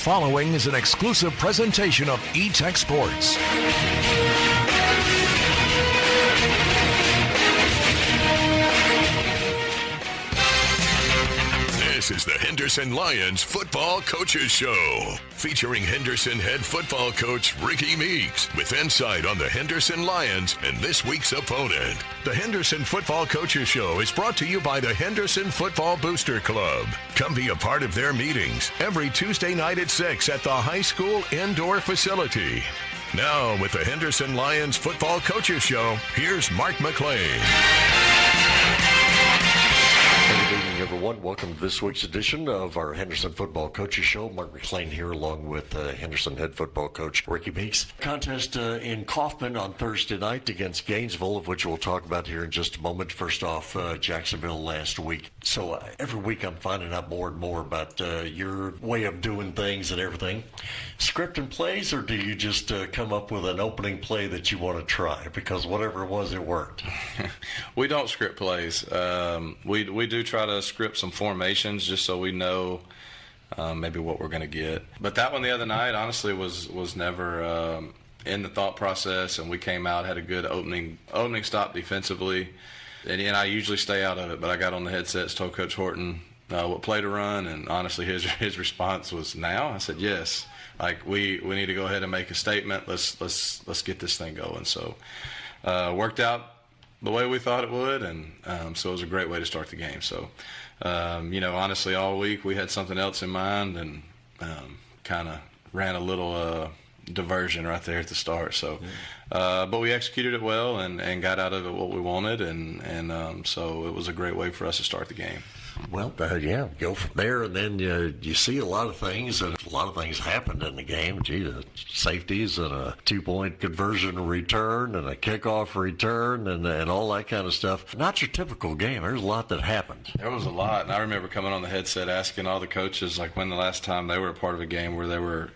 following is an exclusive presentation of E-Tech Sports. This is the Henderson Lions Football Coaches Show, featuring Henderson head football coach Ricky Meeks with insight on the Henderson Lions and this week's opponent. The Henderson Football Coaches Show is brought to you by the Henderson Football Booster Club. Come be a part of their meetings every Tuesday night at 6 at the high school indoor facility. Now, with the Henderson Lions Football Coaches Show, here's Mark McLean. Good evening, everyone. Welcome to this week's edition of our Henderson Football Coaches Show. Mark McLean here, along with Henderson head football coach Ricky Meeks. Contest in Kaufman on Thursday night against Gainesville, of which we'll talk about here in just a moment. First off, Jacksonville last week. So every week I'm finding out more and more about your way of doing things and everything. Scripting plays, or do you just come up with an opening play that you want to try? Because whatever it was, it worked. We don't script plays. We do try to script some formations just so we know maybe what we're going to get. But that one the other night, honestly, was never in the thought process, and we came out, had a good opening stop defensively. And I usually stay out of it, but I got on the headsets, told Coach Horton what play to run, and honestly his response was now. I said, yes. Like we need to go ahead and make a statement. Let's get this thing going. So worked out the way we thought it would, and so it was a great way to start the game. So honestly, all week we had something else in mind, and kind of ran a little diversion right there at the start. So but we executed it well and got out of it what we wanted, and so it was a great way for us to start the game. Well, go from there, and then you see a lot of things, and a lot of things happened in the game. The safeties and a 2-point conversion return and a kickoff return and all that kind of stuff. Not your typical game. There's a lot that happened. There was a lot, and I remember coming on the headset asking all the coaches, like, when the last time they were a part of a game where there were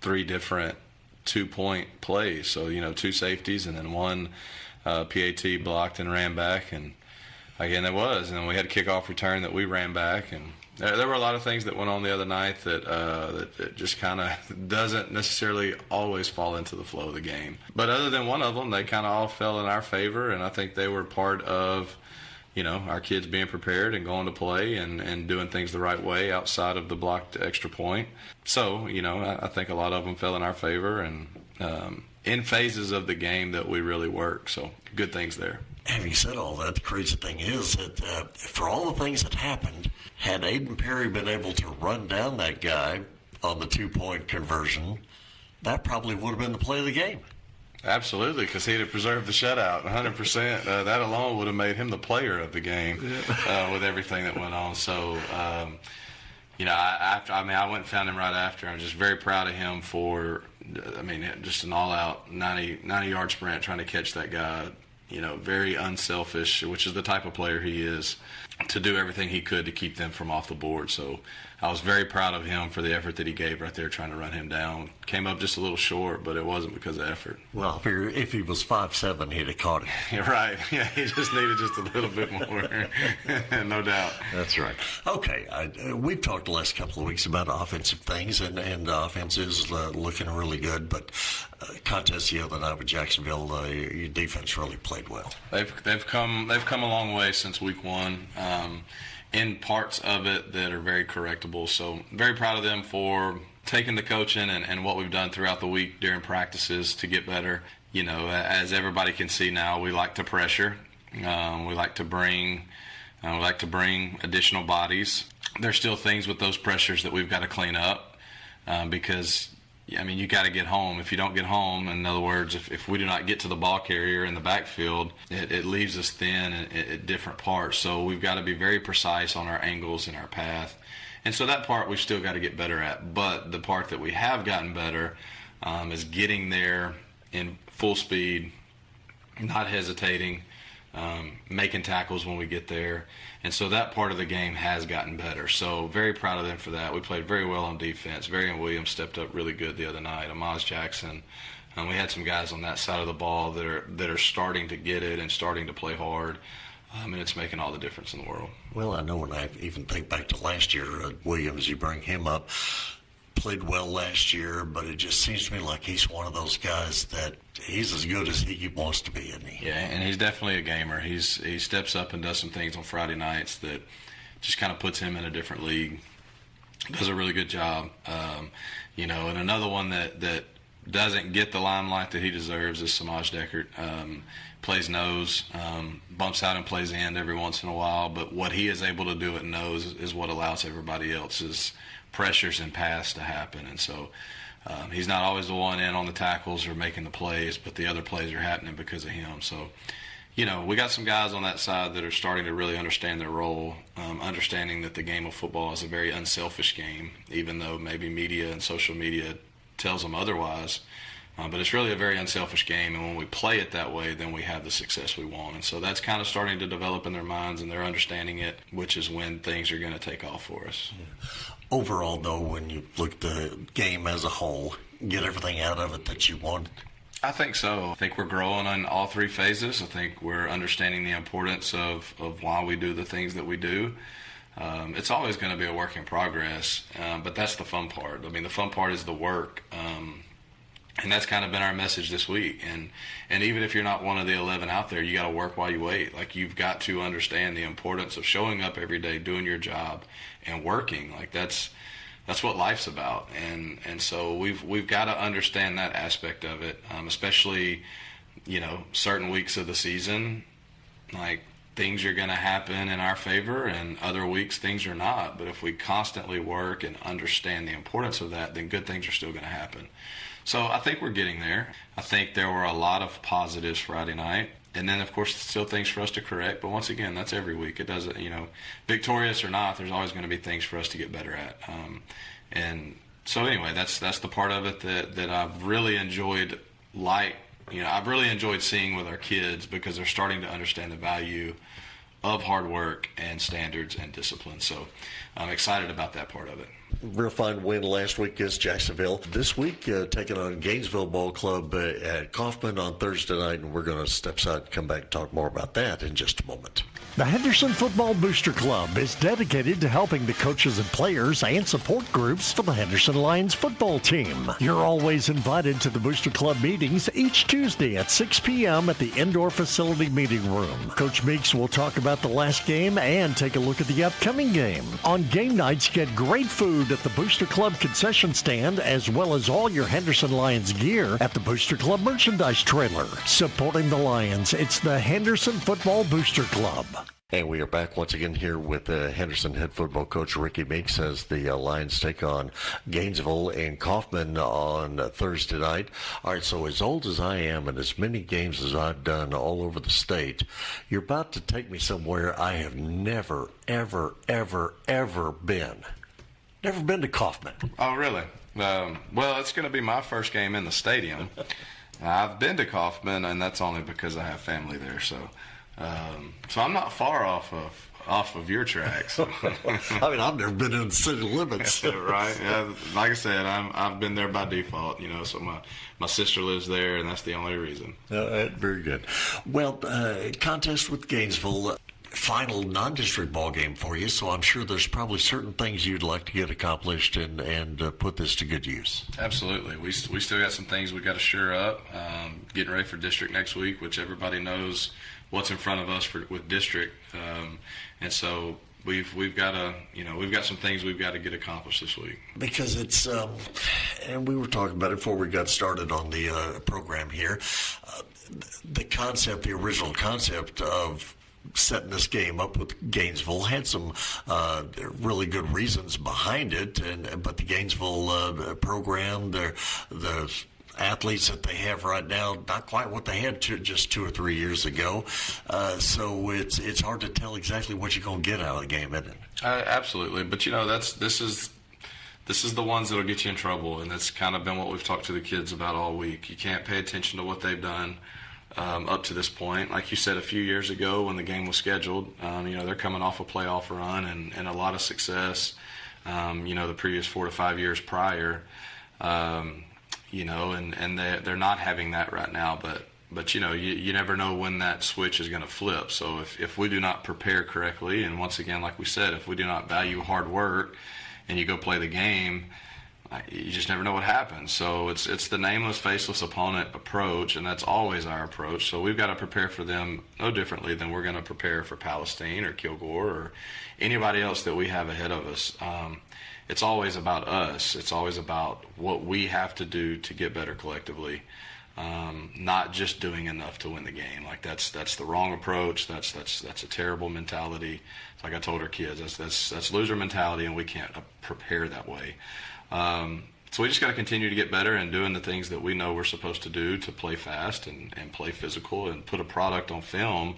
3 different 2-point plays. So, 2 safeties and then 1 PAT blocked and ran back, and again, there was, and then we had a kickoff return that we ran back, and there were a lot of things that went on the other night that just kind of doesn't necessarily always fall into the flow of the game. But other than one of them, they kind of all fell in our favor, and I think they were part of, our kids being prepared and going to play and doing things the right way outside of the blocked extra point. So, I think a lot of them fell in our favor, and in phases of the game that we really work. So good things there. Having said all that, the crazy thing is that for all the things that happened, had Aiden Perry been able to run down that guy on the 2-point conversion, that probably would have been the play of the game. Absolutely, because he'd have preserved the shutout 100%. That alone would have made him the player of the game with everything that went on. So, I went and found him right after. I'm just very proud of him for, just an all-out 90-yard sprint trying to catch that guy. Very unselfish, which is the type of player he is, to do everything he could to keep them from off the board. So I was very proud of him for the effort that he gave right there trying to run him down. Came up just a little short, but it wasn't because of effort. Well, if he was 5'7", he'd have caught it. You're right. Yeah, he just needed just a little bit more, no doubt. That's right. Okay, we've talked the last couple of weeks about offensive things, and offense is looking really good, but contest the other night with Jacksonville, your defense really played well. They've come a long way since week 1. In parts of it that are very correctable. So very proud of them for taking the coaching and what we've done throughout the week during practices to get better. As everybody can see now, we like to pressure. We like to bring additional bodies. There's still things with those pressures that we've got to clean up because you got to get home. If you don't get home, in other words, if we do not get to the ball carrier in the backfield, it leaves us thin at different parts. So we've got to be very precise on our angles and our path. And so that part we've still got to get better at. But the part that we have gotten better is getting there in full speed, not hesitating, making tackles when we get there. And so that part of the game has gotten better. So very proud of them for that. We played very well on defense. Varian Williams stepped up really good the other night. Amaz Jackson. We had some guys on that side of the ball that are starting to get it and starting to play hard. And it's making all the difference in the world. Well, I know when I even think back to last year, Williams, you bring him up. played well last year, but it just seems to me like he's one of those guys that he's as good as he wants to be, isn't he? Yeah, and he's definitely a gamer. He steps up and does some things on Friday nights that just kind of puts him in a different league. Does a really good job. And another one that doesn't get the limelight that he deserves is Samaj Deckert. Plays nose, bumps out and plays end every once in a while, but what he is able to do at nose is what allows everybody else's pressures and pass to happen. And so he's not always the one in on the tackles or making the plays, but the other plays are happening because of him. So, we got some guys on that side that are starting to really understand their role, understanding that the game of football is a very unselfish game, even though maybe media and social media tells them otherwise. But it's really a very unselfish game, and when we play it that way, then we have the success we want. And so that's kind of starting to develop in their minds, and they're understanding it, which is when things are going to take off for us. Yeah. Overall, though, when you look at the game as a whole, get everything out of it that you want? I think so. I think we're growing on all three phases. I think we're understanding the importance of why we do the things that we do. It's always going to be a work in progress, but that's the fun part. I mean, the fun part is the work. And that's kind of been our message this week. And even if you're not one of the 11 out there, you got to work while you wait. Like, you've got to understand the importance of showing up every day, doing your job, and working. Like, that's what life's about. And so we've got to understand that aspect of it, especially, certain weeks of the season. Like, things are going to happen in our favor, and other weeks things are not. But if we constantly work and understand the importance of that, then good things are still going to happen. So I think we're getting there. I think there were a lot of positives Friday night. And then, of course, still things for us to correct. But once again, that's every week. It doesn't, victorious or not, there's always going to be things for us to get better at. And so anyway, that's the part of it that I've really enjoyed. I've really enjoyed seeing with our kids, because they're starting to understand the value of hard work and standards and discipline. So I'm excited about that part of it. Real fine win last week against Jacksonville. This week, taking on Gainesville Ball Club at Kaufman on Thursday night, and we're going to step aside and come back and talk more about that in just a moment. The Henderson Football Booster Club is dedicated to helping the coaches and players and support groups for the Henderson Lions football team. You're always invited to the Booster Club meetings each Tuesday at 6 p.m. at the indoor facility meeting room. Coach Meeks will talk about the last game and take a look at the upcoming game. On game nights, get great food at the Booster Club concession stand, as well as all your Henderson Lions gear at the Booster Club merchandise trailer. Supporting the Lions, it's the Henderson Football Booster Club. And we are back once again here with Henderson head football coach Ricky Meeks as the Lions take on Gainesville and Kaufman on Thursday night. All right, so as old as I am and as many games as I've done all over the state, you're about to take me somewhere I have never, ever, ever, ever been. Never been to Kaufman. Oh, really? Well, it's going to be my first game in the stadium. I've been to Kaufman, and that's only because I have family there. So I'm not far off of your tracks. I mean, I've never been in the city limits. Right? Yeah, like I said, I've been there by default. So my sister lives there, and that's the only reason. Very good. Well, contest with Gainesville. Final non-district ball game for you, so I'm sure there's probably certain things you'd like to get accomplished and put this to good use. Absolutely. We still got some things we got to shore up. Getting ready for district next week, which everybody knows what's in front of us with district, and so we've got some things we've got to get accomplished this week. Because it's and we were talking about it before we got started on the program here. The original concept of setting this game up with Gainesville had some really good reasons behind it, but the Gainesville program, the athletes that they have right now, not quite what they had just 2 or 3 years ago. So it's hard to tell exactly what you're going to get out of the game, isn't it? Absolutely, but this is the ones that'll get you in trouble, and that's kind of been what we've talked to the kids about all week. You can't pay attention to what they've done up to this point. Like you said, a few years ago when the game was scheduled, they're coming off a playoff run and a lot of success, the previous 4 to 5 years prior, and they're not having that right now, but you never know when that switch is going to flip. So if we do not prepare correctly, and once again, like we said, if we do not value hard work and you go play the game, you just never know what happens. So it's the nameless, faceless opponent approach, and that's always our approach. So we've got to prepare for them no differently than we're going to prepare for Palestine or Kilgore or anybody else that we have ahead of us. It's always about us. It's always about what we have to do to get better collectively, not just doing enough to win the game. Like that's the wrong approach. That's a terrible mentality. It's like I told our kids, that's loser mentality, and we can't prepare that way. So we just got to continue to get better and doing the things that we know we're supposed to do to play fast and play physical and put a product on film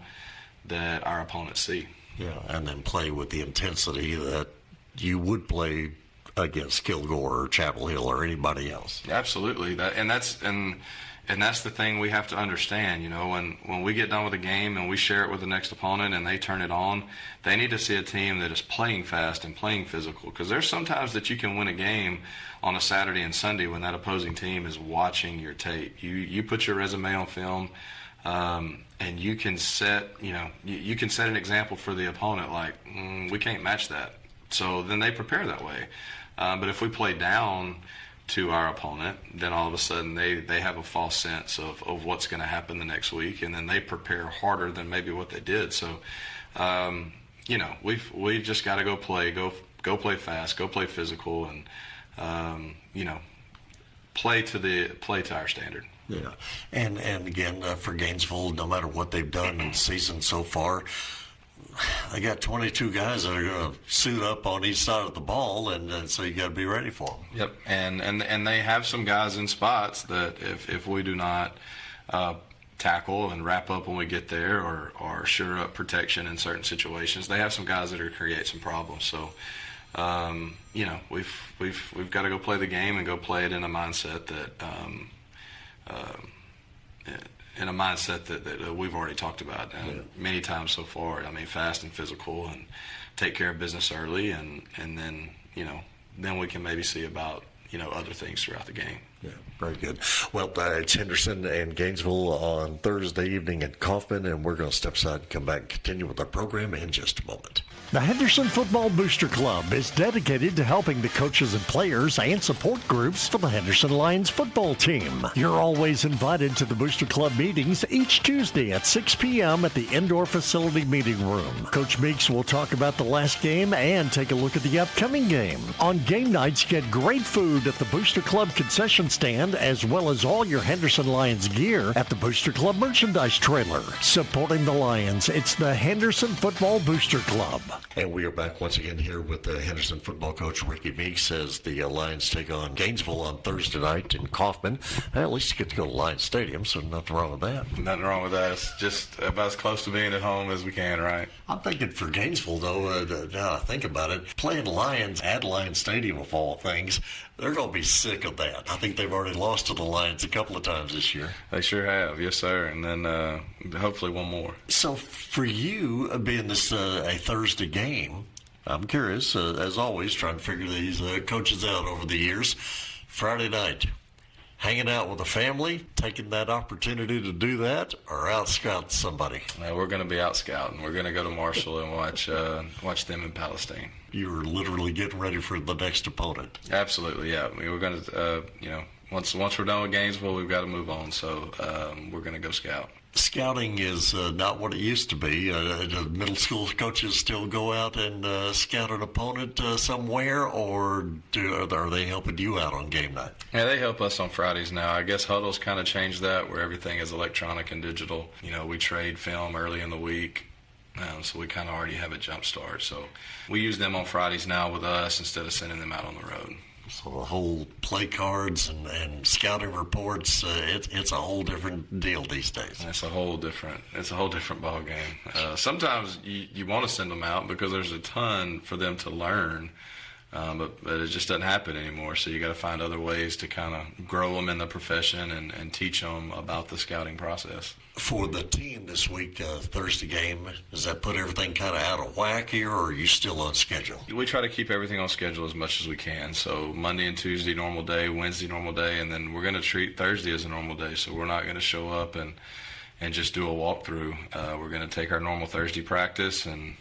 that our opponents see. Yeah, and then play with the intensity that you would play against Kilgore or Chapel Hill or anybody else. Absolutely. That's the thing we have to understand. You know, when we get done with a game and we share it with the next opponent and they turn it on, they need to see a team that is playing fast and playing physical. Because there's sometimes that you can win a game on a Saturday and Sunday when that opposing team is watching your tape. You put your resume on film, and you can set you can set an example for the opponent. Like we can't match that. So then they prepare that way. But if we play down to our opponent, then all of a sudden they have a false sense of what's going to happen the next week, and then they prepare harder than maybe what they did. So, we've just got to go play fast, go play physical, and play to our standard. Yeah, and again for Gainesville, no matter what they've done in the season so far, they got 22 guys that are going to suit up on each side of the ball, and so you got to be ready for them. Yep, and they have some guys in spots that if we do not tackle and wrap up when we get there, or sure up protection in certain situations, they have some guys that are create some problems. So, we've got to go play the game and go play it in a mindset that we've already talked about many times so far. I mean, fast and physical, and take care of business early, and then then we can maybe see about other things throughout the game. Yeah, very good. Well, it's Henderson and Gainesville on Thursday evening at Kaufman, and we're going to step aside and come back and continue with our program in just a moment. The Henderson Football Booster Club is dedicated to helping the coaches and players and support groups for the Henderson Lions football team. You're always invited to the Booster Club meetings each Tuesday at 6 p.m. at the indoor facility meeting room. Coach Meeks will talk about the last game and take a look at the upcoming game. On game nights, get great food at the Booster Club concession stand, as well as all your Henderson Lions gear at the Booster Club merchandise trailer. Supporting the Lions, it's the Henderson Football Booster Club. And we are back once again here with the Henderson football coach Ricky Meeks as the Lions take on Gainesville on Thursday night in Kaufman. At least you get to go to Lions Stadium, so nothing wrong with that. Nothing wrong with that. It's just about as close to being at home as we can, right? I'm thinking for Gainesville, though, now I think about it, playing Lions at Lions Stadium of all things, they're going to be sick of that. I think they've already lost to the Lions a couple of times this year. They sure have, yes, sir. And then hopefully one more. So for you, being this a Thursday game, I'm curious, as always, trying to figure these coaches out over the years. Friday night, hanging out with the family, taking that opportunity to do that, or out scout somebody? We're going to be out scouting. We're going to go to Marshall and watch them in Palestine. You're literally getting ready for the next opponent. Absolutely, yeah. I mean, we're going to, once we're done with Gainesville, we've got to move on. So we're going to go scout. Scouting is not what it used to be. Do middle school coaches still go out and scout an opponent somewhere, or are they helping you out on game night? Yeah, they help us on Fridays now. I guess Huddle's kind of changed that, where everything is electronic and digital. We trade film early in the week, so we kind of already have a jump start. So we use them on Fridays now with us instead of sending them out on the road. So the whole play cards and scouting reports, it's a whole different deal these days. It's a whole different ball game. Sometimes you want to send them out because there's a ton for them to learn, but it just doesn't happen anymore. So you got to find other ways to kind of grow them in the profession and teach them about the scouting process. For the team this week, Thursday game, does that put everything kind of out of whack here, or are you still on schedule? We try to keep everything on schedule as much as we can. So Monday and Tuesday, normal day, Wednesday, normal day, and then we're going to treat Thursday as a normal day. So we're not going to show up and just do a walkthrough. We're going to take our normal Thursday practice and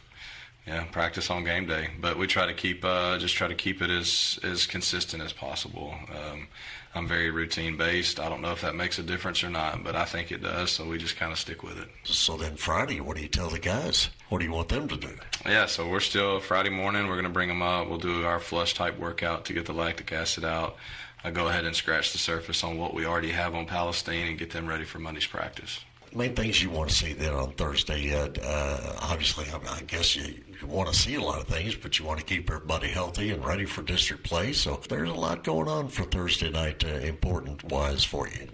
Yeah, practice on game day, but we try to keep it as consistent as possible. I'm very routine based. I don't know if that makes a difference or not, but I think it does. So we just kind of stick with it. So then Friday, what do you tell the guys? What do you want them to do? Yeah, so we're still Friday morning. We're going to bring them up. We'll do our flush type workout to get the lactic acid out. I go ahead and scratch the surface on what we already have on Palestine and get them ready for Monday's practice. Main things you want to see then on Thursday, obviously, I guess you want to see a lot of things, but you want to keep everybody healthy and ready for district play. So there's a lot going on for Thursday night, important-wise for you.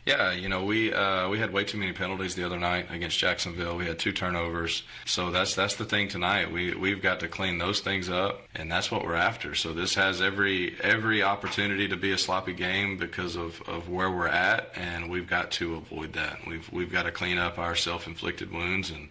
Yeah, we had way too many penalties the other night against Jacksonville. We had 2 turnovers. So that's the thing tonight. We've got to clean those things up, and that's what we're after. So this has every opportunity to be a sloppy game because of where we're at, and we've got to avoid that. We've got to clean up our self-inflicted wounds, and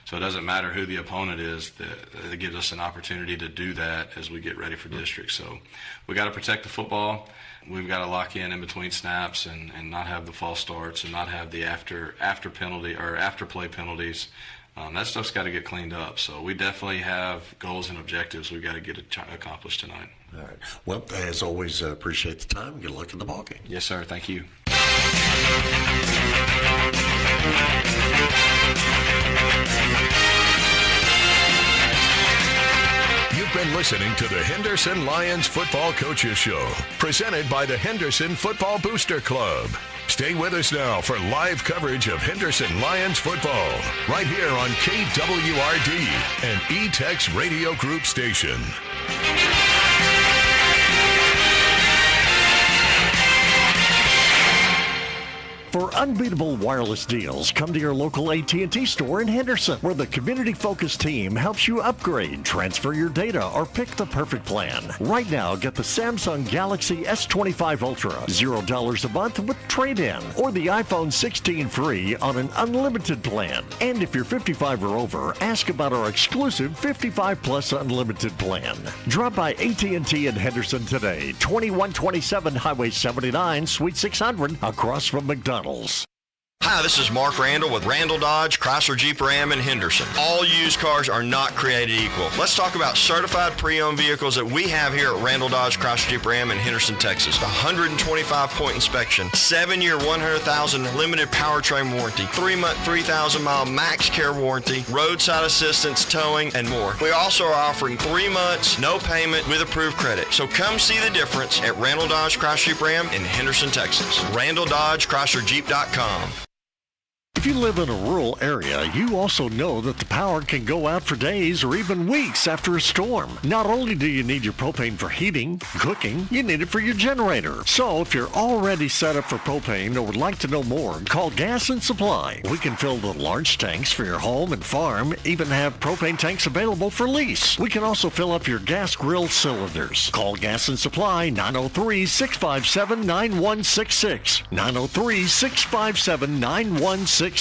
so it doesn't matter who the opponent is. That gives us an opportunity to do that as we get ready for district. So we got to protect the football. We've got to lock in between snaps and not have the false starts and not have the after penalty or after play penalties. That stuff's got to get cleaned up. So we definitely have goals and objectives we've got to get accomplished tonight. All right. Well, as always, appreciate the time. Good luck in the ballgame. Yes, sir. Thank you. You've been listening to the Henderson Lions Football Coaches Show, presented by the Henderson Football Booster Club. Stay with us now for live coverage of Henderson Lions football, right here on KWRD, an E-Tex Radio Group station. For unbeatable wireless deals, come to your local AT&T store in Henderson, where the community-focused team helps you upgrade, transfer your data, or pick the perfect plan. Right now, get the Samsung Galaxy S25 Ultra, $0 a month with trade-in, or the iPhone 16 free on an unlimited plan. And if you're 55 or over, ask about our exclusive 55 Plus Unlimited plan. Drop by AT&T in Henderson today, 2127 Highway 79, Suite 600, across from McDonald's. Hi, this is Mark Randall with Randall Dodge, Chrysler Jeep Ram in Henderson. All used cars are not created equal. Let's talk about certified pre-owned vehicles that we have here at Randall Dodge, Chrysler Jeep Ram in Henderson, Texas. 125-point inspection, 7-year, 100,000 limited powertrain warranty, 3-month, 3,000-mile max care warranty, roadside assistance, towing, and more. We also are offering 3 months, no payment with approved credit. So come see the difference at Randall Dodge, Chrysler Jeep Ram in Henderson, Texas. Randall Dodge, ChryslerJeep.com. If you live in a rural area, you also know that the power can go out for days or even weeks after a storm. Not only do you need your propane for heating, cooking, you need it for your generator. So if you're already set up for propane or would like to know more, call Gas and Supply. We can fill the large tanks for your home and farm, even have propane tanks available for lease. We can also fill up your gas grill cylinders. Call Gas and Supply 903-657-9166. 903-657-9166.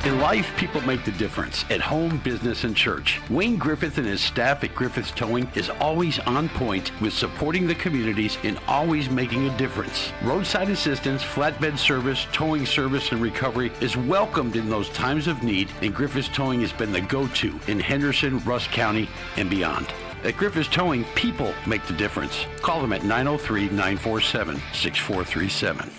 In life, people make the difference at home, business, and church. Wayne Griffith and his staff at Griffith's Towing is always on point with supporting the communities and always making a difference. Roadside assistance, flatbed service, towing service, and recovery is welcomed in those times of need, and Griffith's Towing has been the go-to in Henderson, Russ County, and beyond. At Griffith's Towing, people make the difference. Call them at 903-947-6437.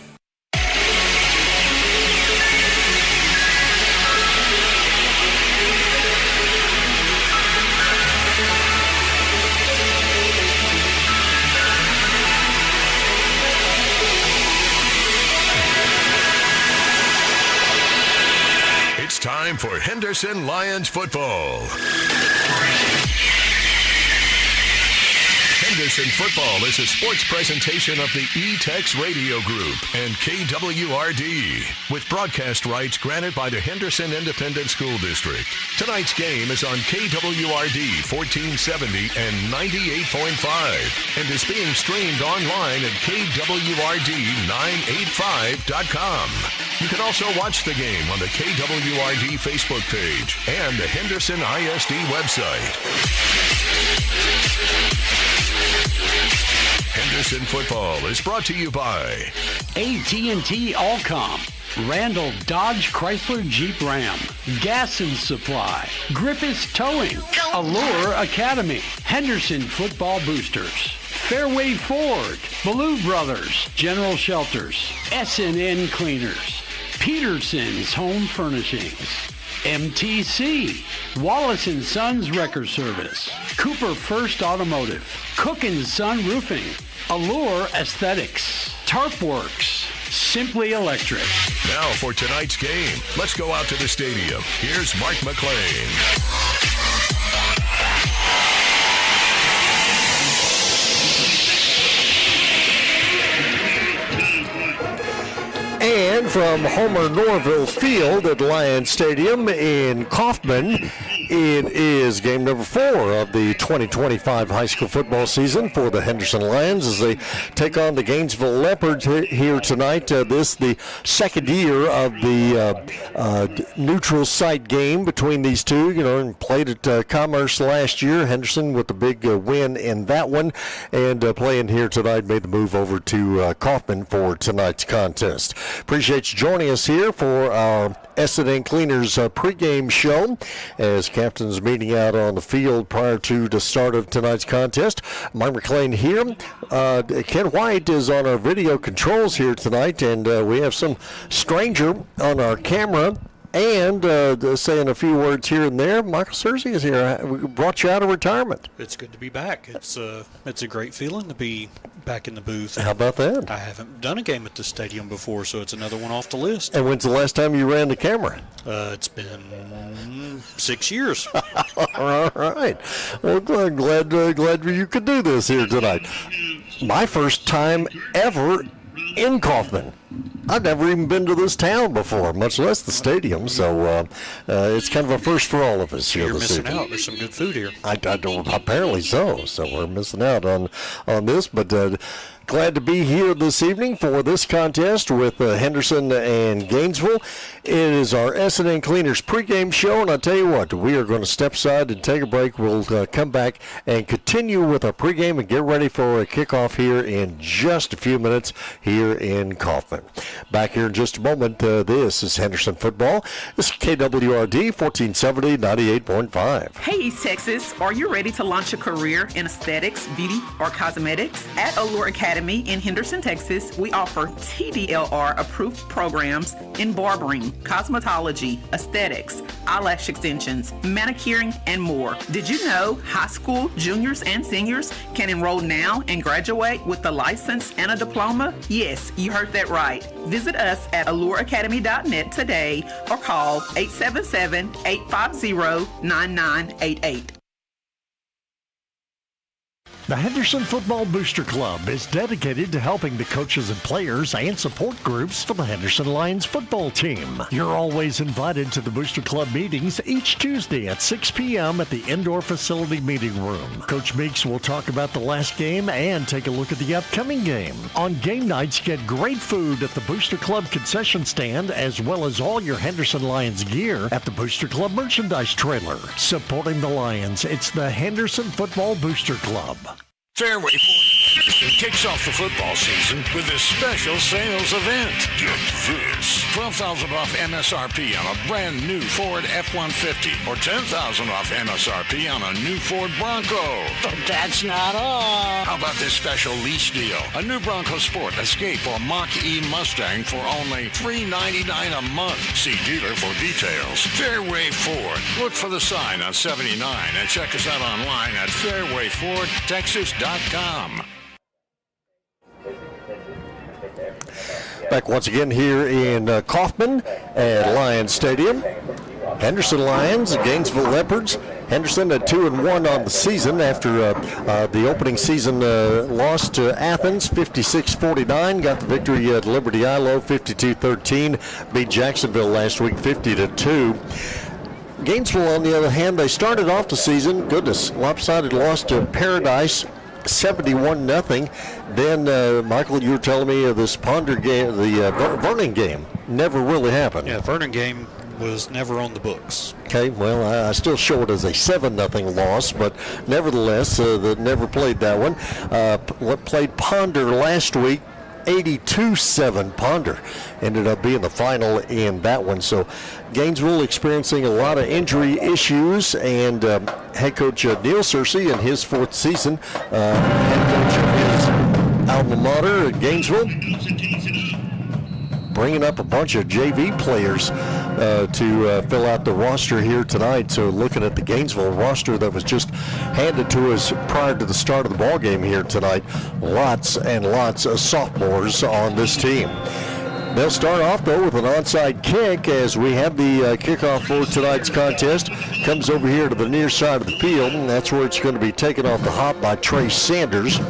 It's time for Henderson Lions football. Henderson Football is a sports presentation of the E-Tex Radio Group and KWRD, with broadcast rights granted by the Henderson Independent School District. Tonight's game is on KWRD 1470 and 98.5 and is being streamed online at KWRD985.com. You can also watch the game on the KWRD Facebook page and the Henderson ISD website. Henderson Football is brought to you by AT&T Allcom. Randall Dodge Chrysler Jeep Ram, Gas and Supply, Griffiths Towing, Allure Academy, Henderson Football Boosters, Fairway Ford, Ballou Brothers, General Shelters, S&N Cleaners, Peterson's Home Furnishings, MTC, Wallace & Sons Wrecker Service, Cooper First Automotive, Cook & Son Roofing, Allure Aesthetics, Tarp Works, Simply Electric. Now for tonight's game, let's go out to the stadium. Here's Mark McClain. And from Homer Norville Field at Lions Stadium in Kaufman, it is game number 4 of the 2025 high school football season for the Henderson Lions as they take on the Gainesville Leopards here tonight. This the second year of the neutral site game between these two. And played at Commerce last year. Henderson with the big win in that one, and playing here tonight made the move over to Kaufman for tonight's contest. Appreciate you joining us here for our S&N Cleaners pregame show as captains meeting out on the field prior to the start of tonight's contest. Mike McClain here. Ken White is on our video controls here tonight, and we have some stranger on our camera and saying a few words here and there. Michael Searcy is here. We brought you out of retirement. It's good to be back. It's a great feeling to be back in the booth. How about that? I haven't done a game at the stadium before, so it's another one off the list. And when's the last time you ran the camera? It's been 6 years. All right. Well, glad you could do this here tonight. My first time ever in Kaufman. I've never even been to this town before, much less the stadium, so it's kind of a first for all of us here. You're this missing evening. out. There's some good food here. I don't, apparently so we're missing out on this, but glad to be here this evening for this contest with Henderson and Gainesville. It is our S&N Cleaners pregame show, and I tell you what, we are going to step aside and take a break. We'll come back and continue with our pregame and get ready for a kickoff here in just a few minutes here in Kaufman. Back here in just a moment. This is Henderson Football. This is KWRD 1470 98.5. Hey, East Texas, are you ready to launch a career in aesthetics, beauty, or cosmetics? At Allure Academy in Henderson, Texas, we offer TDLR-approved programs in barbering, cosmetology, aesthetics, eyelash extensions, manicuring, and more. Did you know high school juniors and seniors can enroll now and graduate with a license and a diploma? Yes, you heard that right. Visit us at allureacademy.net today or call 877-850-9988. The Henderson Football Booster Club is dedicated to helping the coaches and players and support groups for the Henderson Lions football team. You're always invited to the Booster Club meetings each Tuesday at 6 p.m. at the indoor facility meeting room. Coach Meeks will talk about the last game and take a look at the upcoming game. On game nights, get great food at the Booster Club concession stand as well as all your Henderson Lions gear at the Booster Club merchandise trailer. Supporting the Lions, it's the Henderson Football Booster Club. Fairway Ford Henderson kicks off the football season with a special sales event. Get this. $12,000 off MSRP on a brand new Ford F-150 or $10,000 off MSRP on a new Ford Bronco. But that's not all. How about this special lease deal? A new Bronco Sport, Escape, or Mach-E Mustang for only $399 a month. See dealer for details. Fairway Ford. Look for the sign on 79 and check us out online at fairwayfordtexas.com. Back once again here in Kaufman at Lions Stadium. Henderson Lions, Gainesville Leopards. Henderson at 2-1 on the season after the opening season loss to Athens, 56-49. Got the victory at Liberty Ilo, 52-13. Beat Jacksonville last week, 50-2. Gainesville, on the other hand, they started off the season, lopsided loss to Paradise, 71-0. Then, Michael, you were telling me this Ponder game, the Vernon game, never really happened. Yeah, Vernon game was never on the books. Okay, well, I still show it as a 7-0 loss, but nevertheless, never played that one. Played Ponder last week. 82-7. Ponder ended up being the final in that one. So Gainesville experiencing a lot of injury issues, and head coach Neil Searcy in his 4th season, head coach of his alma mater at Gainesville, bringing up a bunch of JV players to fill out the roster here tonight. So looking at the Gainesville roster that was just handed to us prior to the start of the ball game here tonight, lots and lots of sophomores on this team. They'll start off, though, with an onside kick as we have the kickoff for tonight's contest. Comes over here to the near side of the field, and that's where it's going to be taken off the hop by Trey Sanders.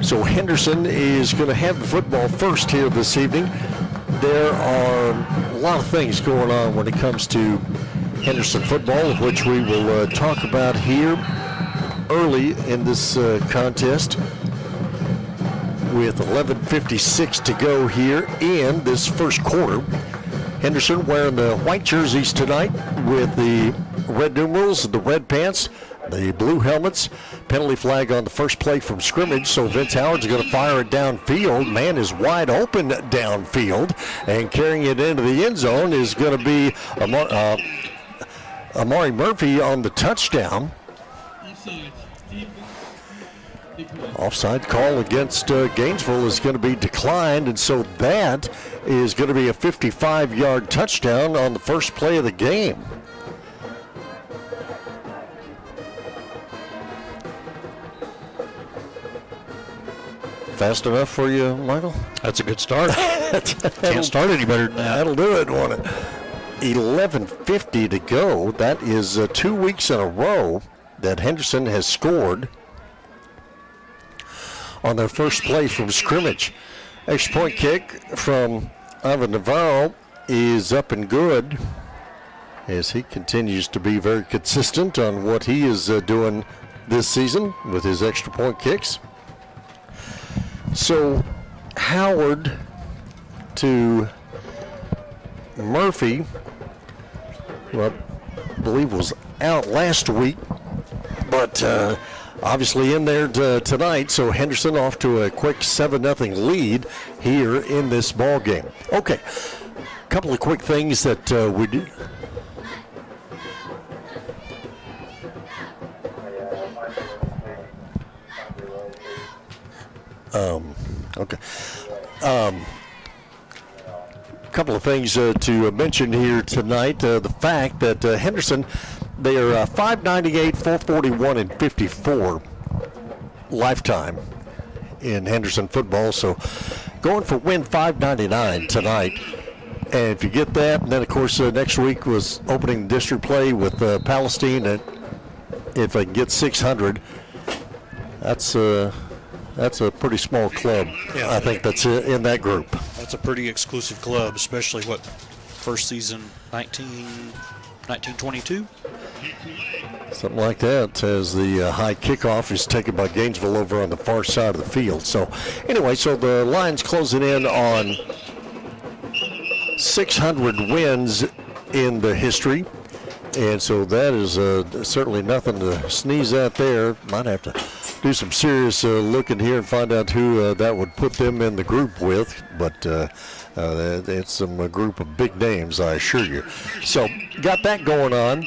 So Henderson is going to have the football first here this evening. There are a lot of things going on when it comes to Henderson football, which we will talk about here early in this contest, with 11:56 to go here in this first quarter. Henderson wearing the white jerseys tonight with the red numerals, the red pants, the blue helmets. Penalty flag on the first play from scrimmage, so Vince Howard's going to fire it downfield. Man is wide open downfield, and carrying it into the end zone is going to be Amari Murphy on the touchdown. Offside call against Gainesville is going to be declined, and so that is going to be a 55-yard touchdown on the first play of the game. Fast enough for you, Michael? That's a good start. Can't start any better than that. That'll do it, won't it? 11:50 to go. That is 2 weeks in a row that Henderson has scored on their first play from scrimmage. Extra point kick from Ivan Navarro is up and good, as he continues to be very consistent on what he is doing this season with his extra point kicks. So Howard to Murphy, who I believe was out last week, but obviously in there tonight. So Henderson off to a quick 7-0 lead here in this ball game. Okay, a couple of quick things that we do. Couple of things to mention here tonight. The fact that Henderson, they are 598, 441, and 54 lifetime in Henderson football. So going for win 599 tonight. And if you get that, and then of course next week was opening district play with Palestine. And if I can get 600, that's a pretty small club. Yeah, I think that's in that group. That's a pretty exclusive club, especially first season 1922? Something like that, as the high kickoff is taken by Gainesville over on the far side of the field. So anyway, so the Lions closing in on 600 wins in the history. And so that is certainly nothing to sneeze at there. Might have to do some serious looking here and find out who that would put them in the group with. But it's some group of big names, I assure you. So got that going on.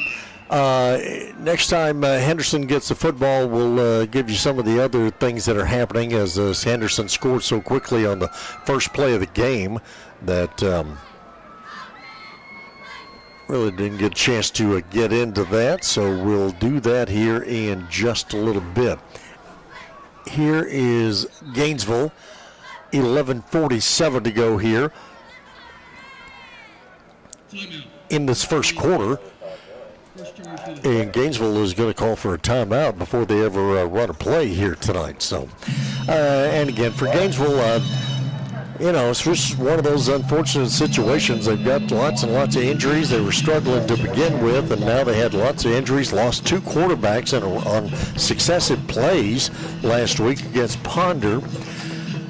Next time Henderson gets the football, we'll give you some of the other things that are happening, as Henderson scored so quickly on the first play of the game that really didn't get a chance to get into that, so we'll do that here in just a little bit. Here is Gainesville, 11:47 to go here in this first quarter. And Gainesville is going to call for a timeout before they ever run a play here tonight. So, and again, for Gainesville, it's just one of those unfortunate situations. They've got lots and lots of injuries. They were struggling to begin with, and now they had lots of injuries. Lost two quarterbacks on successive plays last week against Ponder.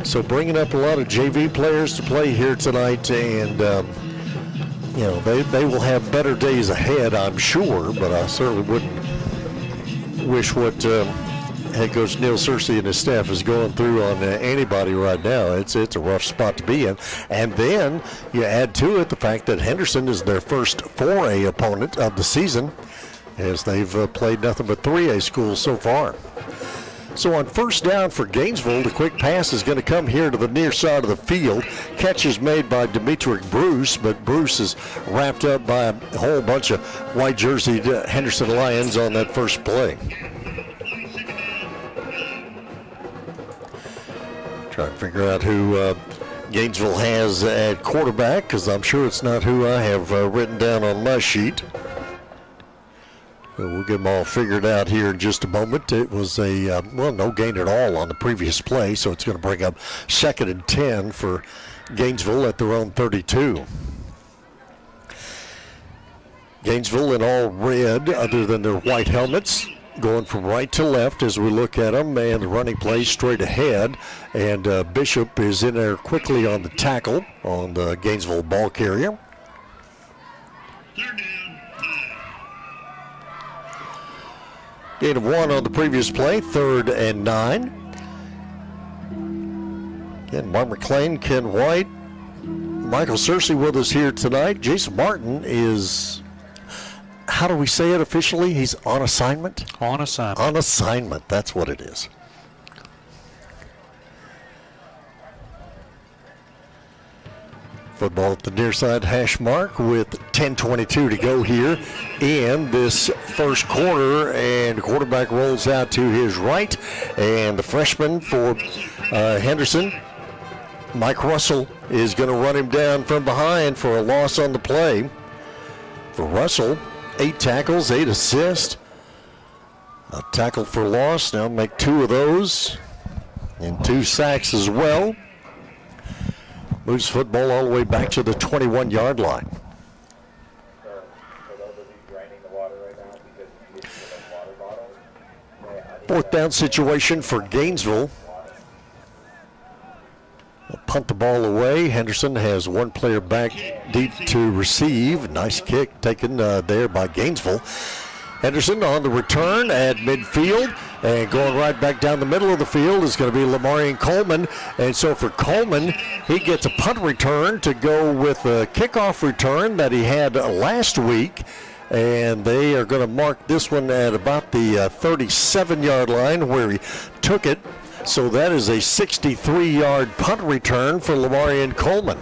So bringing up a lot of JV players to play here tonight, and they will have better days ahead, I'm sure, but I certainly wouldn't wish what head coach Neil Searcy and his staff is going through on anybody right now. It's a rough spot to be in. And then you add to it the fact that Henderson is their first 4A opponent of the season, as they've played nothing but 3A schools so far. So on first down for Gainesville, the quick pass is going to come here to the near side of the field. Catch is made by Demetric Bruce, but Bruce is wrapped up by a whole bunch of white jerseyed Henderson Lions on that first play. Trying to figure out who Gainesville has at quarterback, because I'm sure it's not who I have written down on my sheet. We'll get them all figured out here in just a moment. It was no gain at all on the previous play, so it's going to bring up 2nd and 10 for Gainesville at their own 32. Gainesville in all red other than their white helmets, going from right to left as we look at them, and the running play straight ahead. And Bishop is in there quickly on the tackle on the Gainesville ball carrier. Gain of 1 on the previous play, 3rd and 9. Again, Mark McClain, Ken White, Michael Searcy with us here tonight. Jason Martin is, how do we say it officially? He's on assignment? On assignment. On assignment, that's what it is. Football at the near side hash mark with 10:22 to go here in this first quarter, and the quarterback rolls out to his right, and the freshman for Henderson, Mike Russell, is going to run him down from behind for a loss on the play. For Russell, 8 tackles, 8 assists, a tackle for loss, now make 2 of those, and 2 sacks as well. Moves football all the way back to the 21-yard line. Fourth down situation for Gainesville. They'll punt the ball away. Henderson has 1 player back deep to receive. Nice kick taken there by Gainesville. Henderson on the return at midfield, and going right back down the middle of the field is going to be Lamarian Coleman. And so for Coleman, he gets a punt return to go with a kickoff return that he had last week. And they are going to mark this one at about the 37-yard line where he took it. So that is a 63-yard punt return for Lamarian Coleman.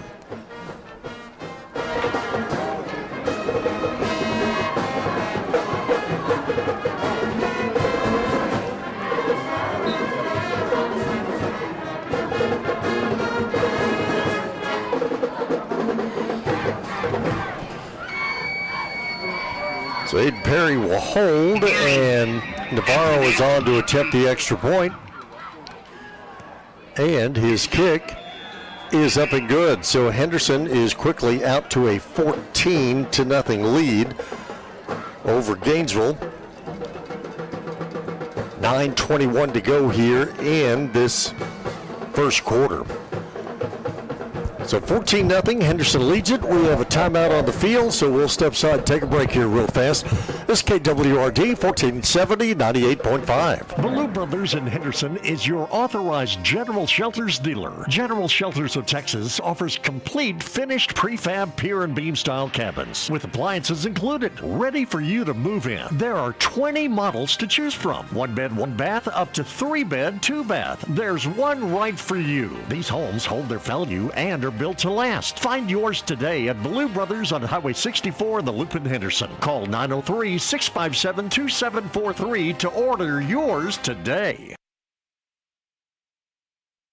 So Aiden Perry will hold, and Navarro is on to attempt the extra point. And his kick is up and good. So Henderson is quickly out to a 14-0 lead over Gainesville. 9:21 to go here in this first quarter. So 14-0, Henderson leads it. We have a timeout on the field, so we'll step aside, take a break here real fast. This is KWRD 1470, 98.5. Blue Brothers in Henderson is your authorized General Shelters dealer. General Shelters of Texas offers complete finished prefab pier and beam style cabins with appliances included, ready for you to move in. There are 20 models to choose from. 1 bed, 1 bath, up to 3 bed, 2 bath. There's one right for you. These homes hold their value and are built to last. Find yours today at Blue Brothers on Highway 64 in the Loop in Henderson. Call 903-657-2743 to order yours today.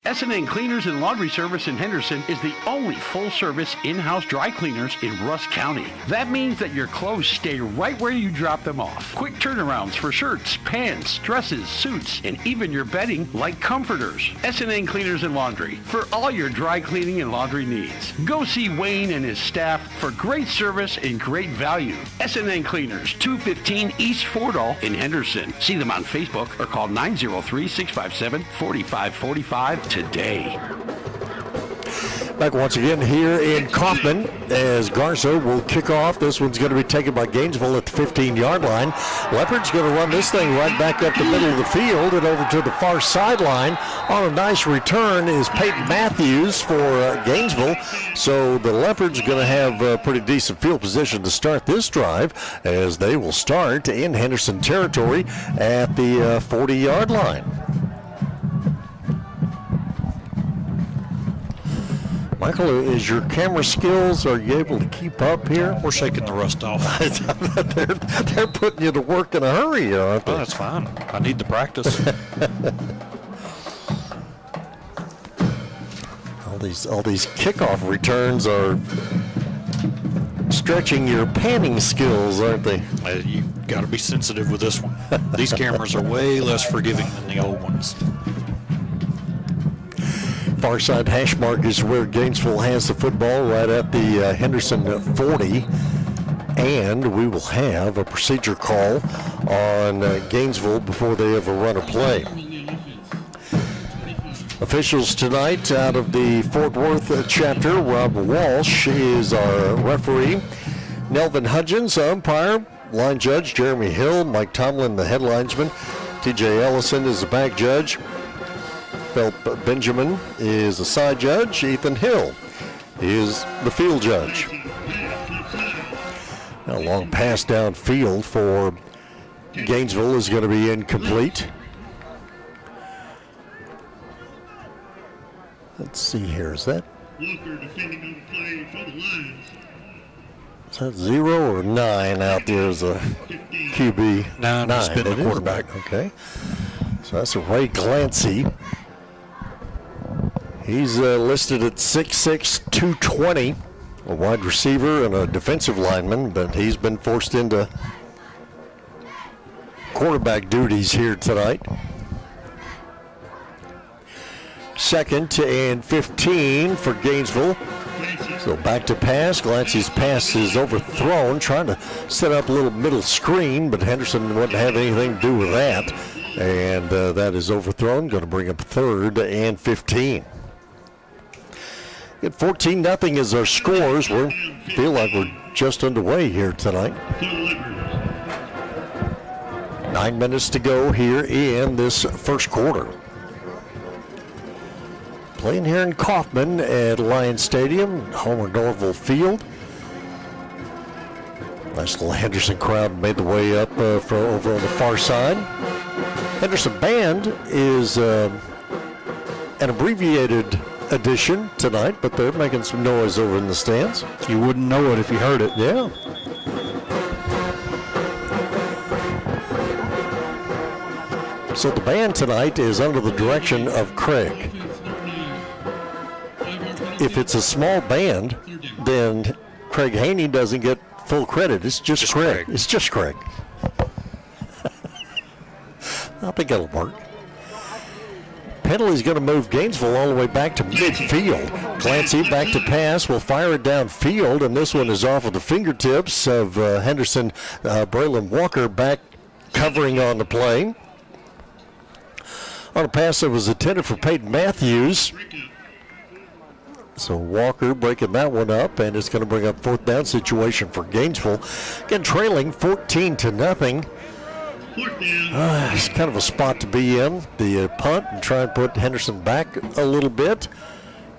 S&N Cleaners and Laundry Service in Henderson is the only full-service in-house dry cleaners in Russ County. That means that your clothes stay right where you drop them off. Quick turnarounds for shirts, pants, dresses, suits, and even your bedding like comforters. S&N Cleaners and Laundry for all your dry cleaning and laundry needs. Go see Wayne and his staff for great service and great value. S&N Cleaners, 215 East Fordall in Henderson. See them on Facebook or call 903-657-4545 today. Back once again here in Kaufman as Garza will kick off. This one's going to be taken by Gainesville at the 15-yard line. Leopards going to run this thing right back up the middle of the field and over to the far sideline. On a nice return is Peyton Matthews for Gainesville. So the Leopards are going to have a pretty decent field position to start this drive as they will start in Henderson territory at the 40-yard line. Michael, is your camera skills, are you able to keep up here? We're shaking the rust off. they're putting you to work in a hurry, aren't they? Oh, that's fine. I need the practice. all these kickoff returns are stretching your panning skills, aren't they? You got to be sensitive with this one. These cameras are way less forgiving than the old ones. Far side hash mark is where Gainesville has the football, right at the Henderson 40. And we will have a procedure call on Gainesville before they ever run a play. Officials tonight out of the Fort Worth chapter, Rob Walsh is our referee. Nelvin Hudgens, umpire. Line judge, Jeremy Hill. Mike Tomlin, the head linesman. TJ Ellison is the back judge. Phelps Benjamin is the side judge. Ethan Hill is the field judge. Now, a long pass downfield for Gainesville is going to be incomplete. Let's see here. Is that Walker defending on the play for the Lions. Is that 0 or 9 out there as a QB? 9 has been the quarterback. Okay. So that's a Ray Glancy. He's listed at 6'6", 220, a wide receiver and a defensive lineman, but he's been forced into quarterback duties here tonight. 2nd and 15 for Gainesville. So back to pass. Glancy's pass is overthrown, trying to set up a little middle screen, but Henderson wouldn't have anything to do with that. And that is overthrown, going to bring up 3rd and 15. At 14-0 is our scores. We feel like we're just underway here tonight. 9 minutes to go here in this first quarter. Playing here in Kaufman at Lions Stadium, Homer Norville Field. Nice little Henderson crowd made the way up from over on the far side. Henderson Band is an abbreviated edition tonight, but they're making some noise over in the stands. You wouldn't know it if you heard it. Yeah. So the band tonight is under the direction of Craig. If it's a small band, then Craig Haney doesn't get full credit. It's just Craig. It's just Craig. I think that'll work. Penalty's going to move Gainesville all the way back to midfield. Clancy back to pass, will fire it downfield, and this one is off of the fingertips of Henderson. Braylon Walker back covering on the play. On a pass that was intended for Peyton Matthews. So Walker breaking that one up, and it's going to bring up 4th down situation for Gainesville. Again, trailing 14-0. It's kind of a spot to be in. Do you punt and try and put Henderson back a little bit?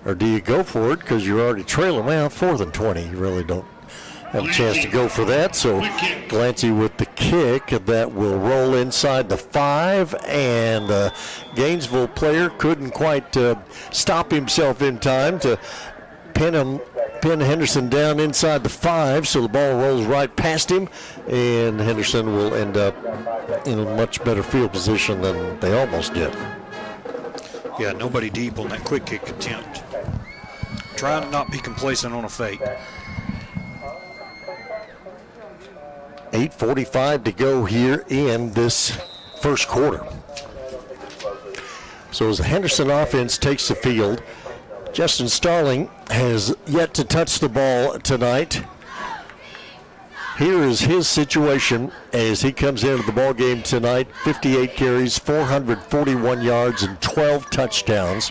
Or do you go for it because you're already trailing? Well, 4th and 20, you really don't have a chance to go for that. So Glancy with the kick that will roll inside the 5, and Gainesville player couldn't quite stop himself in time to pin Henderson down inside the 5, so the ball rolls right past him, and Henderson will end up in a much better field position than they almost did. Yeah, nobody deep on that quick kick attempt. Trying to not be complacent on a fake. 8:45 to go here in this first quarter. So as the Henderson offense takes the field, Justin Starling has yet to touch the ball tonight. Here is his situation as he comes into the ball game tonight. 58 carries, 441 yards, and 12 touchdowns.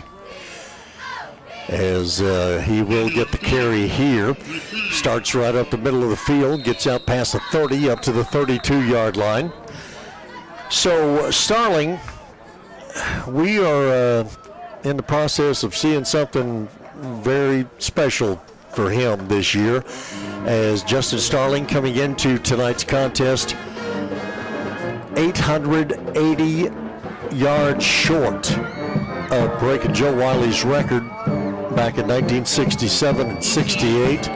as he will get the carry here. Starts right up the middle of the field, gets out past the 30, up to the 32-yard line. So Starling, we are in the process of seeing something very special for him this year, as Justin Starling coming into tonight's contest 880 yards short of breaking Joe Wiley's record back in 1967 and 68.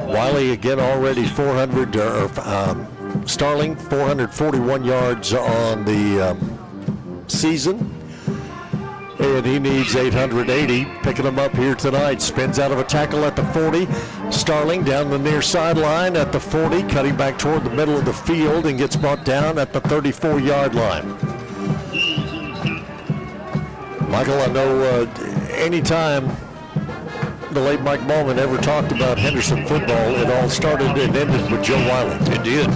Wiley again already Starling 441 yards on the season, and he needs 880. Picking him up here tonight. Spins out of a tackle at the 40. Starling down the near sideline at the 40, cutting back toward the middle of the field, and gets brought down at the 34-yard line. Michael, I know anytime the late Mike Ballman ever talked about Henderson football, it all started and ended with Joe Wiley. It did.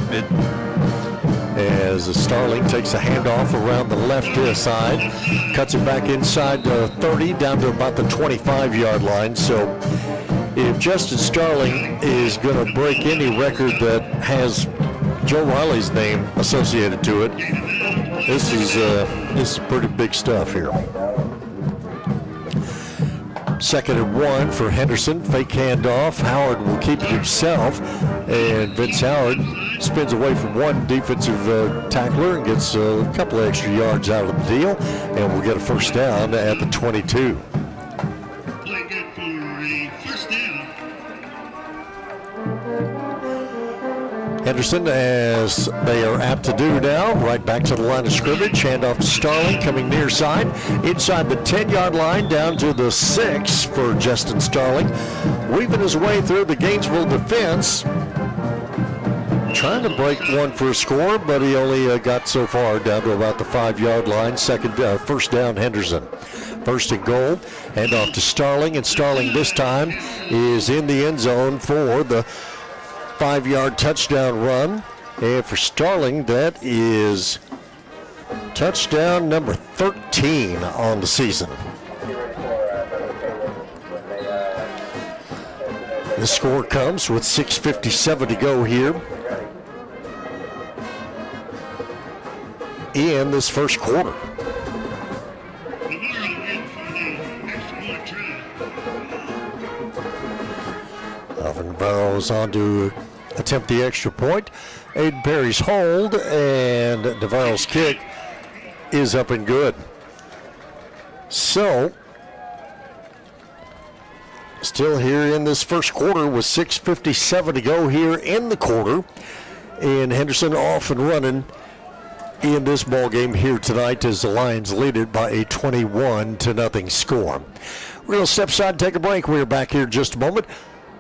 As Starling takes a handoff around the left side, cuts it back inside the 30 down to about the 25-yard line. So if Justin Starling is going to break any record that has Joe Wiley's name associated to it, this is pretty big stuff here. 2nd and 1 for Henderson. Fake handoff. Howard will keep it himself, and Vince Howard spins away from one defensive tackler and gets a couple of extra yards out of the deal, and we'll get a first down at the 22. Play good for a first down. Henderson, as they are apt to do now, right back to the line of scrimmage. Handoff to Starling, coming near side. Inside the 10-yard line, down to the 6 for Justin Starling. Weaving his way through the Gainesville defense. Trying to break one for a score, but he only got so far, down to about the 5-yard line. First down, Henderson. First and goal. Handoff to Starling, and Starling this time is in the end zone for the 5-yard touchdown run. And for Starling, that is touchdown number 13 on the season. The score comes with 6:57 to go here in this first quarter. Alvin Navarro's on to attempt the extra point. Aiden Perry's hold, and Navarro's kick is up and good. So, still here in this first quarter with 6:57 to go here in the quarter. And Henderson off and running in this ball game here tonight as the Lions lead it by a 21-0 score. We're going to step aside and take a break. We're back here in just a moment.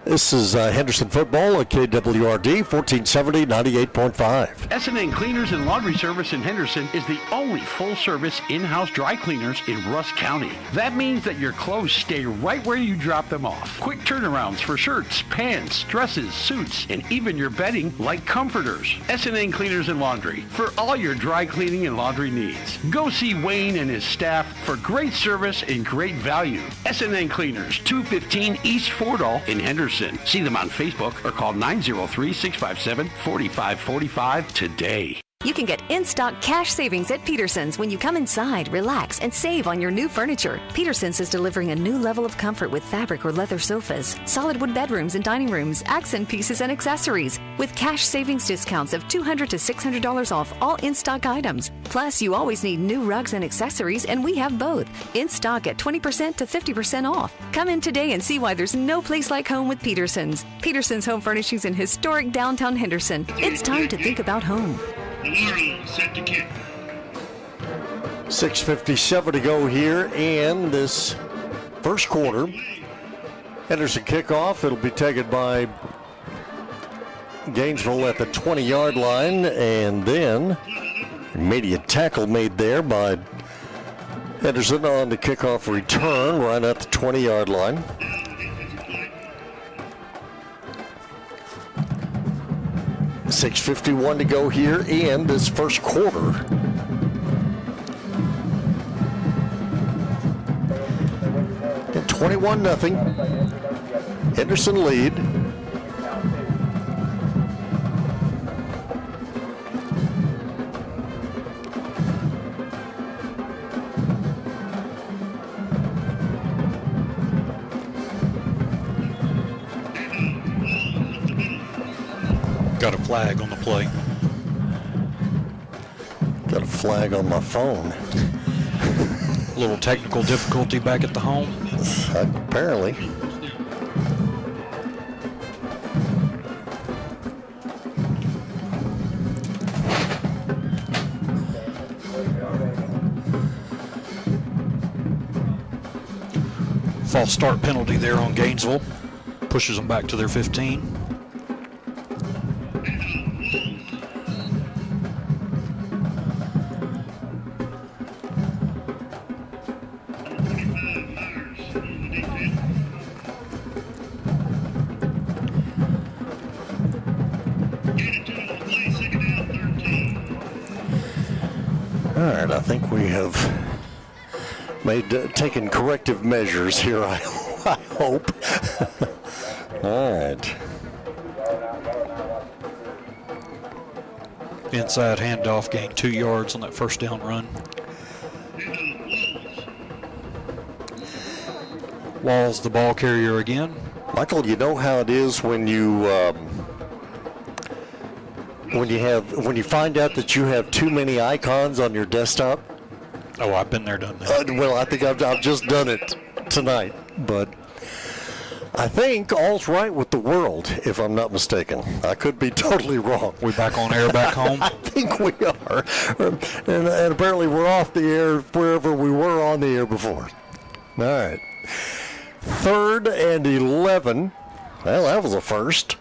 This is Henderson football at KWRD 1470 98.5. S&N Cleaners and Laundry Service in Henderson is the only full-service in-house dry cleaners in Rusk County. That means that your clothes stay right where you drop them off. Quick turnarounds for shirts, pants, dresses, suits, and even your bedding like comforters. S&N Cleaners and Laundry for all your dry cleaning and laundry needs. Go see Wayne and his staff for great service and great value. S&N Cleaners, 215 East Fordall in Henderson. See them on Facebook or call 903-657-4545 today. You can get in-stock cash savings at Peterson's when you come inside, relax, and save on your new furniture. Peterson's is delivering a new level of comfort with fabric or leather sofas, solid wood bedrooms and dining rooms, accent pieces and accessories, with cash savings discounts of $200 to $600 off all in-stock items. Plus, you always need new rugs and accessories, and we have both. In stock at 20% to 50% off. Come in today and see why there's no place like home with Peterson's. Peterson's Home Furnishings in historic downtown Henderson. It's time to think about home. Set to kick. 6:57 to go here in this first quarter. Henderson kickoff. It'll be taken by Gainesville at the 20-yard line, and then immediate tackle made there by Henderson on the kickoff return right at the 20-yard line. $6:51 to go here in this first quarter. 21-0. Henderson lead. Got a flag on the play. Got a flag on my phone. A little technical difficulty back at the home. Apparently. False start penalty there on Gainesville. Pushes them back to their 15. All right, I think we have taken corrective measures here, I hope. All right. Inside handoff, gained 2 yards on that first down run. Walls the ball carrier again. Michael, you know how it is when you find out that you have too many icons on your desktop? Oh, I've been there, done that. Well, I think I've just done it tonight, but I think all's right with the world, if I'm not mistaken. I could be totally wrong. We back on air back home? I think we are. And apparently we're off the air wherever we were on the air before. All right. 3rd and 11. Well, that was a first.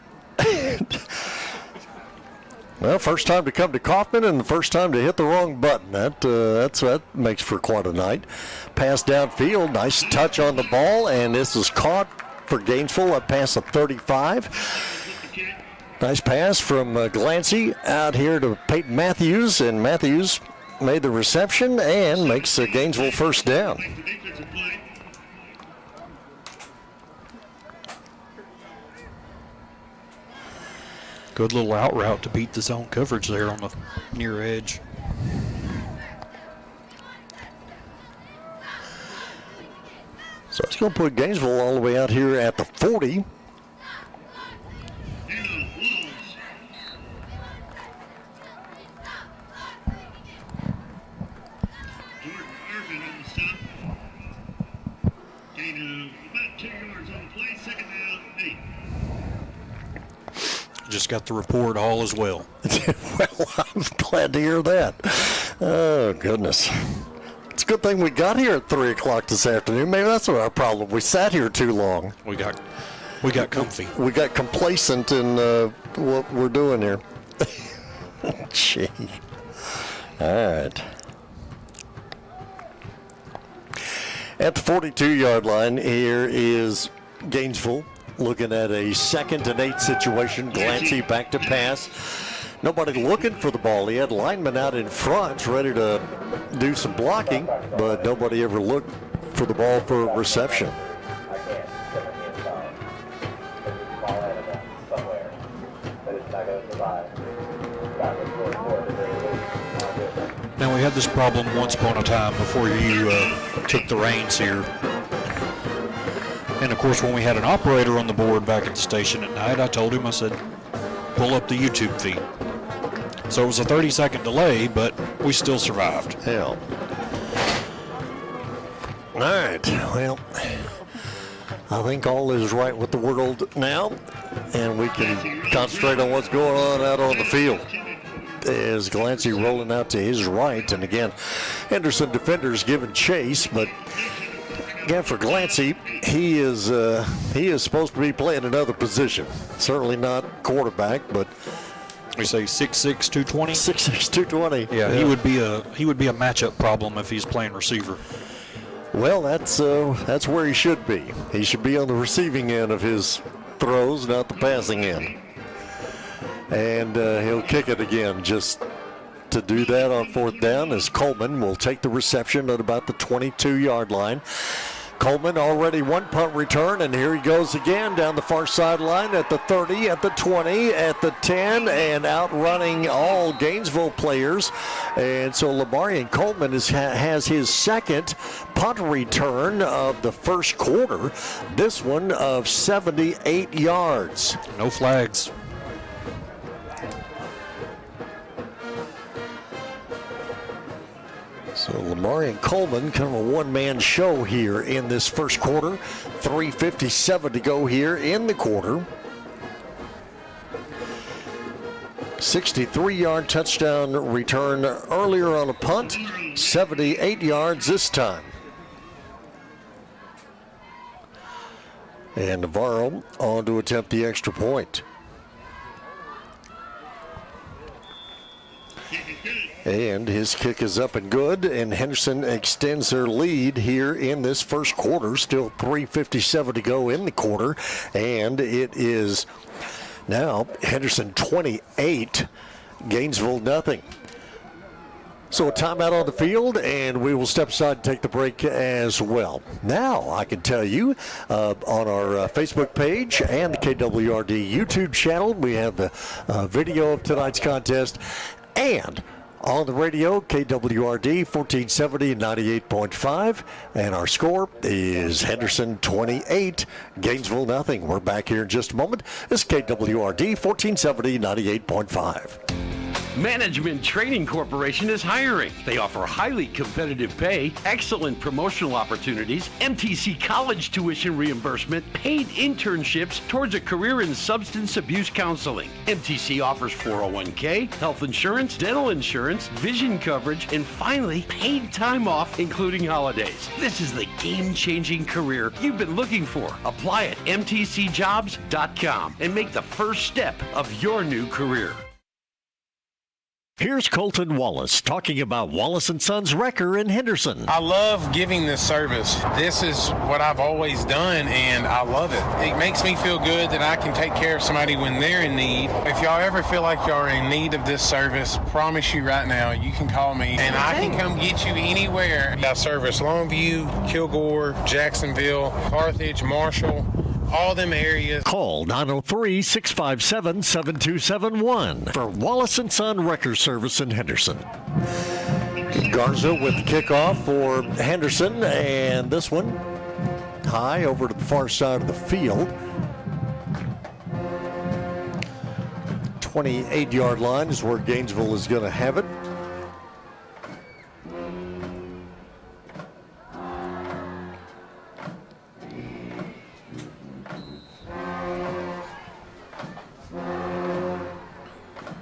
Well, first time to come to Kaufman and the first time to hit the wrong button. That makes for quite a night. Pass downfield, nice touch on the ball, and this is caught for Gainesville up past the 35. Nice pass from Glancy out here to Peyton Matthews, and Matthews made the reception and makes Gainesville first down. Good little out route to beat the zone coverage there on the near edge. So it's going to put Gainesville all the way out here at the 40. Just got the report, all is well. Well, I'm glad to hear that. Oh, goodness. It's a good thing we got here at 3 o'clock this afternoon. Maybe that's our problem. We sat here too long. We got comfy. We got complacent in what we're doing here. Gee. All right. At the 42-yard line, here is Gainesville. Looking at a 2nd and 8 situation. Glancy back to pass. Nobody looking for the ball. He had linemen out in front ready to do some blocking, but nobody ever looked for the ball for a reception. Now, we had this problem once upon a time before you took the reins here. And, of course, when we had an operator on the board back at the station at night, I told him, I said, pull up the YouTube feed. So it was a 30-second delay, but we still survived. Hell. All right. Well, I think all is right with the world now, and we can concentrate on what's going on out on the field. As Glancy rolling out to his right, and again, Henderson defenders giving chase, but again, for Glancy, he is supposed to be playing another position. Certainly not quarterback, but we say 6'6", 220. 6'6", 220. Yeah, he would be a matchup problem if he's playing receiver. Well, that's where he should be. He should be on the receiving end of his throws, not the passing end. And he'll kick it again just to do that on 4th down as Coleman will take the reception at about the 22-yard line. Coleman already one punt return, and here he goes again down the far sideline at the 30, at the 20, at the 10, and outrunning all Gainesville players. And so Lamarian Coleman has his second punt return of the first quarter, this one of 78 yards. No flags. So Lamarian Coleman, kind of a one-man show here in this first quarter. 3:57 to go here in the quarter. 63-yard touchdown return earlier on a punt. 78 yards this time. And Navarro on to attempt the extra point. And his kick is up and good, and Henderson extends their lead here in this first quarter. Still 3:57 to go in the quarter, and it is now Henderson 28, Gainesville nothing. So a timeout on the field, and we will step aside and take the break as well. Now, I can tell you, on our Facebook page and the KWRD YouTube channel, we have the video of tonight's contest, and on the radio, KWRD 1470 98.5, and our score is Henderson 28, Gainesville nothing. We're back here in just a moment. This is KWRD 1470 98.5. Management Training Corporation is hiring. They offer highly competitive pay, excellent promotional opportunities, MTC college tuition reimbursement, paid internships towards a career in substance abuse counseling. MTC offers 401k, health insurance, dental insurance, vision coverage, and finally, paid time off, including holidays. This is the game-changing career you've been looking for. Apply at mtcjobs.com and make the first step of your new career. Here's Colton Wallace talking about Wallace & Sons Wrecker in Henderson. I love giving this service. This is what I've always done, and I love it. It makes me feel good that I can take care of somebody when they're in need. If y'all ever feel like y'all are in need of this service, promise you right now, you can call me, and I can come get you anywhere. I service Longview, Kilgore, Jacksonville, Carthage, Marshall, all them areas. Call 903-657-7271 for Wallace & Son Wrecker Service in Henderson. Garza with the kickoff for Henderson, and this one high over to the far side of the field. 28-yard line is where Gainesville is going to have it.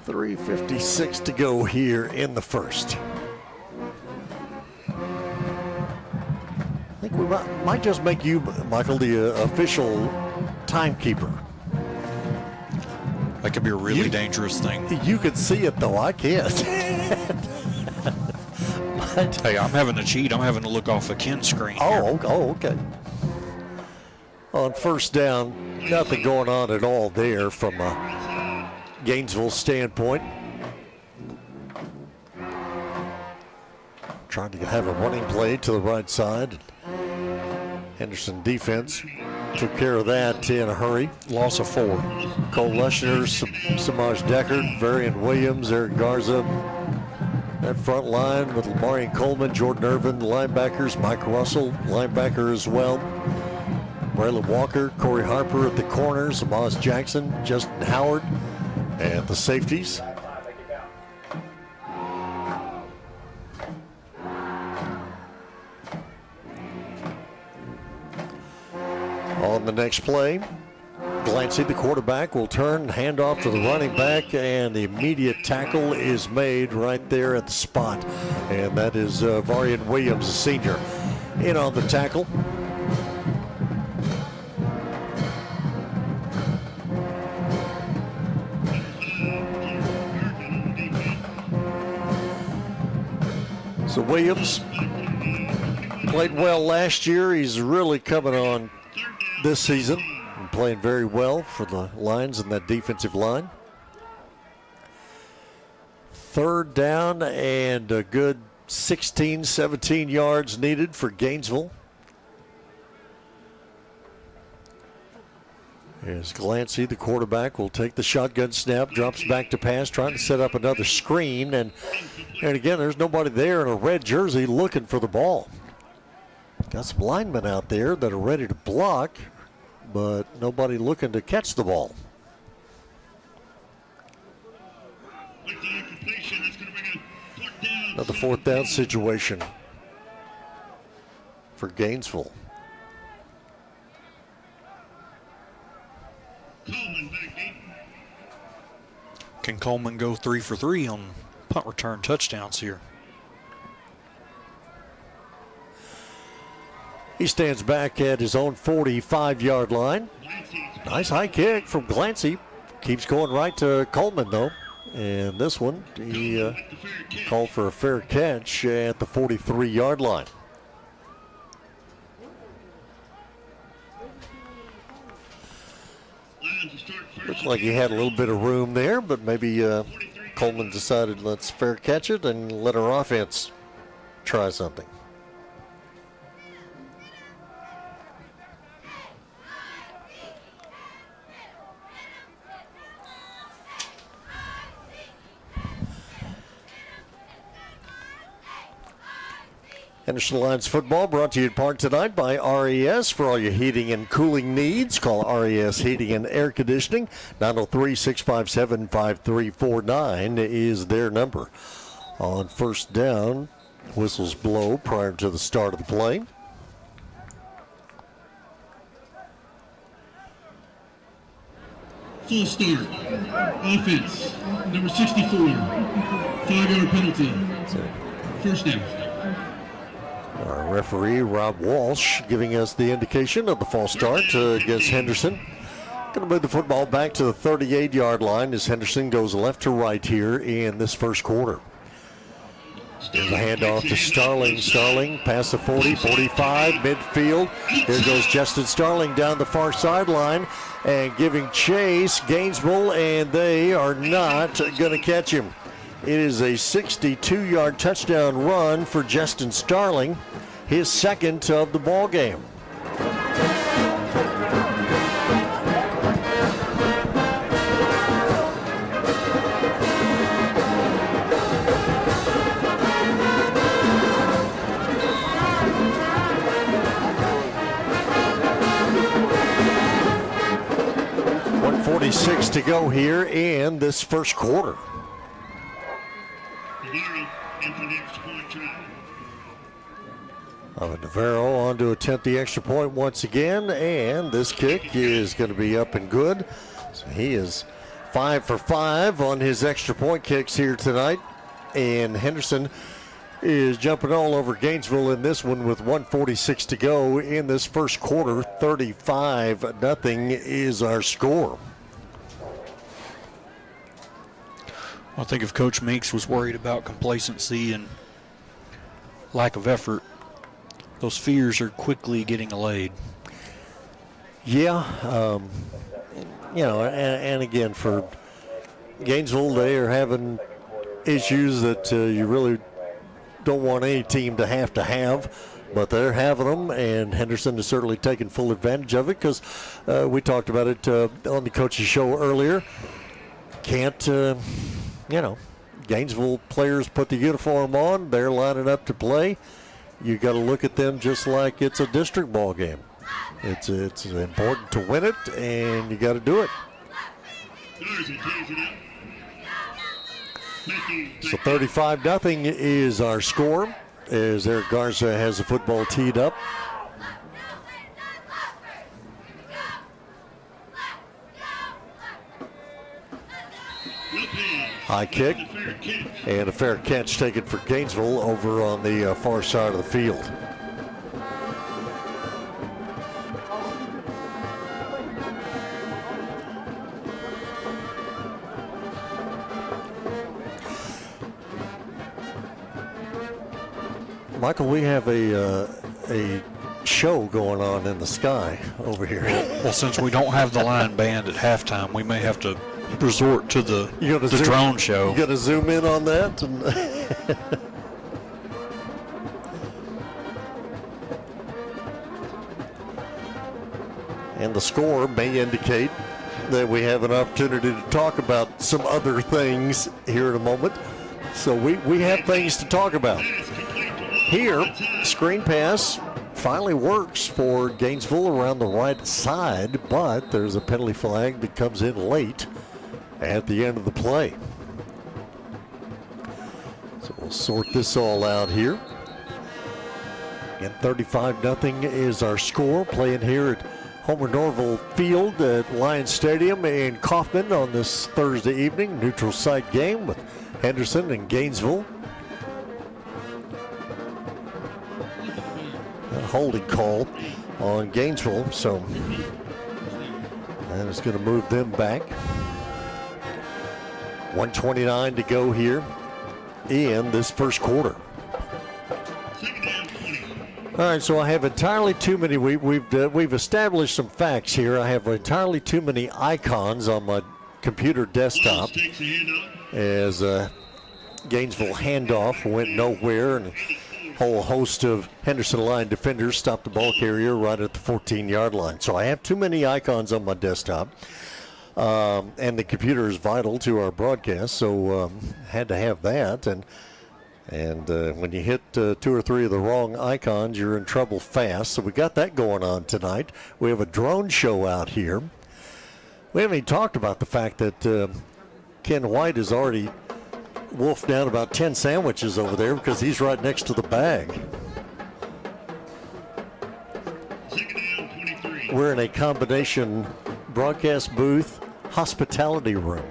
.356 to go here in the first. I think we might just make you, Michael, the official timekeeper. That could be a really dangerous thing. You can see it, though. I can't. Hey, I'm having to cheat. I'm having to look off a Ken screen. Oh, okay. On first down, nothing going on at all there from Gainesville standpoint. Trying to have a running play to the right side. Henderson defense took care of that in a hurry. Loss of 4. Cole Leschner, Samaj Deckard, Varian Williams, Eric Garza. That front line with Lamarian Coleman, Jordan Irvin, the linebackers, Mike Russell, linebacker as well. Braylon Walker, Corey Harper at the corners, Amaz Jackson, Justin Howard at the safeties. On the next play, Glancy, the quarterback, will turn, hand off to the running back, and the immediate tackle is made right there at the spot. And that is Varian Williams, a senior, in on the tackle. So Williams played well last year. He's really coming on this season and playing very well for the Lions and that defensive line. Third down and a good 16, 17 yards needed for Gainesville. As Glancy, the quarterback, will take the shotgun snap, drops back to pass, trying to set up another screen. And again, there's nobody there in a red jersey looking for the ball. Got some linemen out there that are ready to block, but nobody looking to catch the ball. Another fourth down situation for Gainesville. Can Coleman go 3 for 3 on punt return touchdowns here? He stands back at his own 45-yard line. Nice high kick from Glancy. Keeps going right to Coleman, though. And this one, he called for a fair catch at the 43-yard line. Looks like he had a little bit of room there, but maybe Coleman decided let's fair catch it and let our offense try something. Henderson Lions football brought to you in part tonight by RES. For all your heating and cooling needs, call RES Heating and Air Conditioning. 903-657-5349 is their number. On first down, whistles blow prior to the start of the play. Full start. Offense, number 64. 5-yard penalty. First down. Our referee, Rob Walsh, giving us the indication of the false start against Henderson. Going to move the football back to the 38-yard line as Henderson goes left to right here in this first quarter. There's a handoff to Starling. Starling past the 40, 45, midfield. Here goes Justin Starling down the far sideline and giving chase. Gainesville, and they are not going to catch him. It is a 62-yard touchdown run for Justin Starling, his second of the ball game. .146 to go here in this first quarter. Navarro on to attempt the extra point once again, and this kick is going to be up and good. So he is 5 for 5 on his extra point kicks here tonight, and Henderson is jumping all over Gainesville in this one with 1:46 to go in this first quarter. 35-0 is our score. I think if Coach Meeks was worried about complacency and lack of effort, those fears are quickly getting allayed. Yeah, and again, for Gainesville, they are having issues that you really don't want any team to have, but they're having them, and Henderson has certainly taken full advantage of it because we talked about it on the coach's show earlier. Gainesville players put the uniform on, they're lining up to play. You got to look at them just like it's a district ball game. It's important to win it, and you got to do it. So 35-0 is our score as Eric Garza has the football teed up. High kick and a fair catch taken for Gainesville over on the far side of the field. Michael, we have a show going on in the sky over here. Well, since we don't have the line band at halftime, we may have to resort to the drone show. You got to zoom in on that. And the score may indicate that we have an opportunity to talk about some other things here in a moment. So we have things to talk about. Here, screen pass finally works for Gainesville around the right side, but there's a penalty flag that comes in late at the end of the play. So we'll sort this all out here. Again, 35-0 is our score. Playing here at Homer Norville Field at Lions Stadium in Kaufman on this Thursday evening. Neutral site game with Henderson and Gainesville. A holding call on Gainesville, so that is going to move them back. 1:29 to go here in this first quarter. All right, so I have entirely too many. We've established some facts here. I have entirely too many icons on my computer desktop as Gainesville handoff went nowhere, and a whole host of Henderson Lion defenders stopped the ball carrier right at the 14-yard line. So I have too many icons on my desktop, and the computer is vital to our broadcast, so had to have that. And when you hit 2 or 3 of the wrong icons, you're in trouble fast. So we got that going on tonight. We have a drone show out here. We haven't even talked about the fact that Ken White has already wolfed down about 10 sandwiches over there because he's right next to the bag. We're in a combination broadcast booth, hospitality room.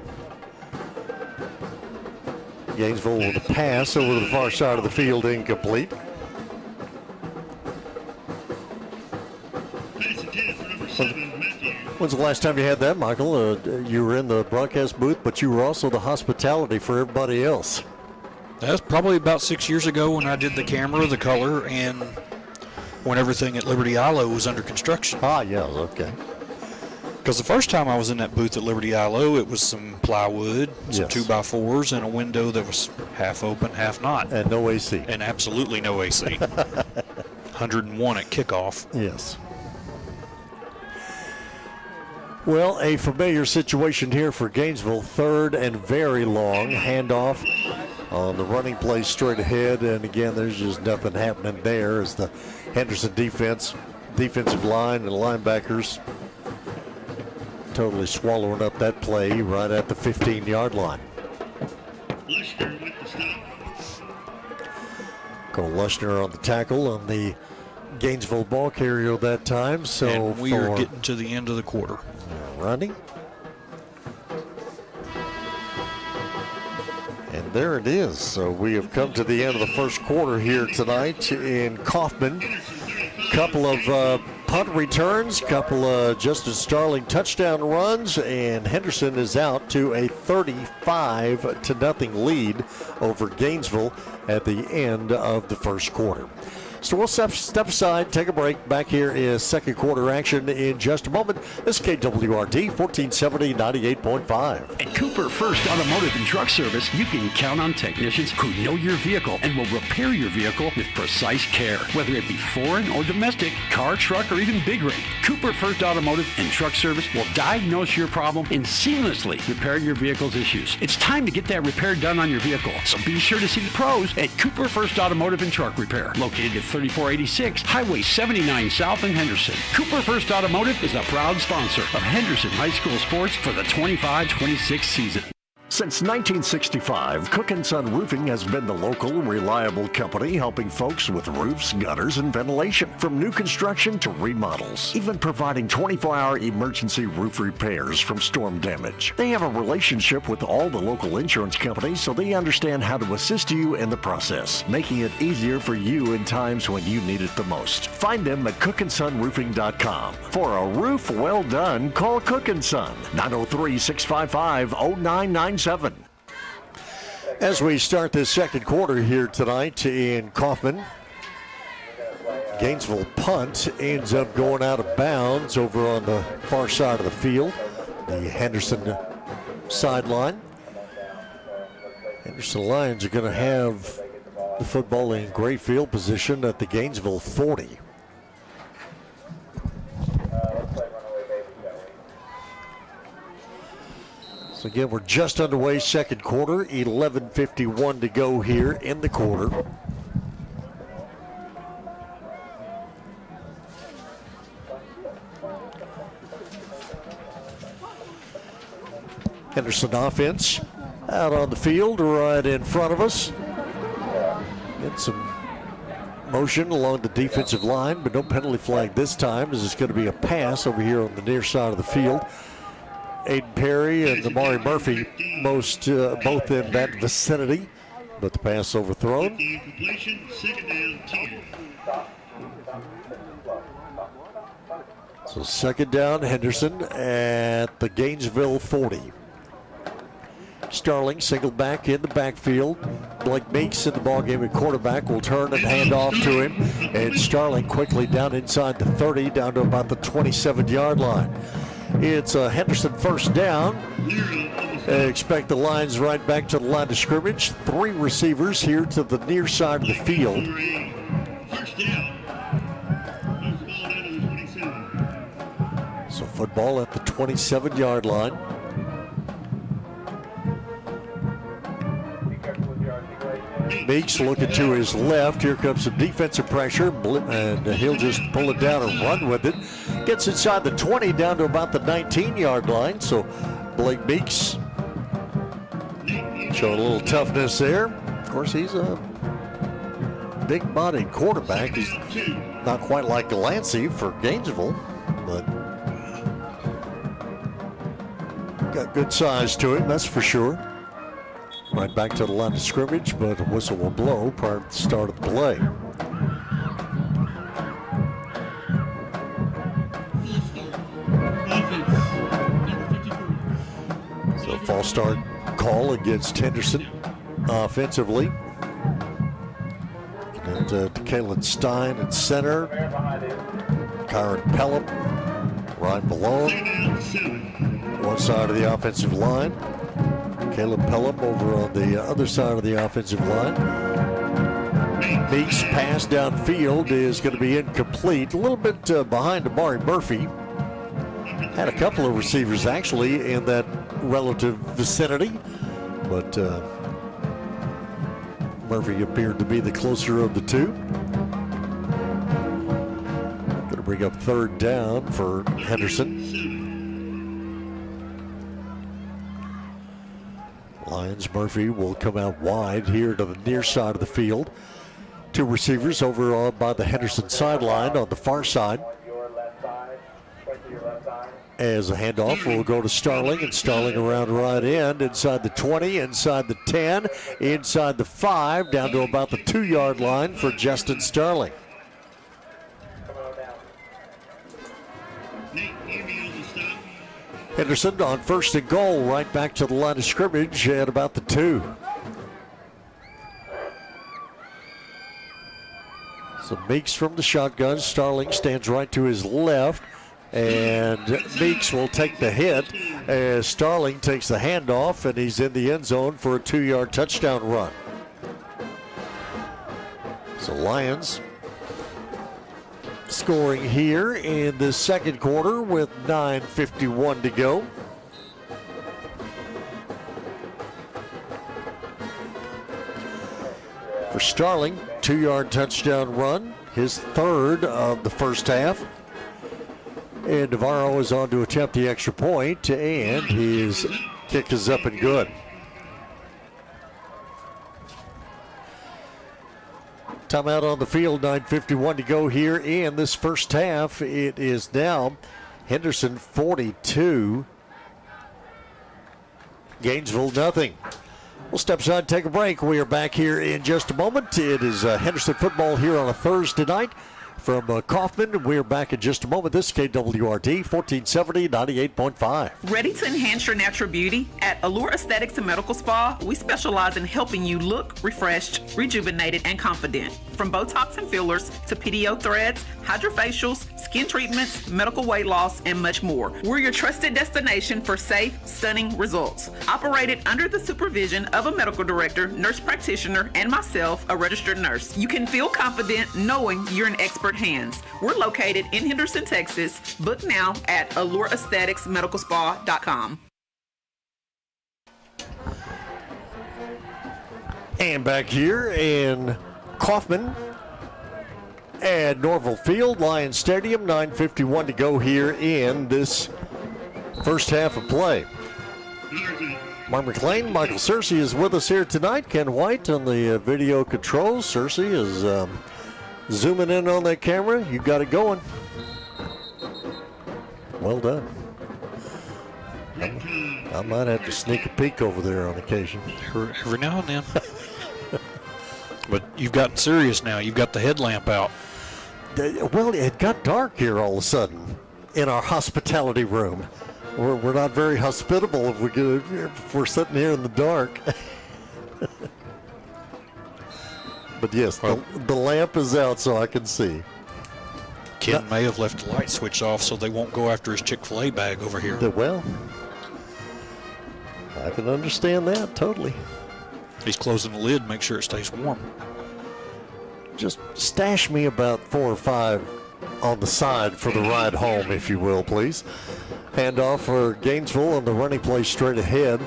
Gainesville with a pass over to the far side of the field, incomplete. When's the last time you had that, Michael? You were in the broadcast booth, but you were also the hospitality for everybody else. That's probably about 6 years ago when I did the camera, the color, and when everything at Liberty ILO was under construction. Ah, yeah, okay. Because the first time I was in that booth at Liberty ILO, it was some plywood, some 2x4s, and a window that was half open, half not. And no AC. And absolutely no AC. 101 at kickoff. Yes. Well, a familiar situation here for Gainesville. 3rd and very long handoff on the running play straight ahead. And again, there's just nothing happening there as the Henderson defensive line and linebackers totally swallowing up that play right at the 15-yard line. Cole Lushner on the tackle on the Gainesville ball carrier that time. So and we are getting to the end of the quarter. Running. And there it is. So we have come to the end of the first quarter here tonight in Kaufman. Couple of punt returns, couple of Justin Starling touchdown runs, and Henderson is out to a 35-0 lead over Gainesville at the end of the first quarter. So we'll step aside, take a break. Back here is second quarter action in just a moment. This is KWRD 1470 98.5. At Cooper First Automotive and Truck Service, you can count on technicians who know your vehicle and will repair your vehicle with precise care. Whether it be foreign or domestic, car, truck, or even big rig, Cooper First Automotive and Truck Service will diagnose your problem and seamlessly repair your vehicle's issues. It's time to get that repair done on your vehicle, so be sure to see the pros at Cooper First Automotive and Truck Repair, located at 3486 Highway 79 South in Henderson. Cooper First Automotive is a proud sponsor of Henderson High School sports for the 25-26 season. Since 1965, Cook & Son Roofing has been the local, reliable company helping folks with roofs, gutters, and ventilation. From new construction to remodels, even providing 24-hour emergency roof repairs from storm damage. They have a relationship with all the local insurance companies, so they understand how to assist you in the process, making it easier for you in times when you need it the most. Find them at cookandsonroofing.com. For a roof well done, call Cook & Son, 903-655-0997. As we start this second quarter here tonight in Kaufman, Gainesville punt ends up going out of bounds over on the far side of the field, the Henderson sideline. Henderson Lions are going to have the football in great field position at the Gainesville 40. So again, we're just underway, second quarter, 11:51 to go here in the quarter. Henderson offense out on the field right in front of us. Get some motion along the defensive line, but no penalty flag this time, as it's going to be a pass over here on the near side of the field. Aiden Perry and Amari Murphy both in that vicinity, but the pass overthrown. So second down, Henderson at the Gainesville 40. Starling single back in the backfield. Blake Meeks in the ballgame at quarterback will turn and hand off to him. And Starling quickly down inside the 30, down to about the 27-yard line. It's a Henderson first down. Expect the Lions right back to the line of scrimmage. 3 receivers here to the near side of the field. So football at the 27-yard line. Meeks looking to his left. Here comes some defensive pressure, and he'll just pull it down and run with it. Gets inside the 20, down to about the 19-yard line. So Blake Meeks showing a little toughness there. Of course, he's a big-bodied quarterback. He's not quite like Delancey for Gainesville, but got good size to him, that's for sure. Right back to the line of scrimmage, but a whistle will blow prior to the start of the play. So false start call against Henderson offensively. And to Kalen Stein at center. Kyron Pelham right below him. One side of the offensive line. Caleb Pelham over on the other side of the offensive line. Meeks' pass downfield is going to be incomplete. A little bit behind Amari Murphy. Had a couple of receivers actually in that relative vicinity, but Murphy appeared to be the closer of the two. Going to bring up third down for Henderson. Lions Murphy will come out wide here to the near side of the field. 2 receivers over by the Henderson sideline on the far side. As a handoff will go to Starling, and Starling around right end, inside the 20, inside the 10, inside the 5, down to about the 2-yard line for Justin Starling. Henderson on first and goal, right back to the line of scrimmage at about the 2. So Meeks from the shotgun. Starling stands right to his left, and Meeks will take the hit as Starling takes the handoff, and he's in the end zone for a 2-yard touchdown run. So Lions scoring here in the second quarter with 9:51 to go. For Starling, 2-yard touchdown run, his 3rd of the first half. And Navarro is on to attempt the extra point, and his kick is up and good. Timeout on the field, 9:51 to go here in this first half. It is now Henderson 42, Gainesville nothing. We'll step aside, take a break. We are back here in just a moment. It is Henderson football here on a Thursday night from Kaufman. We're back in just a moment. This is KWRT 1470 98.5. Ready to enhance your natural beauty? At Allure Aesthetics and Medical Spa, we specialize in helping you look refreshed, rejuvenated, and confident. From Botox and fillers to PDO threads, hydrofacials, skin treatments, medical weight loss, and much more. We're your trusted destination for safe, stunning results. Operated under the supervision of a medical director, nurse practitioner, and myself, a registered nurse. You can feel confident knowing you're in expert hands. We're located in Henderson, Texas. Book now at AllureAestheticsMedicalSpa.com. And back here in Kaufman at Norville Field, Lions Stadium, 9:51 to go here in this first half of play. Mark McLean, Michael Searcy is with us here tonight. Ken White on the video controls. Searcy is zooming in on that camera. You got it going. Well done. I might have to sneak a peek over there on occasion. Every now and then. But you've gotten serious now. You've got the headlamp out. Well, it got dark here all of a sudden in our hospitality room. We're not very hospitable if we're sitting here in the dark. But yes, the lamp is out so I can see. Ken may have left the light switch off so they won't go after his Chick-fil-A bag over here. Well, I can understand that totally. He's closing the lid, make sure it stays warm. Just stash me about 4 or 5 on the side for the ride home, if you will, please. Handoff for Gainesville on the running play straight ahead.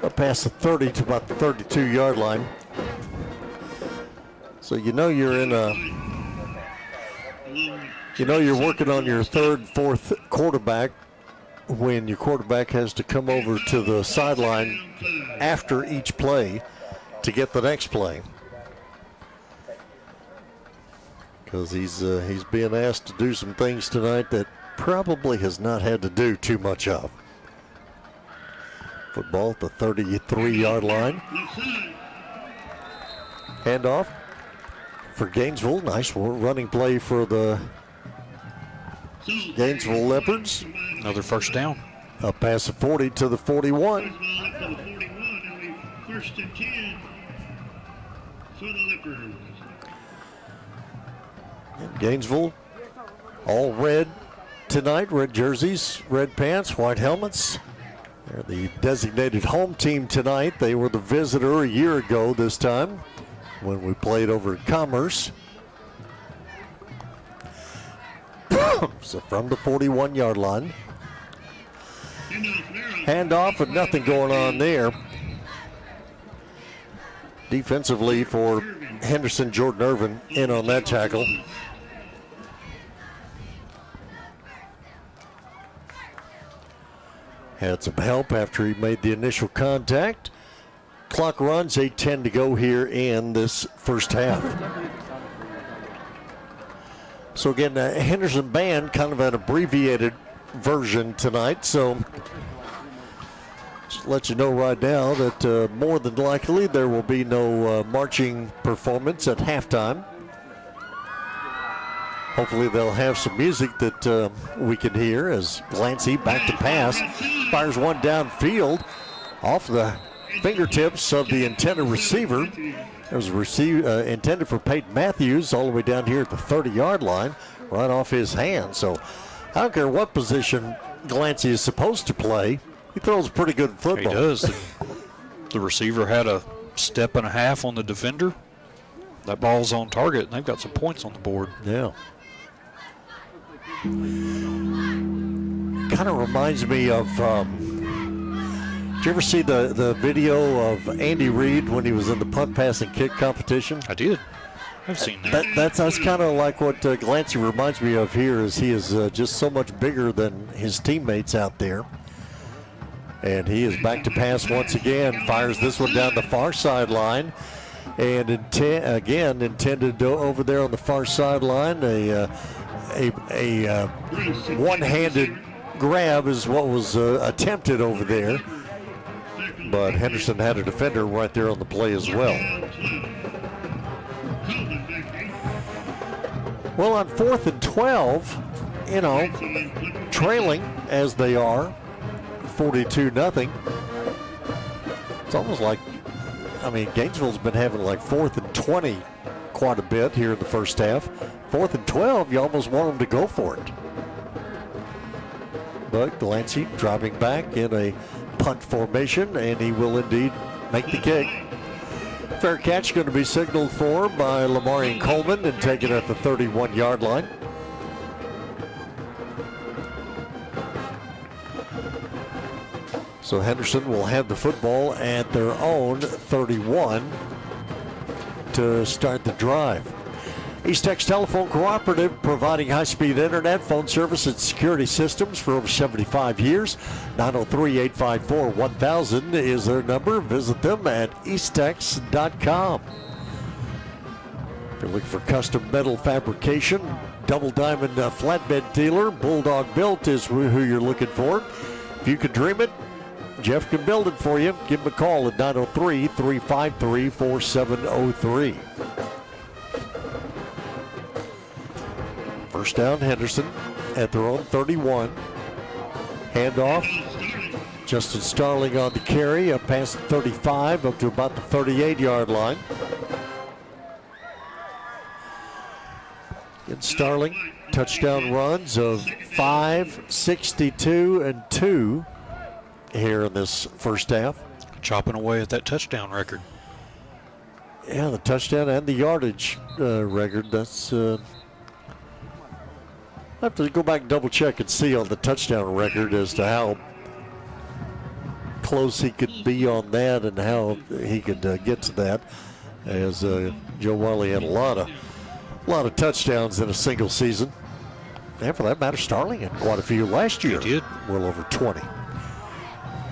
Up past the 30 to about the 32-yard line. So you know you're in a... You know you're working on your third, fourth quarterback when your quarterback has to come over to the sideline after each play to get the next play. Because he's being asked to do some things tonight that probably has not had to do too much of. Football at the 33-yard line. Handoff for Gainesville. Nice running play for the Gainesville Leopards. Another first down. Up past the 40 to the 41. First and 10 for the Leopards. Gainesville, all red tonight. Red jerseys, red pants, white helmets. They're the designated home team tonight. They were the visitor a year ago this time when we played over at Commerce. So from the 41-yard line. Handoff and nothing going on there. Defensively for Henderson, Jordan Irvin in on that tackle. Had some help after he made the initial contact. Clock runs, 8:10 to go here in this first half. So again, Henderson band, kind of an abbreviated version tonight. So just let you know right now that more than likely there will be no marching performance at halftime. Hopefully they'll have some music that we can hear as Glancy back to pass. Fires one downfield off the fingertips of the intended receiver. It was intended for Peyton Matthews all the way down here at the 30-yard line, right off his hand. So I don't care what position Glancy is supposed to play. He throws pretty good football. He does. The receiver had a step and a half on the defender. That ball's on target, and they've got some points on the board. Yeah. Kind of reminds me of, did you ever see the video of Andy Reid when he was in the punt, pass, and kick competition? I did. I've seen that. That's kind of like what Glancy reminds me of here, is he is just so much bigger than his teammates out there. And he is back to pass once again, fires this one down the far sideline. And again, intended over there on the far sideline, a one-handed grab is what was attempted over there. But Henderson had a defender right there on the play as well. Well, on 4th and 12, trailing as they are, 42-0. It's almost like, Gainesville's been having like 4th and 20 quite a bit here in the first half. 4th and 12, you almost want them to go for it. But Glancy dropping back in a punt formation, and he will indeed make the kick. Fair catch going to be signaled for by Lamarian Coleman and taken at the 31-yard line. So Henderson will have the football at their own 31. to start the drive. East Tex Telephone Cooperative, providing high-speed internet, phone service, and security systems for over 75 years. 903-854-1000 is their number. Visit them at easttex.com. If you're looking for custom metal fabrication, Double Diamond Flatbed Dealer, Bulldog Built is who you're looking for. If you can dream it, Jeff can build it for you. Give him a call at 903-353-4703. First down, Henderson at their own 31. Handoff. Justin Starling on the carry, up past the 35, up to about the 38-yard line. And Starling, touchdown runs of 5, 62, and 2 here in this first half. Chopping away at that touchdown record. Yeah, the touchdown and the yardage record. That's I have to go back and double check and see on the touchdown record as to how close he could be on that and how he could get to that. As Joe Wiley had a lot of touchdowns in a single season. And for that matter, Starling had quite a few last year. He did. Well over 20.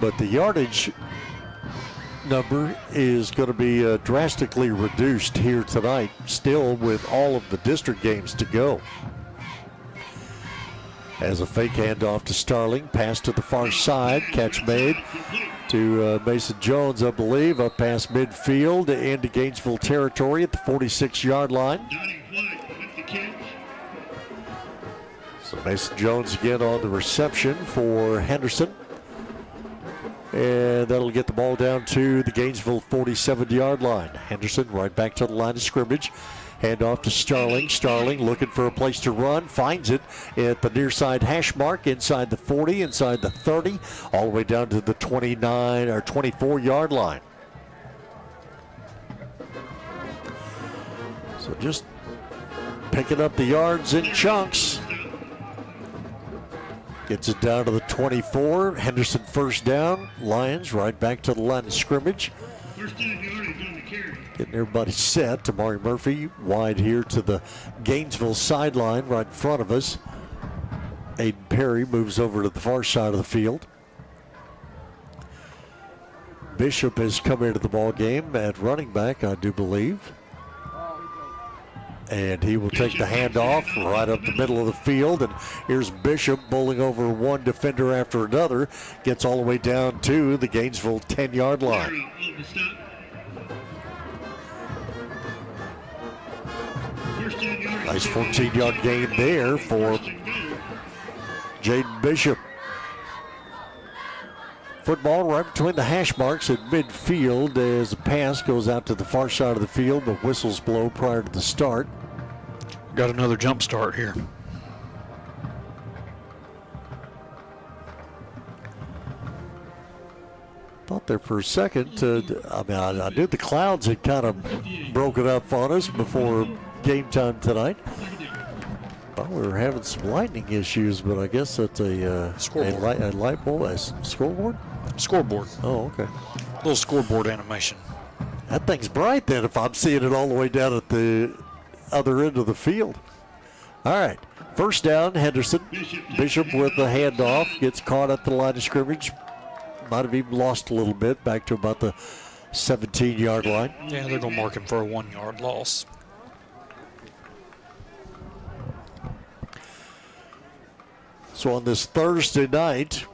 But the yardage number is going to be drastically reduced here tonight, still with all of the district games to go. As a fake handoff to Starling, pass to the far side, catch made to Mason Jones, I believe, up past midfield into Gainesville territory at the 46-yard line. So Mason Jones again on the reception for Henderson. And that'll get the ball down to the Gainesville 47-yard line. Henderson right back to the line of scrimmage. Hand off to Starling. Starling looking for a place to run. Finds it at the near side hash mark, inside the 40, inside the 30, all the way down to the 29 or 24-yard line. So just picking up the yards in chunks. Gets it down to the 24. Henderson first down. Lions right back to the line of scrimmage. First down yardage on the carry. Getting everybody set. Tamari Murphy wide here to the Gainesville sideline right in front of us. Aiden Perry moves over to the far side of the field. Bishop has come into the ball game at running back, I do believe. And he will take the handoff right up the middle of the field. And here's Bishop bowling over one defender after another. Gets all the way down to the Gainesville 10-yard line. Nice 14-yard gain there for Jaden Bishop. Football right between the hash marks at midfield as the pass goes out to the far side of the field, but whistles blow prior to the start. Got another jump start here. Thought there for a second, I knew the clouds had kind of broken up on us before game time tonight. Thought we were having some lightning issues, but I guess that's a scoreboard. A light bulb, a scoreboard? Scoreboard. Oh, okay. Little scoreboard animation. That thing's bright then if I'm seeing it all the way down at the other end of the field. All right, first down, Henderson. Bishop with the handoff, gets caught at the line of scrimmage. Might have even lost a little bit, back to about the 17-yard line. Yeah, they're going to mark him for a 1-yard loss. So on this Thursday night,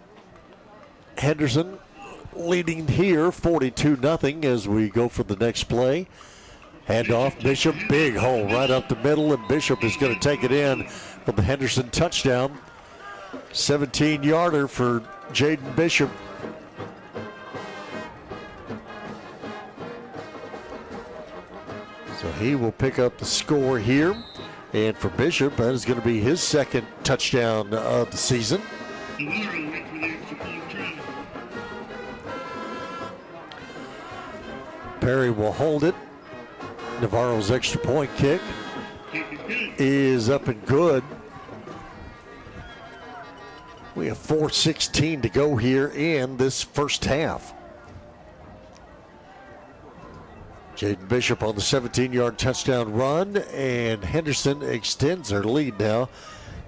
Henderson leading here 42-0 as we go for the next play. Handoff, Bishop, big hole right up the middle, and Bishop is going to take it in for the Henderson touchdown. 17-yarder for Jaden Bishop. So he will pick up the score here. And for Bishop, that is going to be his second touchdown of the season. Perry will hold it. Navarro's extra point kick is up and good. We have 4:16 to go here in this first half. Jaden Bishop on the 17-yard touchdown run, and Henderson extends their lead now.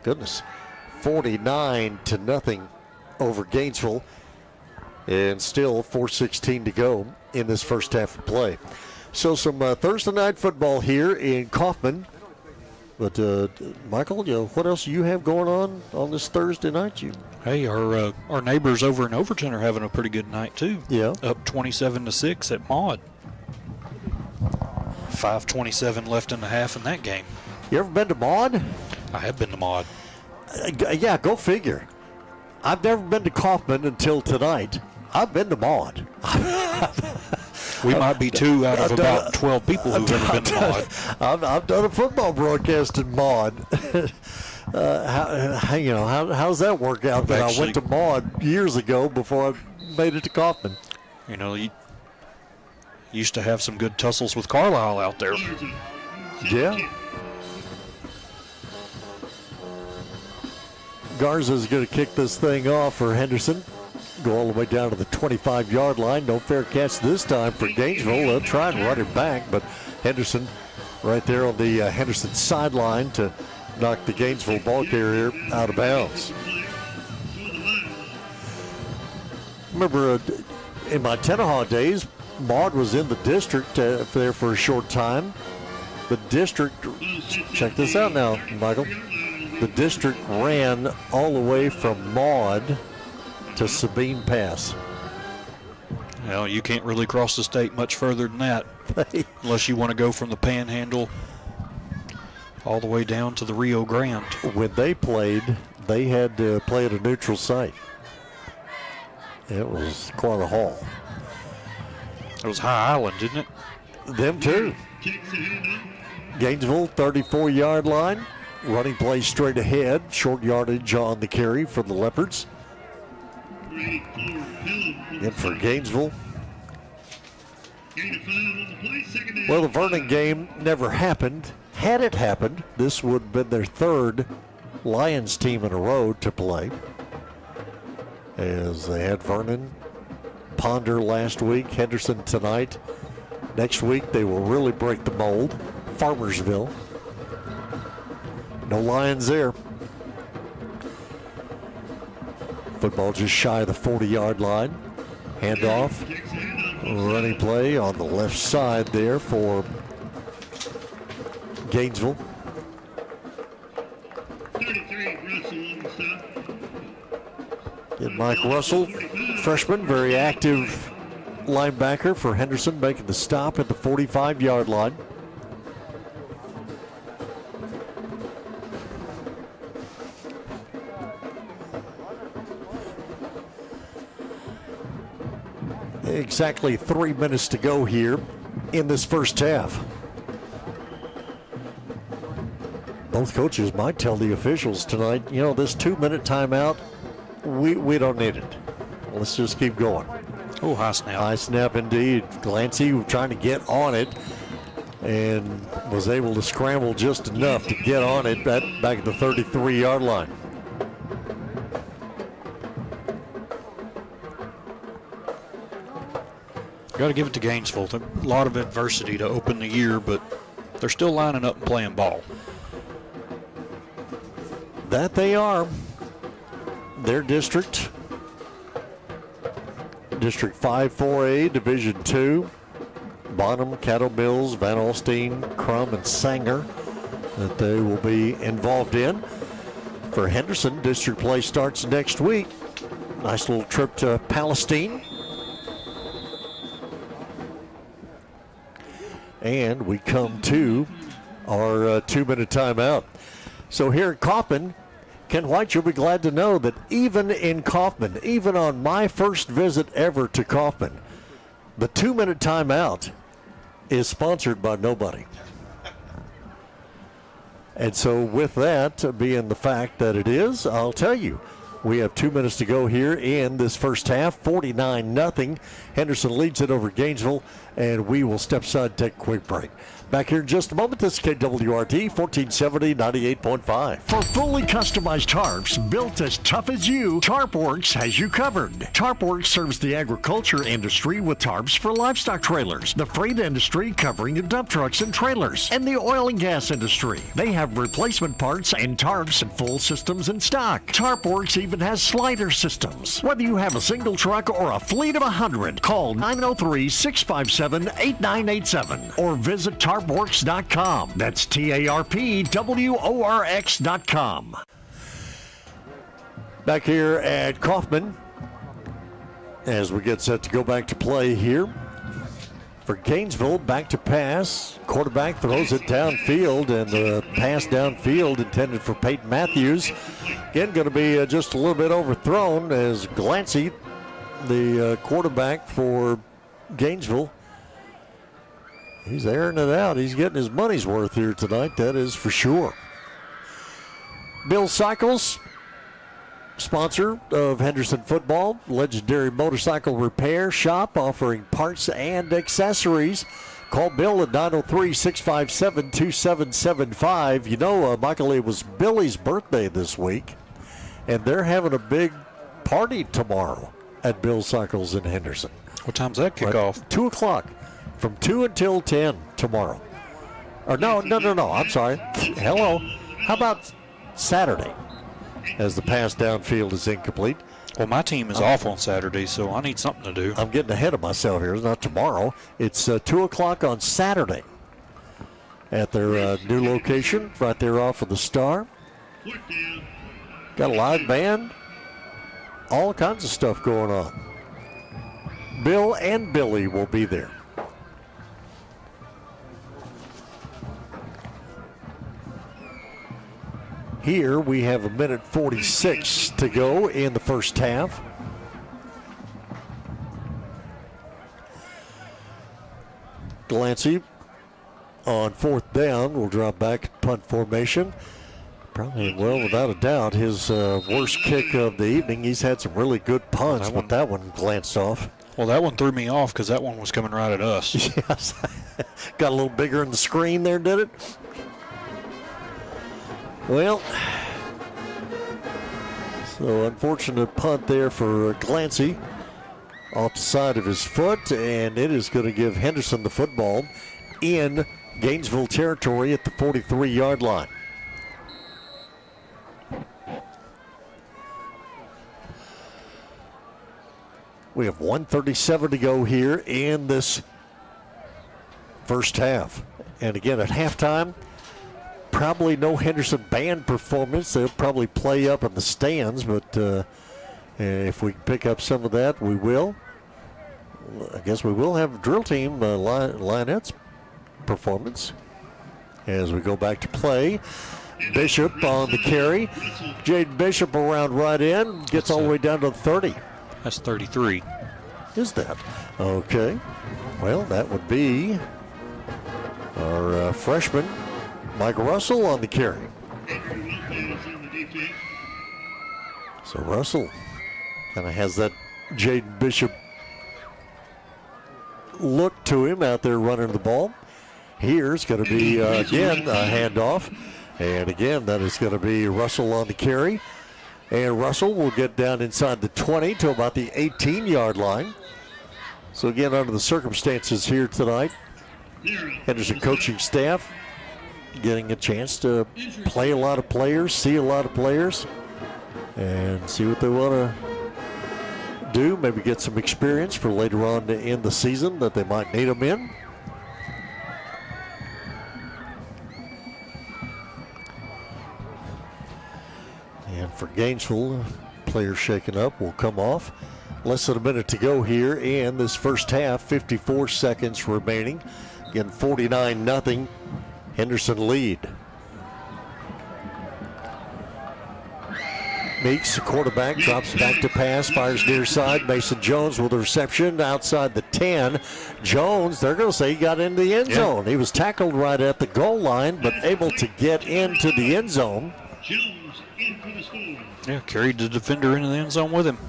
Goodness, 49-0 over Gainesville, and still 4:16 to go in this first half of play. So some Thursday night football here in Kaufman. But Michael, what else do you have going on this Thursday night? Hey, our neighbors over in Overton are having a pretty good night too. Yeah, up 27-6 at Maud. 5:27 left in the half in that game. You ever been to Maud? I have been to Maud. Yeah, go figure. I've never been to Kaufman until tonight. I've been to Maud. We might be 2 out of about 12 people who've ever been to Maud. I've done a football broadcast in Maud. How's that work out? That I went to Maud years ago before I made it to Kaufman. You used to have some good tussles with Carlisle out there. Yeah. Garza's going to kick this thing off for Henderson. Go all the way down to the 25-yard line. No fair catch this time for Gainesville. They'll try and run it back, but Henderson right there on the Henderson sideline to knock the Gainesville ball carrier out of bounds. Remember, in my Tenaha days, Maud was in the district there for a short time. The district, check this out now, Michael. The district ran all the way from Maud to Sabine Pass. Well, you can't really cross the state much further than that unless you want to go from the Panhandle all the way down to the Rio Grande. When they played, they had to play at a neutral site. It was quite a haul. It was High Island, didn't it? Them too. Gainesville, 34-yard line. Running play straight ahead. Short yardage on the carry for the Leopards. And for Gainesville. Well, the Vernon game never happened. Had it happened, this would have been their third Lions team in a row to play. As they had Vernon, Ponder last week, Henderson tonight. Next week, they will really break the mold. Farmersville. No Lions there. Football just shy of the 40-yard line. Handoff. Running play on the left side there for Gainesville. And Mike Russell, freshman, very active linebacker for Henderson, making the stop at the 45-yard line. Exactly 3 minutes to go here in this first half. Both coaches might tell the officials tonight, this 2-minute timeout, we don't need it. Let's just keep going. Oh, high snap. High snap indeed. Glancy trying to get on it and was able to scramble just enough to get on it back at the 33-yard line. Got to give it to Gainesville. A lot of adversity to open the year, but they're still lining up and playing ball. That they are. Their district, District 5-4A, Division 2, Bonham, Caddo Mills, Van Alstyne, Crum, and Sanger that they will be involved in. For Henderson, district play starts next week. Nice little trip to Palestine. And we come to our 2-minute timeout. So here at Kaufman, Ken White, you'll be glad to know that even in Kaufman, even on my first visit ever to Kaufman, the 2-minute timeout is sponsored by nobody. And so with that being the fact that it is, I'll tell you, We have 2 minutes to go here in this first half. 49-0. Henderson leads it over Gainesville, and we will step aside and take a quick break. Back here in just a moment. This is KWRT 1470 98.5. For fully customized tarps built as tough as you, TarpWorks has you covered. TarpWorks serves the agriculture industry with tarps for livestock trailers, the freight industry covering the dump trucks and trailers, and the oil and gas industry. They have replacement parts and tarps and full systems in stock. TarpWorks even has slider systems. Whether you have a single truck or a fleet of 100, call 903-657-8987 or visit TarpWorks.com. That's TARPWORX.com. Back here at Kaufman, as we get set to go back to play here. For Gainesville, back to pass. Quarterback throws it downfield, and the pass downfield intended for Peyton Matthews. Again, going to be just a little bit overthrown as Glancy, the quarterback for Gainesville, he's airing it out. He's getting his money's worth here tonight, that is for sure. Bill Cycles, sponsor of Henderson football, legendary motorcycle repair shop offering parts and accessories. Call Bill at 903-657-2775. You know, Michael, it was Billy's birthday this week, and they're having a big party tomorrow at Bill Cycles in Henderson. What time's that kick off? 2 o'clock. From 2 until 10 tomorrow. Or no, I'm sorry. Hello. How about Saturday, as the pass downfield is incomplete? Well, my team is off on Saturday, so I need something to do. I'm getting ahead of myself here. It's not tomorrow. It's 2 o'clock on Saturday at their new location, right there off of the Star. Got a live band. All kinds of stuff going on. Bill and Billy will be there. Here we have 1:46 to go in the first half. Glancy on fourth down will drop back at punt formation. Probably, well, without a doubt, his worst kick of the evening. He's had some really good punts, but that one glanced off. Well, that one threw me off because that one was coming right at us. Yes. Got a little bigger in the screen there, did it? Well, so unfortunate punt there for Glancy off the side of his foot, and it is going to give Henderson the football in Gainesville territory at the 43-yard line. We have 1:37 to go here in this first half. And again, at halftime, probably no Henderson band performance. They'll probably play up in the stands, but if we can pick up some of that, we will. I guess we will have a drill team Lionettes performance as we go back to play. Bishop on the carry. Jaden Bishop around right in, gets all the way down to 30. That's 33. Is that? Okay. Well, that would be our freshman, Mike Russell, on the carry. So Russell kind of has that Jaden Bishop look to him out there running the ball. Here's going to be, again, a handoff. And again, that is going to be Russell on the carry. And Russell will get down inside the 20 to about the 18-yard line. So again, under the circumstances here tonight, Henderson coaching staff getting a chance to play a lot of players, see a lot of players, and see what they want to do. Maybe get some experience for later on in the season that they might need them in. And for Gainesville, players shaken up will come off. Less than a minute to go here in this first half, 54 seconds remaining. Again, 49-0, Henderson lead. Meeks, the quarterback, drops back to pass, fires near side. Mason Jones with the reception outside the 10. Jones, they're going to say he got into the end zone. He was tackled right at the goal line, but able to get into the end zone. Jones in for the score. Yeah, carried the defender into the end zone with him.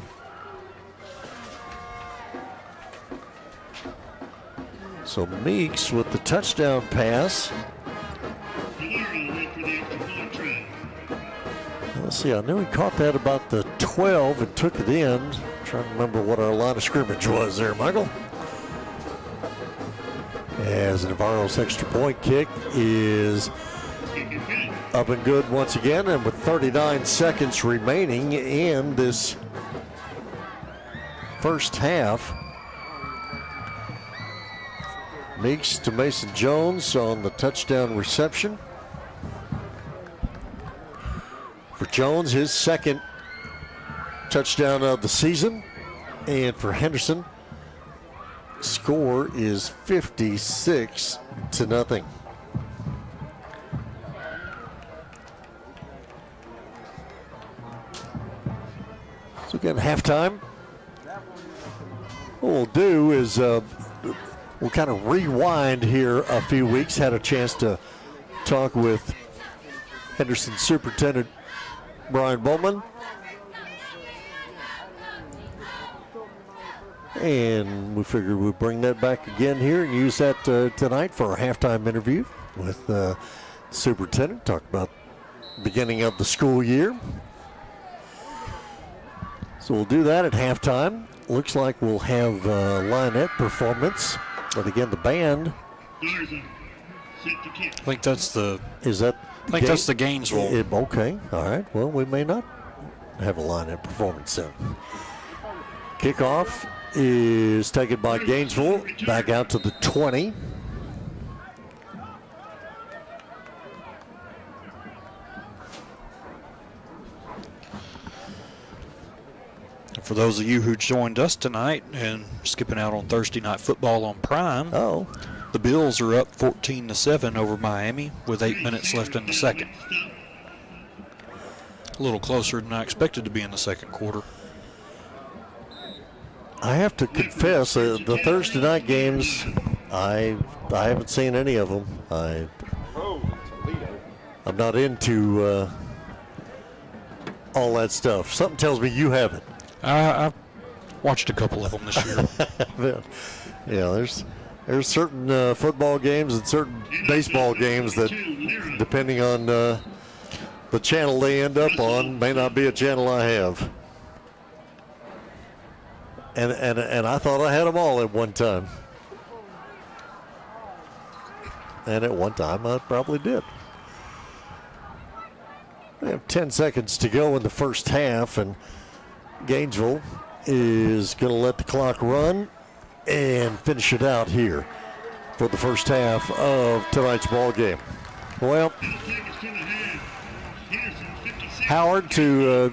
So Meeks with the touchdown pass. Let's see, I knew he caught that about the 12 and took it in. Trying to remember what our line of scrimmage was there, Michael. As Navarro's extra point kick is up and good once again, and with 39 seconds remaining in this first half. Meeks to Mason Jones on the touchdown reception. For Jones, his second touchdown of the season. And for Henderson, score is 56-0. So again, halftime. What we'll do is we'll kind of rewind here a few weeks. Had a chance to talk with Henderson Superintendent Brian Bowman. And we figured we'd bring that back again here and use that tonight for our halftime interview with the superintendent. Talk about the beginning of the school year. So we'll do that at halftime. Looks like we'll have a Lionette performance. But again, the band. I think that's the. Is that? I think that's the Gainesville. Okay, all right. Well, we may not have a Lionette performance then. Kickoff is taken by Gainesville. Back out to the 20. For those of you who joined us tonight and skipping out on Thursday Night Football on Prime, the Bills are up 14-7 over Miami with 8 minutes left in the second. A little closer than I expected to be in the second quarter. I have to confess, the Thursday night games, I haven't seen any of them. I'm not into all that stuff. Something tells me you haven't. I've watched a couple of them this year. Yeah, there's certain football games and certain baseball games that, depending on the channel they end up on, may not be a channel I have. And I thought I had them all at one time. And at one time I probably did. We have 10 seconds to go in the first half, and Gainesville is going to let the clock run and finish it out here for the first half of tonight's ball game. Well, Howard to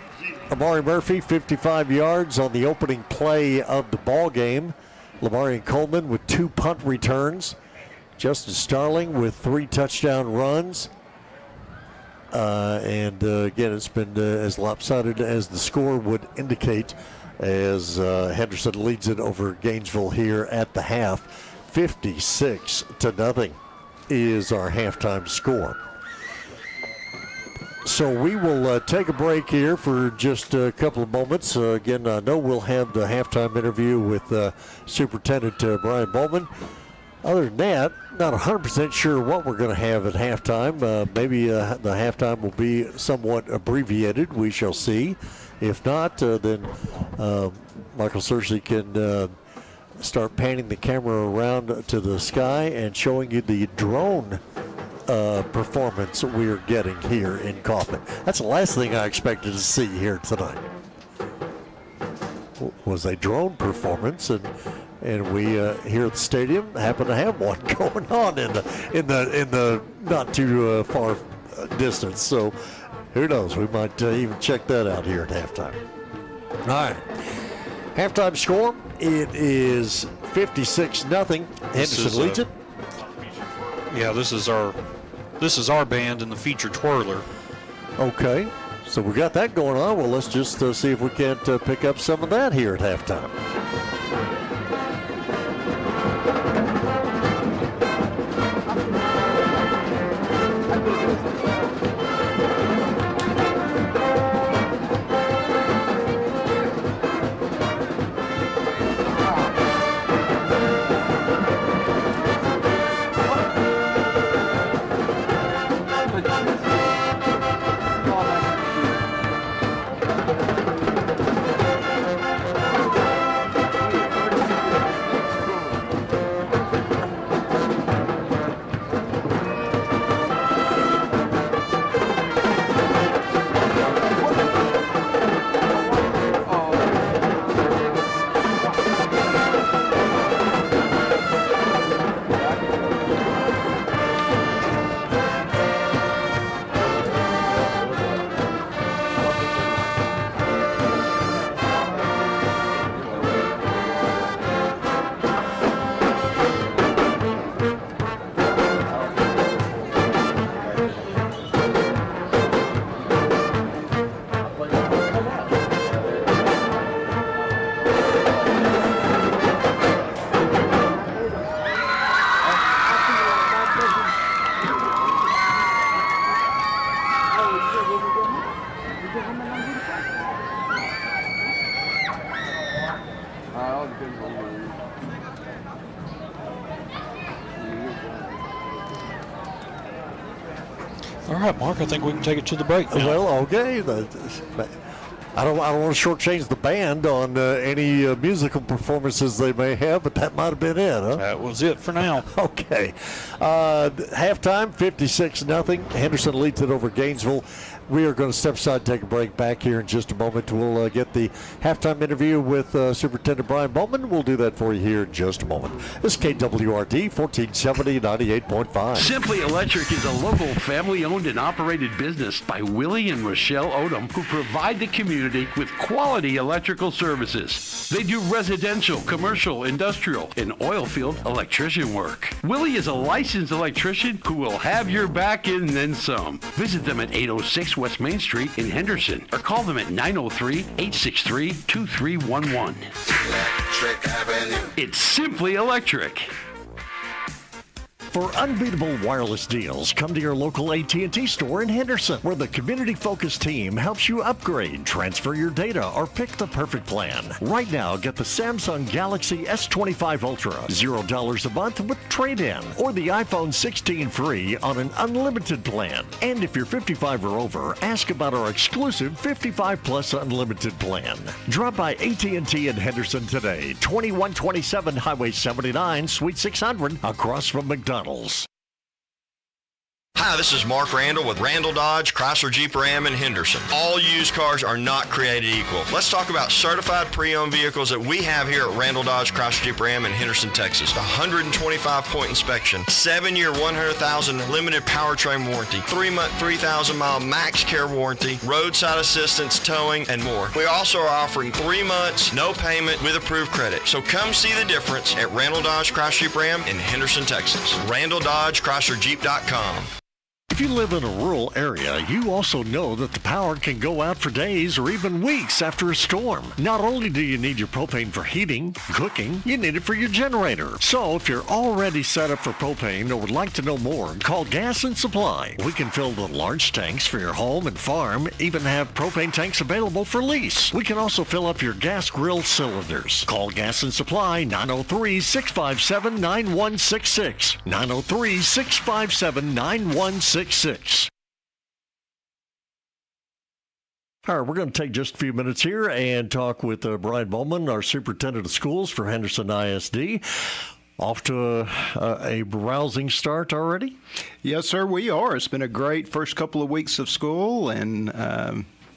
Amari Murphy, 55 yards on the opening play of the ball game. Lamarian Coleman with 2 punt returns. Justin Starling with 3 touchdown runs. And again, it's been as lopsided as the score would indicate, as Henderson leads it over Gainesville here at the half. 56-0 is our halftime score. So we will take a break here for just a couple of moments. Again, I know we'll have the halftime interview with Superintendent Brian Bowman. Other than that, not 100% sure what we're going to have at halftime. Maybe the halftime will be somewhat abbreviated. We shall see. If not, then Michael Searcy can start panning the camera around to the sky and showing you the drone performance we are getting here in Kaufman. That's the last thing I expected to see here tonight. Was a drone performance, and we here at the stadium happen to have one going on in the not too far distance. So who knows? We might even check that out here at halftime. All right, halftime score. It is 56-0. Henderson leads it. Yeah, this is our band and the featured twirler. Okay, so we got that going on. Well, let's just see if we can't pick up some of that here at halftime. All right, Mark, I think we can take it to the break now. Well, okay. I don't want to shortchange the band on any musical performances they may have, but that might have been it, huh? That was it for now. Okay. Halftime, 56-0. Henderson leads it over Gainesville. We are going to step aside, take a break. Back here in just a moment. We'll get the halftime interview with Superintendent Brian Bowman. We'll do that for you here in just a moment. This is KWRD 1470 98.5. Simply Electric is a local family-owned and operated business by Willie and Rochelle Odom, who provide the community with quality electrical services. They do residential, commercial, industrial, and oil field electrician work. Willie is a licensed electrician who will have your back and then some. Visit them at 806 West Main Street in Henderson, or call them at 903-863-2311. Electric Avenue. It's Simply Electric. For unbeatable wireless deals, come to your local AT&T store in Henderson, where the community-focused team helps you upgrade, transfer your data, or pick the perfect plan. Right now, get the Samsung Galaxy S25 Ultra, $0 a month with trade-in, or the iPhone 16 free on an unlimited plan. And if you're 55 or over, ask about our exclusive 55 Plus Unlimited plan. Drop by AT&T in Henderson today, 2127 Highway 79, Suite 600, across from McDonald's. Hi, this is Mark Randall with Randall Dodge, Chrysler Jeep Ram in Henderson. All used cars are not created equal. Let's talk about certified pre-owned vehicles that we have here at Randall Dodge, Chrysler Jeep Ram in Henderson, Texas. 125-point inspection, 7-year, 100,000 limited powertrain warranty, 3-month, 3,000-mile max care warranty, roadside assistance, towing, and more. We also are offering 3 months, no payment with approved credit. So come see the difference at Randall Dodge, Chrysler Jeep Ram in Henderson, Texas. Randall Dodge, ChryslerJeep.com. If you live in a rural area, you also know that the power can go out for days or even weeks after a storm. Not only do you need your propane for heating, cooking, you need it for your generator. So if you're already set up for propane or would like to know more, call Gas and Supply. We can fill the large tanks for your home and farm, even have propane tanks available for lease. We can also fill up your gas grill cylinders. Call Gas and Supply 903-657-9166. 903-657-9166. All right, we're going to take just a few minutes here and talk with Brian Bowman, our superintendent of schools for Henderson ISD. Off to a rousing start already? Yes, sir, we are. It's been a great first couple of weeks of school, and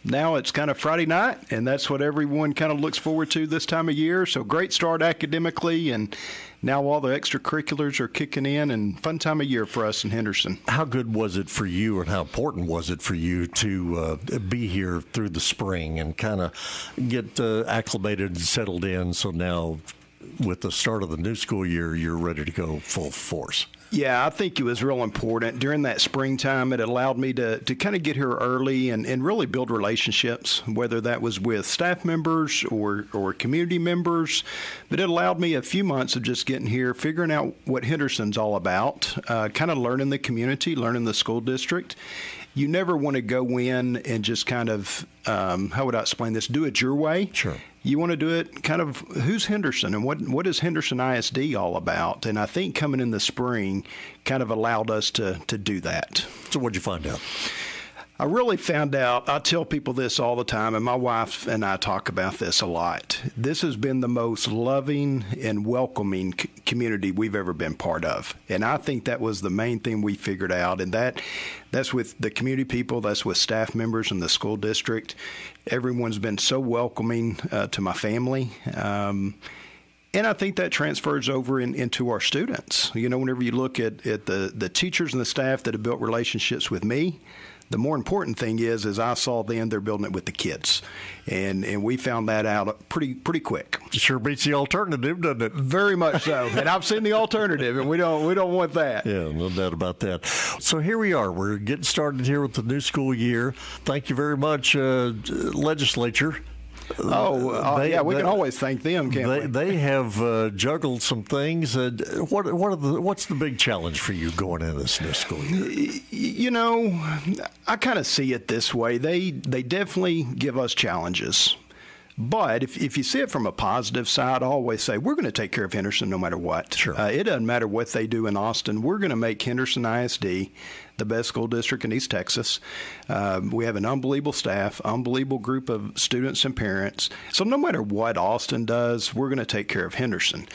now it's kind of Friday night, and that's what everyone kind of looks forward to this time of year. So great start academically, and now all the extracurriculars are kicking in, and fun time of year for us in Henderson. How good was it for you, and how important was it for you to be here through the spring and kind of get acclimated and settled in, so now with the start of the new school year, you're ready to go full force? Yeah, I think it was real important. During that springtime, it allowed me to kind of get here early and really build relationships, whether that was with staff members or community members. But it allowed me a few months of just getting here, figuring out what Henderson's all about, kind of learning the community, learning the school district. You never want to go in and just kind of, how would I explain this, do it your way. Sure. You want to do it kind of, who's Henderson and what is Henderson ISD all about? And I think coming in the spring kind of allowed us to do that. So what'd you find out? I really found out, I tell people this all the time, and my wife and I talk about this a lot. This has been the most loving and welcoming community we've ever been part of. And I think that was the main thing we figured out. And that's with the community people, that's with staff members in the school district. Everyone's been so welcoming to my family. And I think that transfers over into our students. You know, whenever you look at the teachers and the staff that have built relationships with me, the more important thing is I saw them, they're building it with the kids. And we found that out pretty quick. It sure beats the alternative, doesn't it? Very much so. And I've seen the alternative, and we don't want that. Yeah, no doubt about that. So here we are. We're getting started here with the new school year. Thank you very much, legislature. Yeah, we can always thank them, can't we? They have juggled some things. What's the big challenge for you going into this new school year? You know, I kind of see it this way. They definitely give us challenges. But if you see it from a positive side, I always say we're going to take care of Henderson no matter what. Sure. It doesn't matter what they do in Austin. We're going to make Henderson ISD the best school district in East Texas. We have an unbelievable staff, unbelievable group of students and parents. So no matter what Austin does, we're going to take care of Henderson.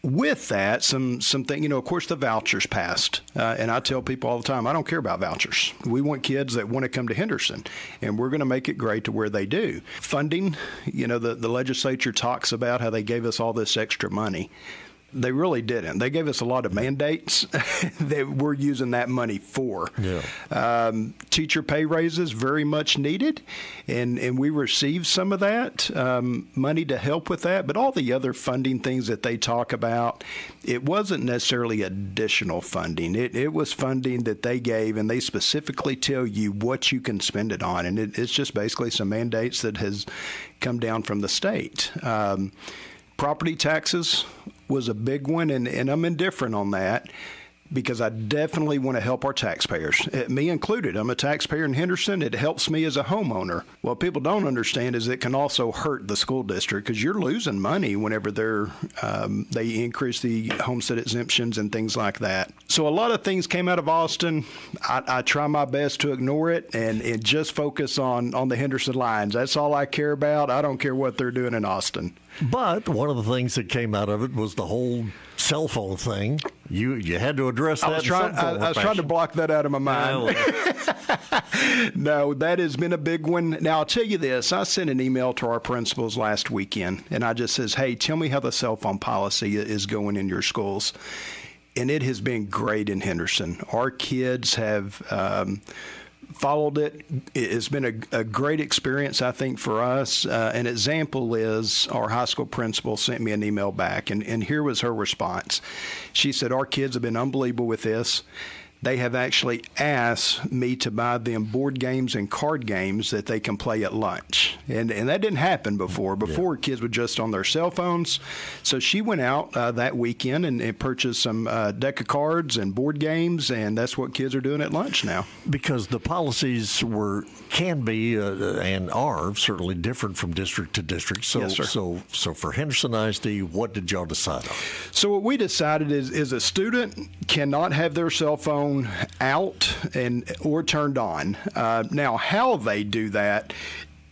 With that, something, of course, the vouchers passed. And I tell people all the time, I don't care about vouchers. We want kids that want to come to Henderson, and we're going to make it great to where they do. Funding, the legislature talks about how they gave us all this extra money. They really didn't. They gave us a lot of mandates that we're using that money for. Yeah. Teacher pay raises, very much needed, and we received some of that money to help with that. But all the other funding things that they talk about, it wasn't necessarily additional funding. It was funding that they gave, and they specifically tell you what you can spend it on. And it's just basically some mandates that has come down from the state. Property taxes was a big one, and I'm indifferent on that because I definitely want to help our taxpayers, me included. I'm a taxpayer in Henderson. It helps me as a homeowner. What people don't understand is it can also hurt the school district because you're losing money whenever they increase the homestead exemptions and things like that. So a lot of things came out of Austin. I try my best to ignore it and just focus on the Henderson Lions. That's all I care about. I don't care what they're doing in Austin. But one of the things that came out of it was the whole cell phone thing. You had to address that. I was trying to block that out of my mind. No, that has been a big one. Now, I'll tell you this. I sent an email to our principals last weekend, and I just says, hey, tell me how the cell phone policy is going in your schools. And it has been great in Henderson. Our kids have followed it. It's been a great experience, I think, for us. An example is our high school principal sent me an email back, and here was her response. She said, our kids have been unbelievable with this. They have actually asked me to buy them board games and card games that they can play at lunch. And that didn't happen before. Kids were just on their cell phones. So she went out that weekend and purchased some deck of cards and board games, and that's what kids are doing at lunch now. Because the policies can be and are certainly different from district to district. So, yes, sir. So for Henderson ISD, what did y'all decide on? So what we decided is a student cannot have their cell phone out or turned on. Now, how they do that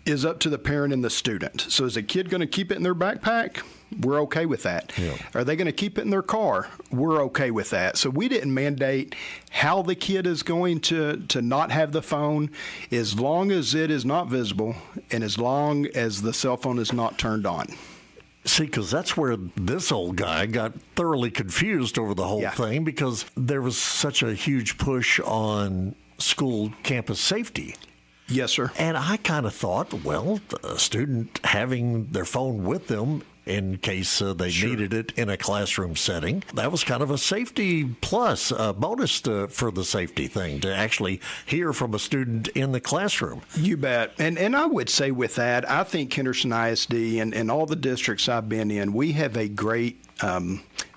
is up to the parent and the student. So is a kid going to keep it in their backpack? We're okay with that. Yeah. Are they going to keep it in their car? We're okay with that. So we didn't mandate how the kid is going to not have the phone, as long as it is not visible and as long as the cell phone is not turned on. See, because that's where this old guy got thoroughly confused over the whole thing, because there was such a huge push on school campus safety. Yes, sir. And I kind of thought, well, a student having their phone with them in case they needed it in a classroom setting, that was kind of a safety plus, bonus for the safety thing, to actually hear from a student in the classroom. You bet. And I would say with that, I think Henderson ISD and all the districts I've been in, we have a great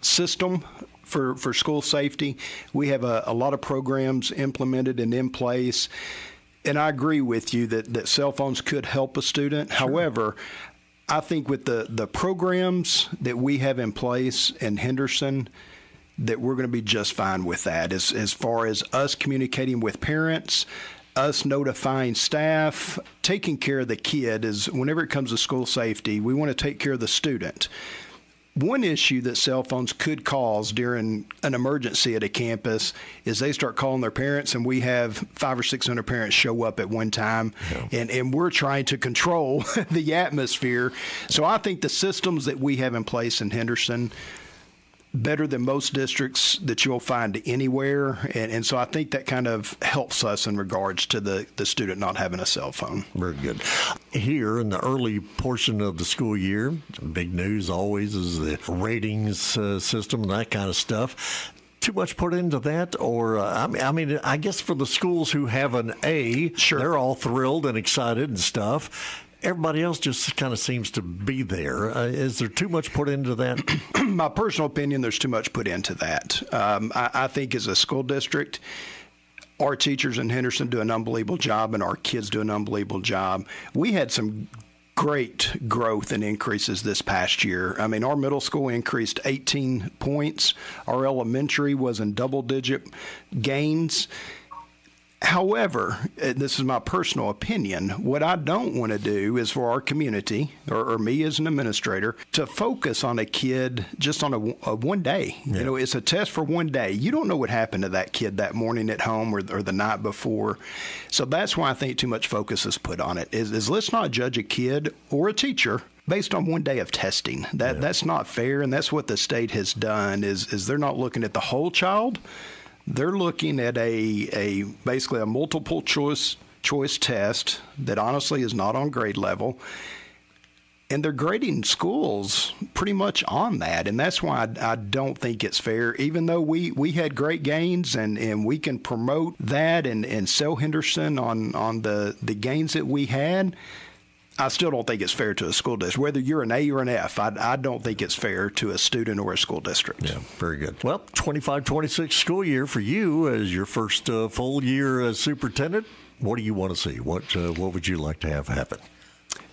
system for school safety. We have a lot of programs implemented and in place. And I agree with you that cell phones could help a student. Sure. However, I think with the programs that we have in place in Henderson, that we're going to be just fine with that. As far as us communicating with parents, us notifying staff, taking care of the kid, is whenever it comes to school safety, we want to take care of the student. One issue that cell phones could cause during an emergency at a campus is they start calling their parents, and we have 500 or 600 parents show up at one time, and we're trying to control the atmosphere. So I think the systems that we have in place in Henderson, better than most districts that you'll find anywhere. And so I think that kind of helps us in regards to the student not having a cell phone. Very good. Here in the early portion of the school year, big news always is the ratings system and that kind of stuff. Too much put into that? Or, I mean, I guess for the schools who have an A, they're all thrilled and excited and stuff. Everybody else just kind of seems to be there. Is there too much put into that? My personal opinion, there's too much put into that. I think as a school district, our teachers in Henderson do an unbelievable job, and our kids do an unbelievable job. We had some great growth and increases this past year. I mean, our middle school increased 18 points. Our elementary was in double-digit gains. However, this is my personal opinion, what I don't want to do is for our community, or me as an administrator, to focus on a kid just on a one day. Yeah. You know, it's a test for one day. You don't know what happened to that kid that morning at home or the night before. So that's why I think too much focus is put on it, is let's not judge a kid or a teacher based on one day of testing. That's not fair, and that's what the state has done, is they're not looking at the whole child. They're looking at a basically a multiple choice test that honestly is not on grade level, and they're grading schools pretty much on that, and that's why I don't think it's fair. Even though we had great gains and we can promote that and sell Henderson on the gains that we had, I still don't think it's fair to a school district. Whether you're an A or an F, I don't think it's fair to a student or a school district. Yeah, very good. Well, 25-26 school year for you as your first full year as superintendent. What do you want to see? What would you like to have happen?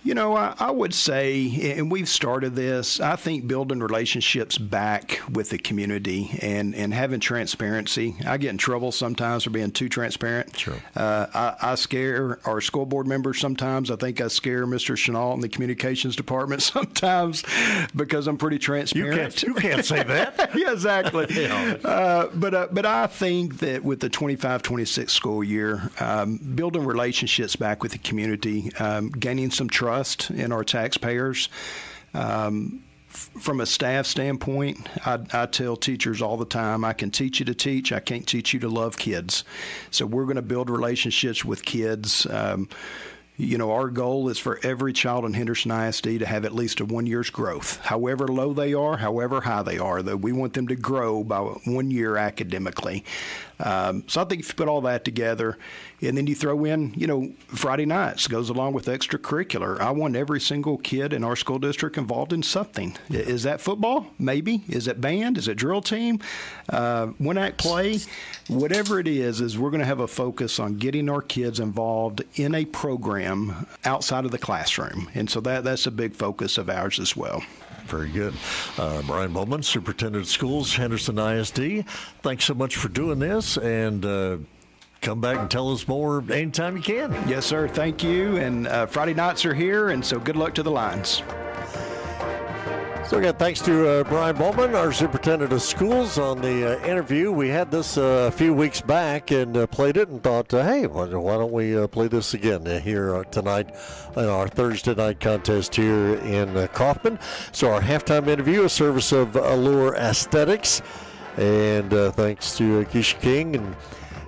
You know, I would say, and we've started this, I think building relationships back with the community and having transparency. I get in trouble sometimes for being too transparent. Sure. I scare our school board members sometimes. I think I scare Mr. Chenault in the communications department sometimes because I'm pretty transparent. You can't say that. Yeah, exactly. Yeah. But I think that with the 25-26 school year, building relationships back with the community, gaining some trust in our taxpayers. From a staff standpoint, I tell teachers all the time, I can teach you to teach, I can't teach you to love kids. So we're going to build relationships with kids. You know, our goal is for every child in Henderson ISD to have at least a 1 year's growth. However low they are, however high they are, though we want them to grow by 1 year academically. So I think if you put all that together, and then you throw in, you know, Friday nights goes along with extracurricular. I want every single kid in our school district involved in something. Is that football? Maybe. Is it band? Is it drill team? One act play? Whatever it is we're going to have a focus on getting our kids involved in a program outside of the classroom. And so that's a big focus of ours as well. Very good. Brian Bowman, Superintendent of Schools, Henderson ISD. Thanks so much for doing this, and come back and tell us more anytime you can. Yes, sir. Thank you. And Friday nights are here, and so good luck to the Lions. So again, thanks to Brian Bowman, our Superintendent of Schools, on the interview. We had this a few weeks back and played it and thought, hey, why don't we play this again here tonight in our Thursday night contest here in Kaufman. So our halftime interview, a service of Allure Aesthetics. And thanks to Keisha King and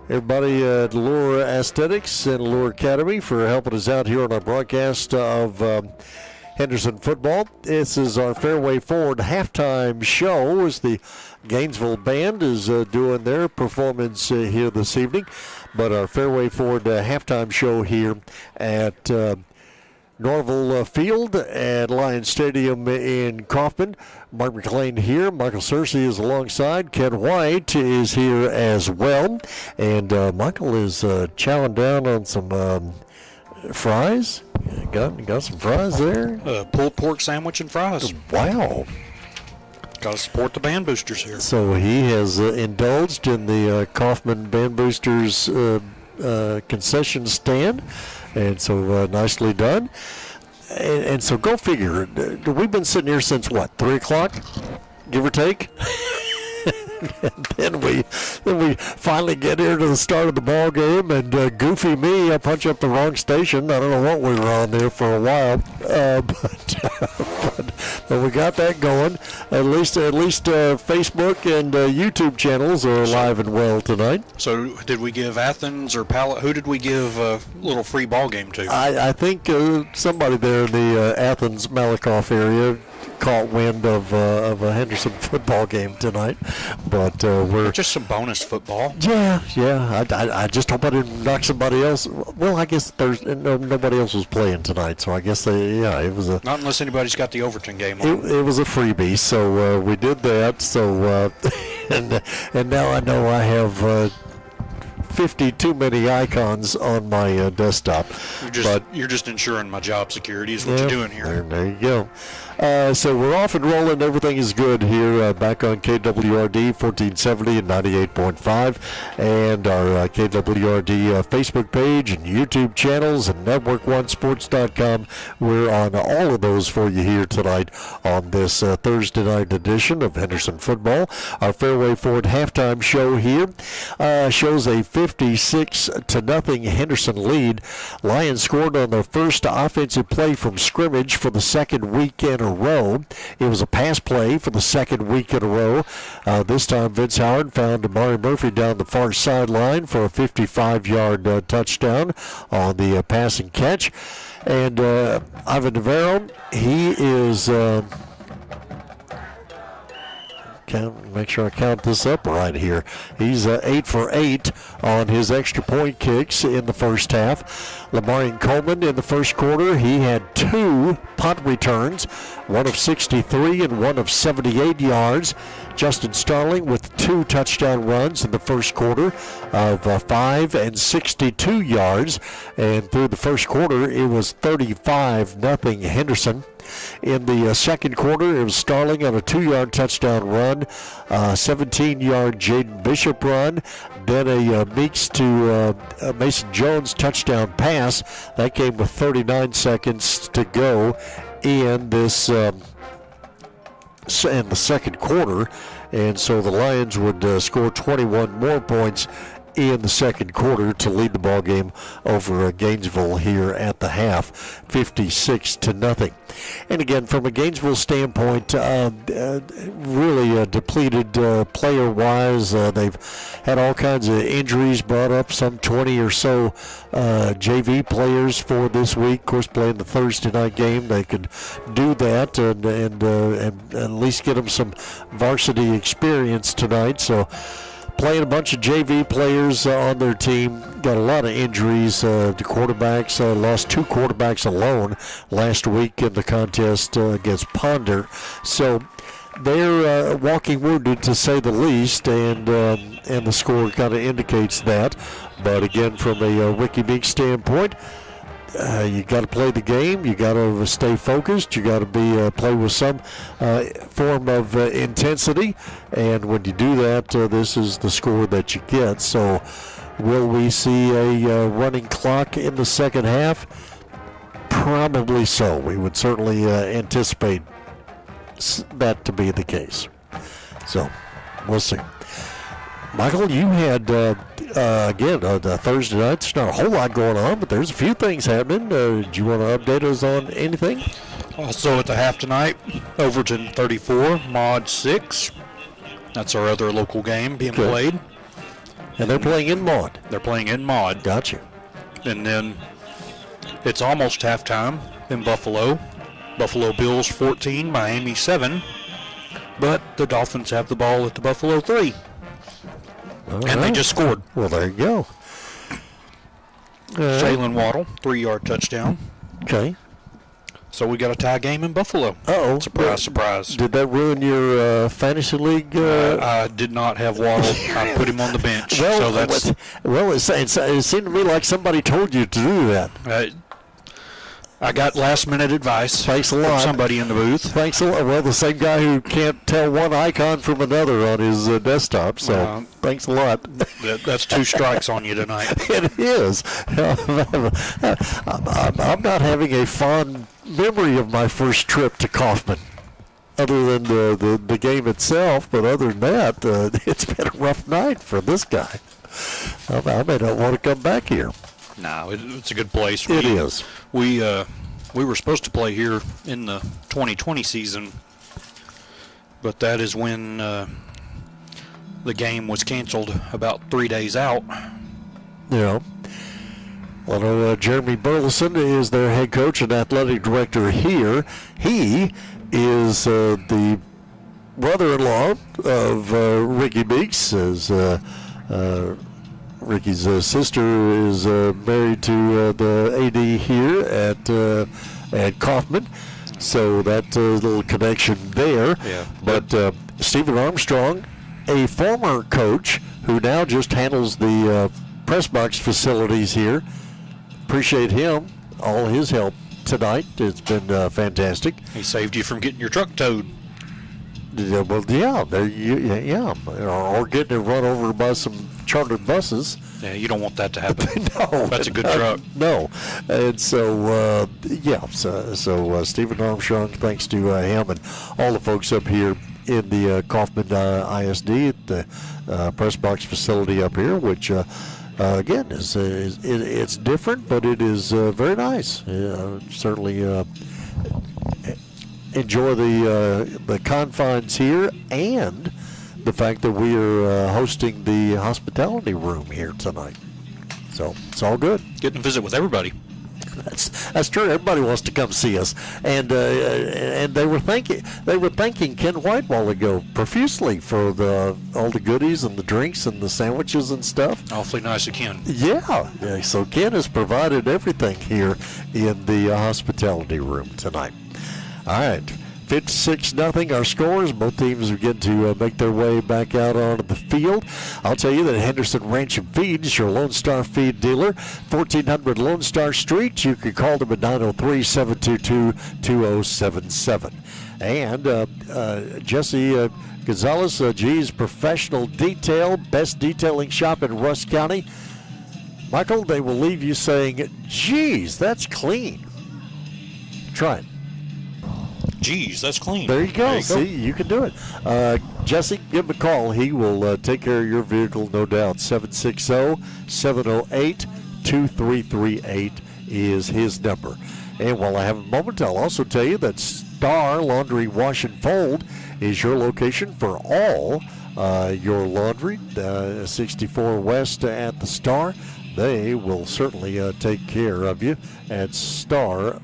everybody at Allure Aesthetics and Allure Academy for helping us out here on our broadcast of Henderson football. This is our Fairway Forward halftime show as the Gainesville band is doing their performance here this evening. But our Fairway Forward halftime show here at Norville Field at Lions Stadium in Kaufman. Mark McLean here. Michael Searcy is alongside. Ken White is here as well. And Michael is chowing down on some fries. Got some fries there. Pulled pork sandwich and fries. Wow. Got to support the band boosters here. So he has indulged in the Kaufman Band Boosters concession stand, and so nicely done. And so go figure. We've been sitting here since what, 3 o'clock, give or take? And then we finally get here to the start of the ball game, and goofy me, I punch up the wrong station. I don't know what we were on there for a while, but we got that going. At least Facebook and YouTube channels are alive and well tonight. So did we give Athens or Pallet? Who did we give a little free ball game to? I think somebody there in the Athens Malakoff area caught wind of a Henderson football game tonight, but we're just some bonus football. Yeah. I just hope I didn't knock somebody else. Well, I guess nobody else was playing tonight, so I guess it was a. Not unless anybody's got the Overton game on. It was a freebie, so we did that. So and now I know I have 50 too many icons on my desktop. You're just ensuring my job security is what you're doing here. There you go. So we're off and rolling. Everything is good here back on KWRD 1470 and 98.5, and our KWRD Facebook page and YouTube channels and Network1Sports.com. We're on all of those for you here tonight on this Thursday night edition of Henderson Football. Our Fairway Ford halftime show here shows a 56-0 Henderson lead. Lions scored on their first offensive play from scrimmage for the second week in a row. It was a pass play for the second week in a row. This time Vince Howard found Amari Murphy down the far sideline for a 55-yard touchdown on the passing catch. And Ivan Navarro, he is... make sure I count this up right here. He's 8 for 8 on his extra point kicks in the first half. Lamarian Coleman in the first quarter, he had 2 punt returns, one of 63 and one of 78 yards. Justin Starling with 2 touchdown runs in the first quarter of 5 and 62 yards. And through the first quarter, it was 35-0 Henderson. In the second quarter, it was Starling on a 2-yard touchdown run, 17-yard Jaden Bishop run, then a Meeks to Mason Jones touchdown pass. That came with 39 seconds to go in this in the second quarter, and so the Lions would score 21 more points in the second quarter to lead the ball game over Gainesville here at the half, 56-0. And again, from a Gainesville standpoint, really depleted player-wise. They've had all kinds of injuries brought up, some 20 or so JV players for this week. Of course, playing the Thursday night game, they could do that and at least get them some varsity experience tonight. So playing a bunch of JV players on their team, got a lot of injuries. The quarterbacks lost 2 quarterbacks alone last week in the contest against Ponder. So they're walking wounded, to say the least, and the score kind of indicates that. But again, from a Ricky Meeks standpoint, you got to play the game. You got to stay focused. You got to be play with some form of intensity. And when you do that, this is the score that you get. So, will we see a running clock in the second half? Probably so. We would certainly anticipate that to be the case. So, we'll see. Michael, you had, again, Thursday night. There's not a whole lot going on, but there's a few things happening. Do you want to update us on anything? Also at the half tonight, Overton 34, Mod 6. That's our other local game being played. And they're playing in Mod. They're playing in Mod. Gotcha. And then it's almost halftime in Buffalo. Buffalo Bills 14, Miami 7. But the Dolphins have the ball at the Buffalo 3. And they just scored. Well, there you go. Jalen Waddle, 3-yard touchdown. Okay. So we got a tie game in Buffalo. Uh-oh. Surprise, surprise. Did that ruin your fantasy league? I did not have Waddle. I put him on the bench. Well, so it seemed to me like somebody told you to do that. I got last-minute advice. Thanks a lot. From somebody in the booth. Thanks a lot. Well, the same guy who can't tell one icon from another on his desktop. So thanks a lot. That's 2 strikes on you tonight. It is. I'm not having a fond memory of my first trip to Kaufman, other than the game itself. But other than that, it's been a rough night for this guy. I may not want to come back here. No, it's a good place. It is. We were supposed to play here in the 2020 season, but that is when the game was canceled about 3 days out. Yeah. Well, Jeremy Burleson is their head coach and athletic director here. He is the brother-in-law of Ricky Meeks. Ricky's sister is married to the AD here at Kaufman, so that little connection there. Yeah. But Stephen Armstrong, a former coach who now just handles the press box facilities here. Appreciate him, all his help tonight. It's been fantastic. He saved you from getting your truck towed. Well, yeah, or getting it run over by some chartered buses. Yeah, you don't want that to happen. No, that's a good truck. No, and so so Stephen Armstrong, thanks to him and all the folks up here in the Kaufman ISD at the press box facility up here, which again it's different, but it is very nice. Certainly enjoy the confines here and the fact that we are hosting the hospitality room here tonight. So it's all good. Getting to visit with everybody. That's true. Everybody wants to come see us, and they were thanking Ken White a while ago profusely for all the goodies and the drinks and the sandwiches and stuff. Awfully nice of Ken. Yeah. So Ken has provided everything here in the hospitality room tonight. All right. 56-0 our scores. Both teams are getting to make their way back out onto the field. I'll tell you that Henderson Ranch and Feed is your Lone Star feed dealer. 1400 Lone Star Street. You can call them at 903-722-2077. And Jesse Gonzalez, G's Professional Detail, best detailing shop in Russ County. Michael, they will leave you saying, geez, that's clean. Try it. Geez, that's clean. There you go. See, you can do it. Jesse, give him a call. He will take care of your vehicle, no doubt. 760-708-2338 is his number. And while I have a moment, I'll also tell you that Star Laundry Wash and Fold is your location for all your laundry. 64 West at the Star. They will certainly take care of you at Star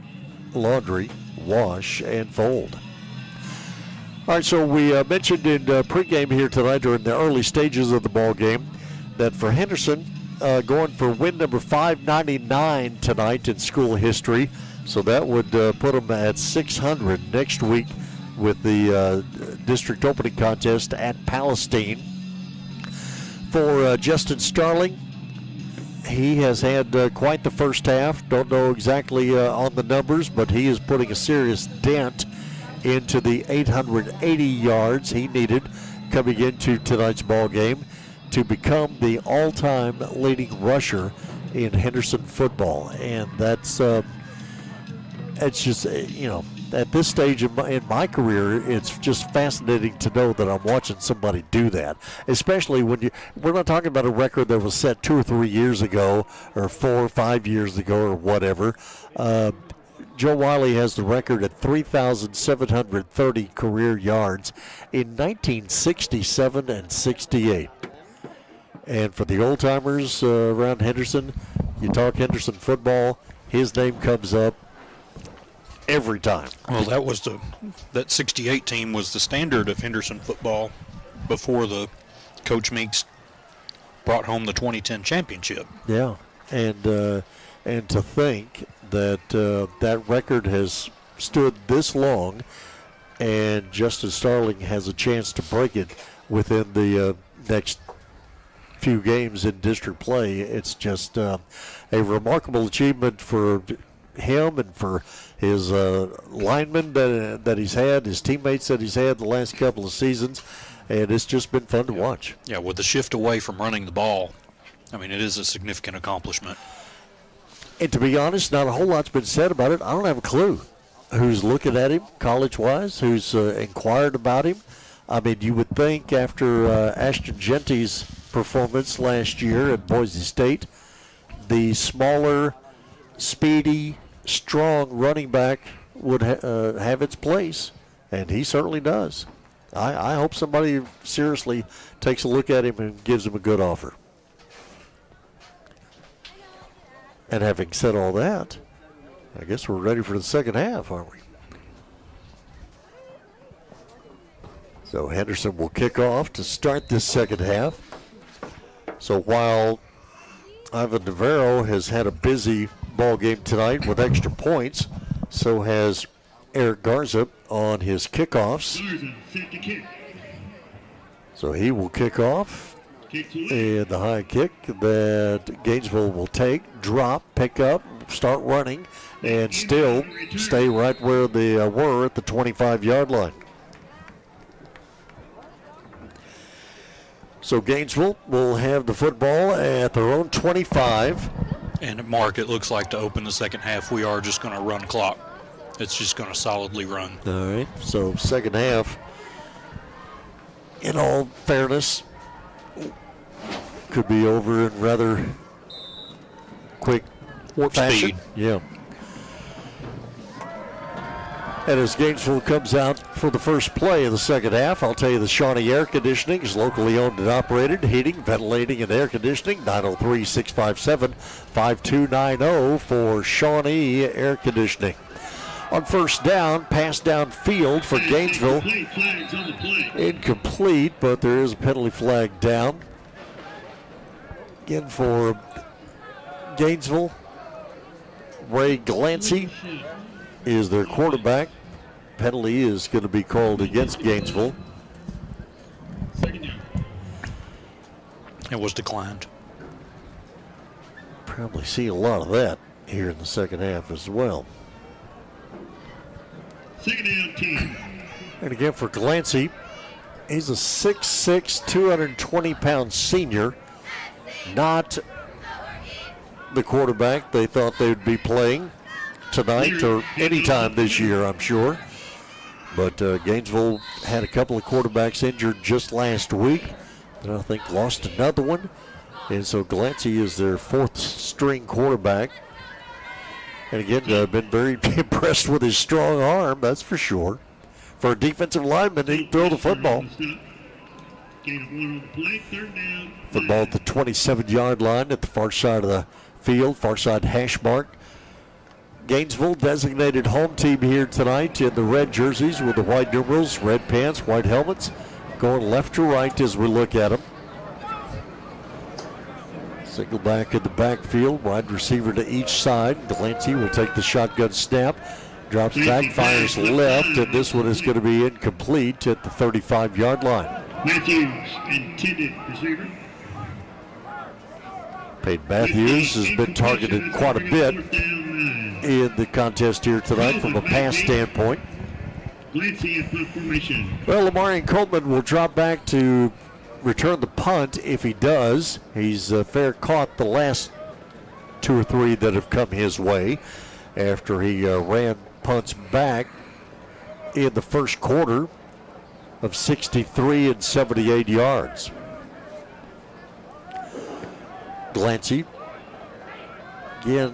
Laundry Wash and Fold. All right, so we mentioned in pregame here tonight during the early stages of the ball game that for Henderson, going for win number 599 tonight in school history, so that would put them at 600 next week with the district opening contest at Palestine. For Justin Starling, he has had quite the first half. Don't know exactly on the numbers, but he is putting a serious dent into the 880 yards he needed coming into tonight's ball game to become the all-time leading rusher in Henderson football. And that's it's just, at this stage in my career, it's just fascinating to know that I'm watching somebody do that, especially when we're not talking about a record that was set 2 or 3 years ago or 4 or 5 years ago or whatever. Joe Wiley has the record at 3,730 career yards in 1967 and 68. And for the old-timers around Henderson, you talk Henderson football, his name comes up every time. Well, that 68 team was the standard of Henderson football before the Coach Meeks brought home the 2010 championship. Yeah, and to think that that record has stood this long, and Justin Starling has a chance to break it within the next few games in district play. It's just a remarkable achievement for him and for his linemen that he's had, his teammates that he's had the last couple of seasons, and it's just been fun to watch. Yeah, with the shift away from running the ball, I mean, it is a significant accomplishment. And to be honest, not a whole lot's been said about it. I don't have a clue who's looking at him college-wise, who's inquired about him. I mean, you would think after Ashton Genty's performance last year at Boise State, the smaller, speedy, strong running back would have its place, and he certainly does. I hope somebody seriously takes a look at him and gives him a good offer. And having said all that, I guess we're ready for the second half, aren't we? So Henderson will kick off to start this second half. So while Ivan Navarro has had a busy ball game tonight with extra points, so has Eric Garza on his kickoffs. So he will kick off. And the high kick that Gainesville will take, drop, pick up, start running, and still stay right where they were at the 25-yard line. So Gainesville will have the football at their own 25. And Mark, it looks like to open the second half, we are just going to run clock. It's just going to solidly run. All right, so second half, in all fairness, could be over in rather quick fashion. Speed. Yeah. And as Gainesville comes out for the first play of the second half, I'll tell you the Shawnee Air Conditioning is locally owned and operated. Heating, ventilating, and air conditioning. 903-657-5290 for Shawnee Air Conditioning. On first down, pass downfield for Gainesville. Incomplete, but there is a penalty flag down. Again for Gainesville, Ray Glancy is their quarterback. Penalty is going to be called against Gainesville. It was declined. Probably see a lot of that here in the second half as well. Second down, 10. And again for Glancy, he's a 6'6", 220-pound senior. Not the quarterback they thought they would be playing tonight or anytime this year, I'm sure. But Gainesville had a couple of quarterbacks injured just last week. And I think lost another one. And so Glancy is their fourth-string quarterback. And again, been very impressed with his strong arm, that's for sure. For a defensive lineman, he can throw the football. Football at the 27-yard line at the far side of the field, far side hash mark. Gainesville designated home team here tonight in the red jerseys with the white numerals, red pants, white helmets. Going left to right as we look at them. Single back in the backfield, wide receiver to each side. Glancy will take the shotgun snap, drops back, fires left, and this one is going to be incomplete at the 35-yard line. Matthews, intended receiver. Peyton Matthews has been targeted quite a bit in the contest here tonight from a pass standpoint. Glancy in punt formation. Well, Lamarian Coleman will drop back to return the punt if he does. He's fair caught the last two or three that have come his way after he ran punts back in the first quarter of 63 and 78 yards. Glancy, again,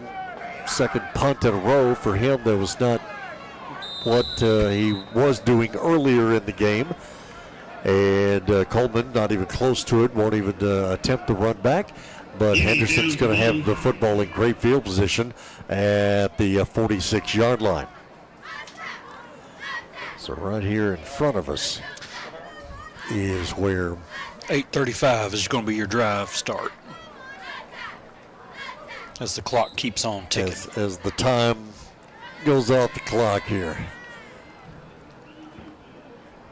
second punt in a row for him. That was not what he was doing earlier in the game. And Coleman, not even close to it, won't even attempt the run back. But Henderson's going to have the football in great field position at the 46-yard line. So right here in front of us is where 8:35 is going to be your drive start. As the clock keeps on ticking. As the time goes off the clock here.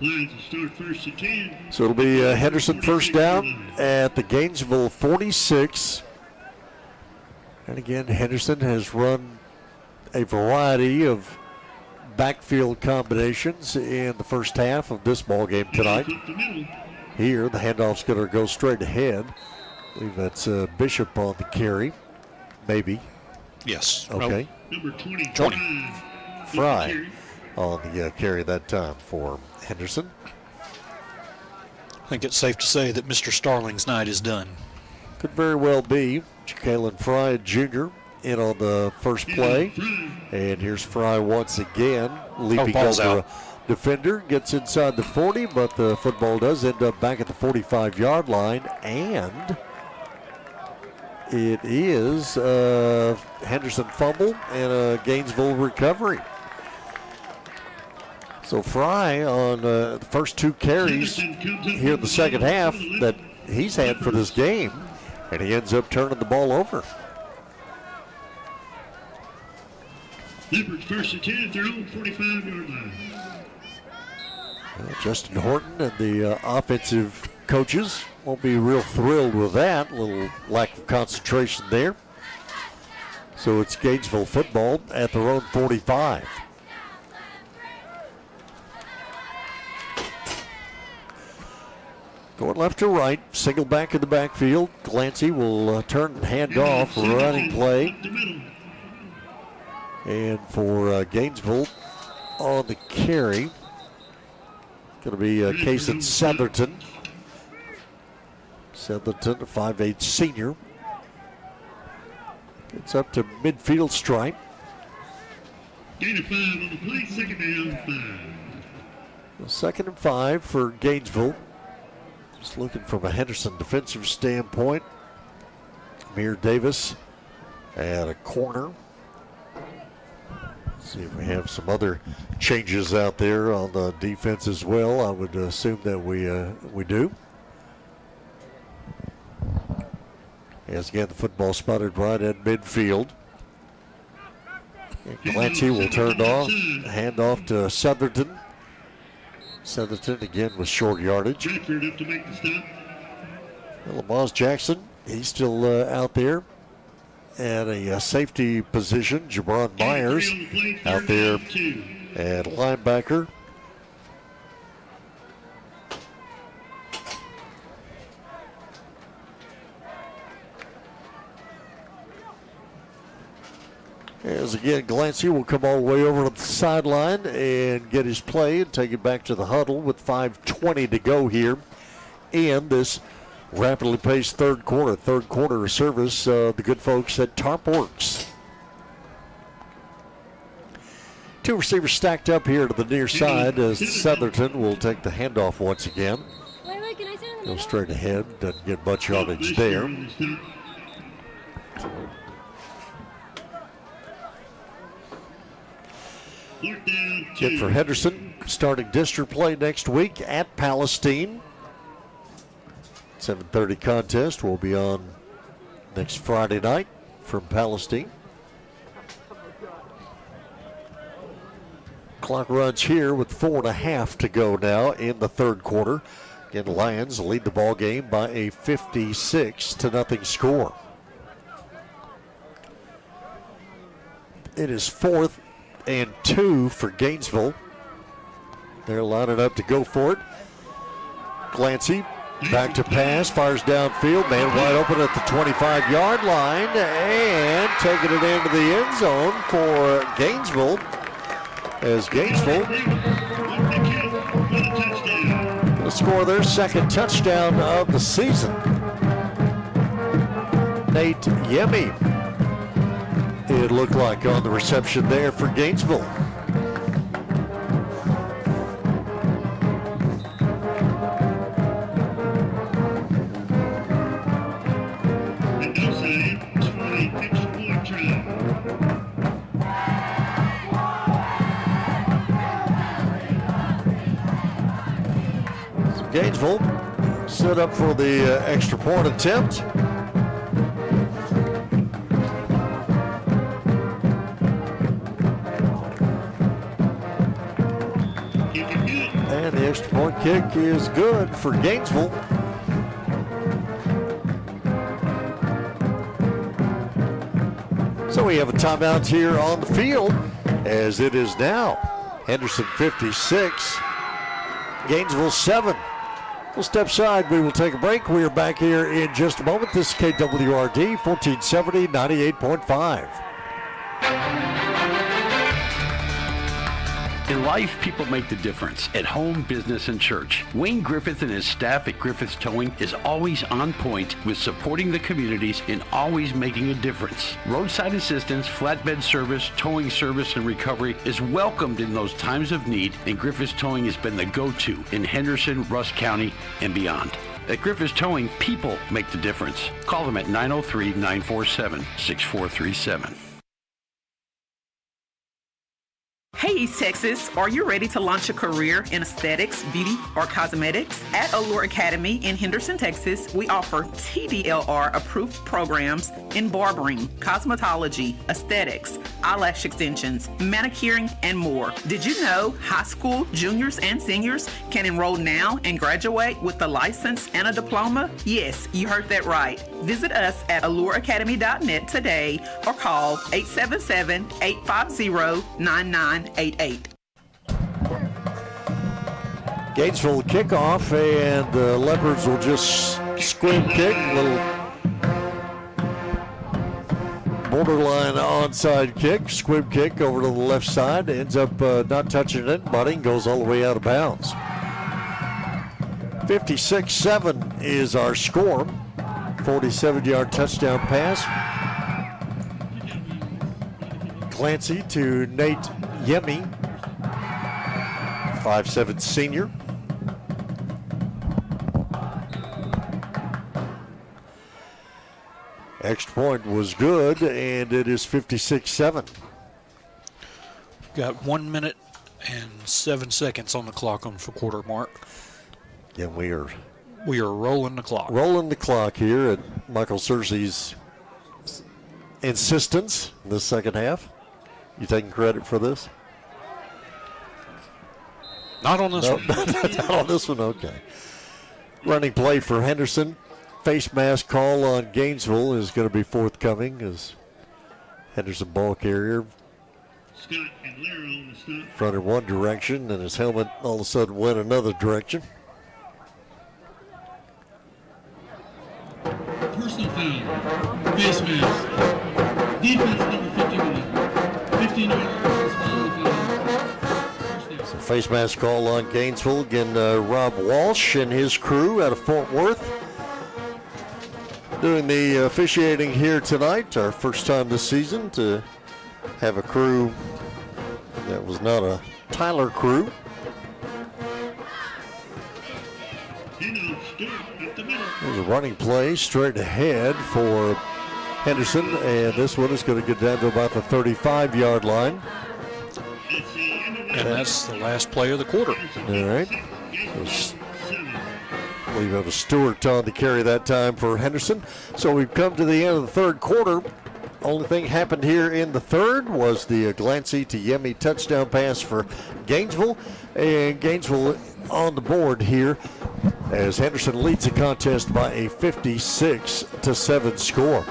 Lions will start first and 10. So it'll be Henderson first down at the Gainesville 46. And again, Henderson has run a variety of backfield combinations in the first half of this ball game tonight. Here, the handoff's going to go straight ahead. I believe that's Bishop on the carry. Maybe. Yes. Okay. Number 20. Fry on the carry that time for Henderson. I think it's safe to say that Mr. Starling's night is done. Could very well be. Jalen Fry Jr. in on the first play. And here's Fry once again, leaping over a defender. Gets inside the 40, but the football does end up back at the 45-yard line. And it is a Henderson fumble and a Gainesville recovery. So Fry on the first two carries here in the second half that he's had for this game, and he ends up turning the ball over. Leopards first and 10 at their own 45-yard line. Justin Horton and the offensive coaches won't be real thrilled with that. A little lack of concentration there. So it's Gainesville football at their own 45. Going left to right, single back in the backfield. Glancy will turn and hand off, running play. And for Gainesville on the carry, going to be Kason Southerton. Southerton, a 5'8" senior. It's up to midfield stripe. Gain of 5 on the play, second down 5. Second and 5 for Gainesville. Just looking from a Henderson defensive standpoint. Amir Davis at a corner. Let's see if we have some other changes out there on the defense as well. I would assume that we do. As again, the football spotted right at midfield. And Glancy will turn off, hand off to Southerton. Southerton again with short yardage. Lamaz Jackson, he's still out there at a safety position. Jabron Myers out there at linebacker. As again, Glancy will come all the way over to the sideline and get his play and take it back to the huddle with 5:20 to go here in this rapidly paced third quarter. Third quarter of service, the good folks at Tarp Works. Two receivers stacked up here to the near side as Southerton will take the handoff once again. Go straight ahead, doesn't get much yardage there. Get for Henderson, starting district play next week at Palestine. 7:30 contest will be on next Friday night from Palestine. Clock runs here with 4.5 to go now in the third quarter. Again, the Lions lead the ball game by a 56-0 score. It is 4th and 2 for Gainesville. They're lining up to go for it. Glancy back to pass, fires downfield, man wide open at the 25-yard line, and taking it into the end zone for Gainesville. As Gainesville will score their second touchdown of the season. Nate Yemi, it looked like, on the reception there for Gainesville. So Gainesville set up for the extra point attempt. And the extra point kick is good for Gainesville. So we have a timeout here on the field, as it is now Henderson 56, Gainesville 7. We'll step aside. We will take a break. We are back here in just a moment. This is KWRD 1470 98.5. In life, people make the difference at home, business, and church. Wayne Griffith and his staff at Griffith's Towing is always on point with supporting the communities and always making a difference. Roadside assistance, flatbed service, towing service, and recovery is welcomed in those times of need, and Griffith's Towing has been the go-to in Henderson, Rusk County, and beyond. At Griffith's Towing, people make the difference. Call them at 903-947-6437. Hey East Texas, are you ready to launch a career in aesthetics, beauty, or cosmetics? At Allure Academy in Henderson, Texas, we offer TDLR approved programs in barbering, cosmetology, aesthetics, eyelash extensions, manicuring, and more. Did you know high school juniors and seniors can enroll now and graduate with a license and a diploma? Yes, you heard that right. Visit us at allureacademy.net today or call 877-850-9988. Gainesville kickoff, and the Leopards will just squib kick, little borderline onside kick, squib kick over to the left side, ends up not touching it, butting, goes all the way out of bounds. 56-7 is our score. 47-yard touchdown pass. Clancy to Nate Yemi, 5'7" senior. Extra point was good, and it is 56-7. Got 1 minute and 7 seconds on the clock on the quarter mark. Yeah, we are rolling the clock. Rolling the clock here at Michael Searcy's insistence in the second half. You taking credit for this? Not on this one. Not on this one, okay. Running play for Henderson. Face mask call on Gainesville is going to be forthcoming as Henderson ball carrier front in one direction and his helmet all of a sudden went another direction. Personal foul. Face mask. Defense number 51. 15 yards. So face mask call on Gainesville. Again, Rob Walsh and his crew out of Fort Worth doing the officiating here tonight. Our first time this season to have a crew that was not a Tyler crew. There's a running play straight ahead for Henderson, and this one is going to get down to about the 35-yard line. And that's the last play of the quarter. All right. We have a Stewart on to carry that time for Henderson. So we've come to the end of the third quarter. Only thing happened here in the third was the Glancy to Yemi touchdown pass for Gainesville. And Gainesville on the board here as Henderson leads the contest by a 56-7 score.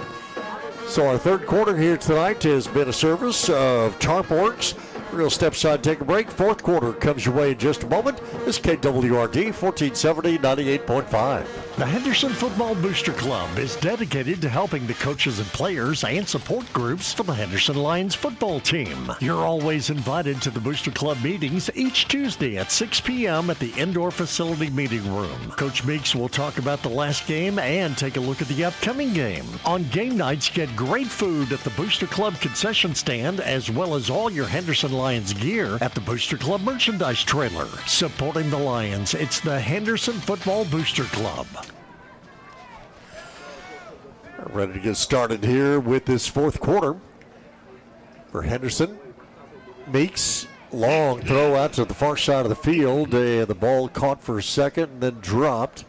So our third quarter here tonight has been a service of Tarpworks. We're going to step aside, take a break. Fourth quarter comes your way in just a moment. This is KWRD 1470 98.5. The Henderson Football Booster Club is dedicated to helping the coaches and players and support groups for the Henderson Lions football team. You're always invited to the Booster Club meetings each Tuesday at 6 p.m. at the indoor facility meeting room. Coach Meeks will talk about the last game and take a look at the upcoming game. On game nights, get great food at the Booster Club concession stand as well as all your Henderson Lions gear at the Booster Club merchandise trailer. Supporting the Lions, it's the Henderson Football Booster Club. Ready to get started here with this fourth quarter for Henderson. Meeks, long throw out to the far side of the field. The ball caught for a second and then dropped.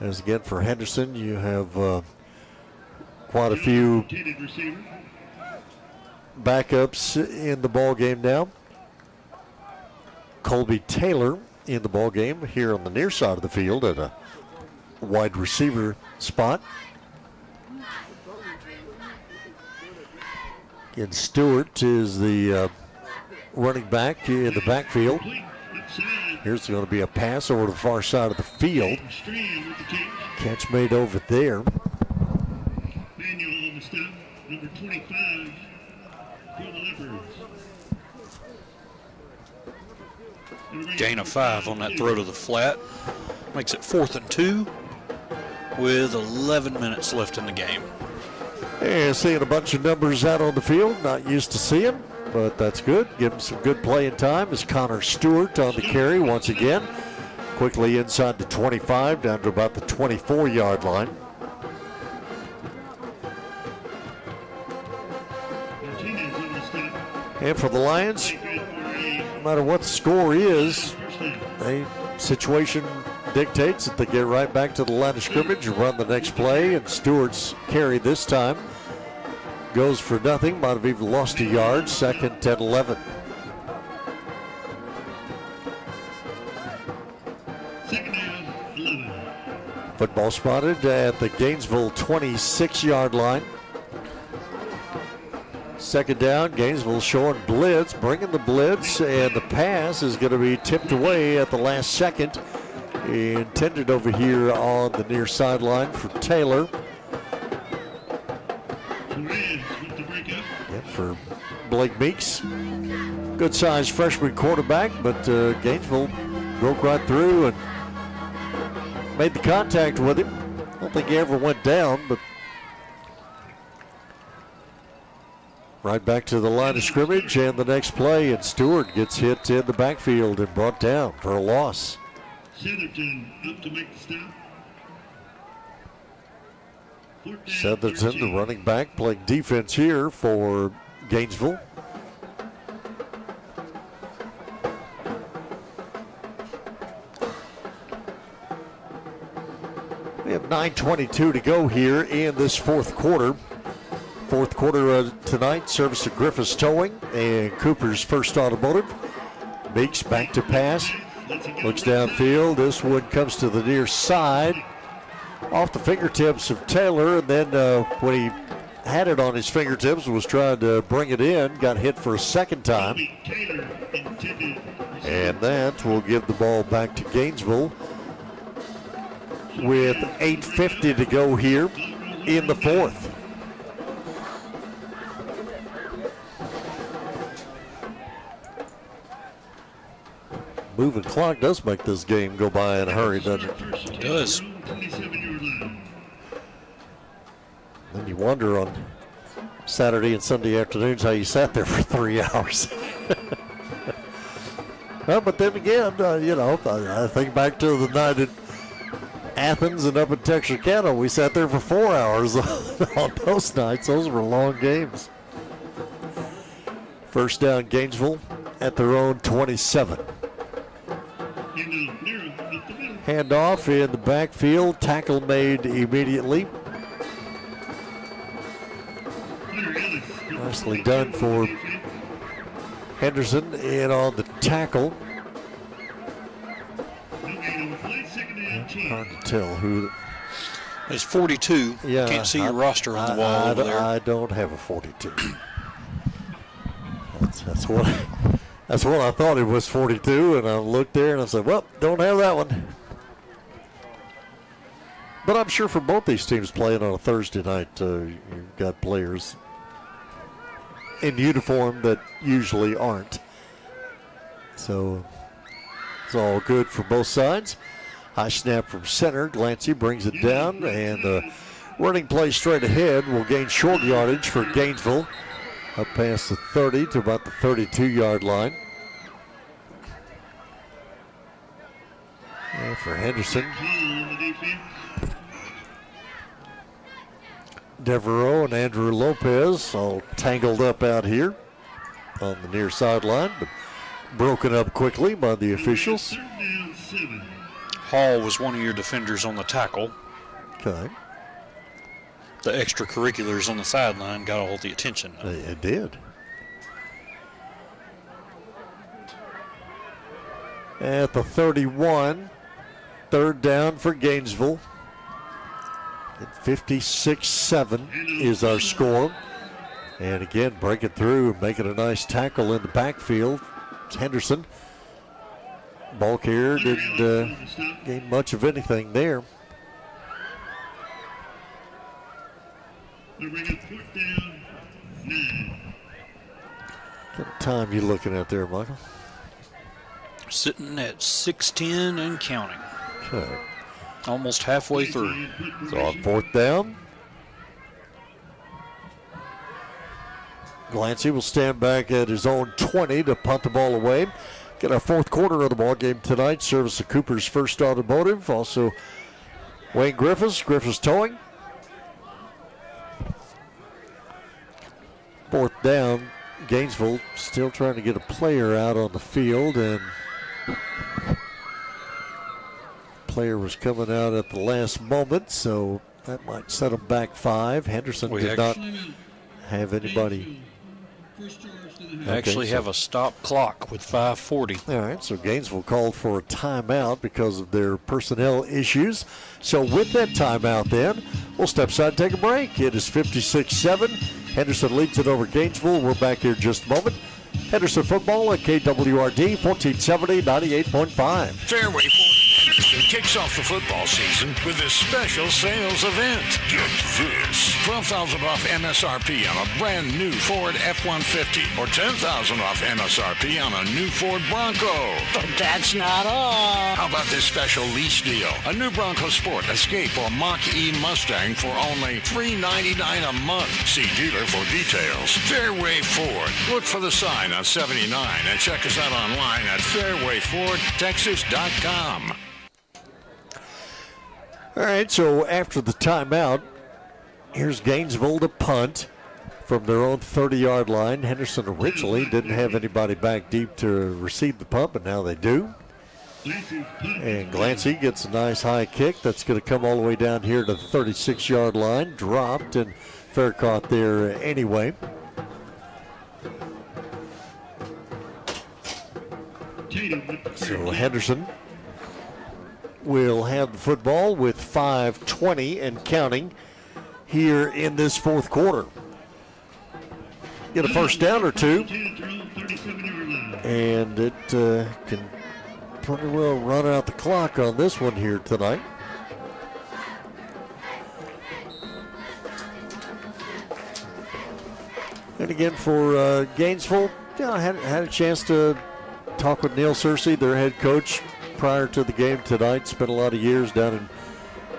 As again for Henderson, you have quite a few backups in the ball game now. Colby Taylor in the ball game here on the near side of the field at a wide receiver spot. And Stewart is the running back in the backfield. Here's going to be a pass over to the far side of the field. Catch made over there. Manuel on the stop, number 25 for the Leopards. Gain of 5 on that throw to the flat. Makes it 4th and 2 with 11 minutes left in the game. And seeing a bunch of numbers out on the field, not used to see him, but that's good. Give him some good playing time as Connor Stewart on the carry once again. Quickly inside the 25, down to about the 24-yard line. And for the Lions, no matter what the score is, the situation dictates that they get right back to the line of scrimmage and run the next play. And Stewart's carry this time goes for nothing. Might have even lost a yard. 2nd and 11. Football spotted at the Gainesville 26-yard line. 2nd down, Gainesville showing blitz, bringing the blitz, and the pass is going to be tipped away at the last second. Intended over here on the near sideline for Taylor. And for Blake Meeks. Good-sized freshman quarterback, but Gainesville broke right through and made the contact with him. I don't think he ever went down, but right back to the line of scrimmage and the next play, and Stewart gets hit in the backfield and brought down for a loss. Setherton up to make the stop. Setherton, the running back, playing defense here for Gainesville. We have 9:22 to go here in this fourth quarter. Fourth quarter tonight, service of Griffiths Towing and Cooper's First Automotive. Meeks back to pass. Looks downfield. This one comes to the near side. Off the fingertips of Taylor. And then when he had it on his fingertips and was trying to bring it in, got hit for a second time. And that will give the ball back to Gainesville with 8:50 to go here in the fourth. Moving clock does make this game go by in a hurry, doesn't it? It does. Then you wonder on Saturday and Sunday afternoons how you sat there for 3 hours. Well, but then again, I think back to the night at Athens and up in Texarkana, we sat there for 4 hours on those nights. Those were long games. First down, Gainesville at their own 27. Handoff in the backfield. Tackle made immediately. Nicely done for Henderson in on the tackle. Hard to tell who. It's 42. Yeah, Can't see your roster on the wall over there. I don't have a 42. That's what I thought it was, 42, and I looked there and I said, well, don't have that one. But I'm sure for both these teams playing on a Thursday night, you've got players in uniform that usually aren't. So it's all good for both sides. High snap from center. Glancy brings it down, and the running play straight ahead will gain short yardage for Gainesville. Up past the 30 to about the 32-yard line. And for Henderson, Devereaux and Andrew Lopez all tangled up out here on the near sideline, but broken up quickly by the officials. Hall was one of your defenders on the tackle. Okay. The extracurriculars on the sideline got all the attention. It did. At the 31, third down for Gainesville. 56-7 is our score. And again, breaking through and making a nice tackle in the backfield. It's Henderson. Ball carrier didn't gain much of anything there. What time are you looking at there, Michael? Sitting at 6:10 and counting. Okay. Almost halfway through. So on fourth down, Glancy will stand back at his own 20 to punt the ball away. Get our fourth quarter of the ball game tonight. Service of Cooper's First Automotive. Also, Wayne Griffiths Towing. Fourth down, Gainesville still trying to get a player out on the field, and player was coming out at the last moment, so that might set them back 5. Henderson did not have anybody. We actually have a stop clock with 5:40. All right, so Gainesville called for a timeout because of their personnel issues. So with that timeout then, we'll step aside and take a break. It is 56-7. Henderson leads it over Gainesville. We're back here in just a moment. Henderson football at KWRD 1470 98.5. Fairway Ford Henderson kicks off the football season with a special sales event. Get this: $12,000 off MSRP on a brand new Ford F-150 or $10,000 off MSRP on a new Ford Bronco. But that's not all. How about this special lease deal? A new Bronco Sport, Escape, or Mach-E Mustang for only $399 a month. See dealer for details. Fairway Ford. Look for the sign on 79 and check us out online at fairwayfordtexas.com. All right, so after the timeout, here's Gainesville to punt from their own 30-yard line. Henderson originally didn't have anybody back deep to receive the punt, but now they do. And Glancy gets a nice high kick that's going to come all the way down here to the 36-yard line. Dropped, and fair caught there anyway. So Henderson will have the football with 5:20 and counting here in this fourth quarter. Get a first down or two, and it can pretty well run out the clock on this one here tonight. And again for Gainesville, I had a chance to talk with Neil Searcy, their head coach, prior to the game tonight. Spent a lot of years down in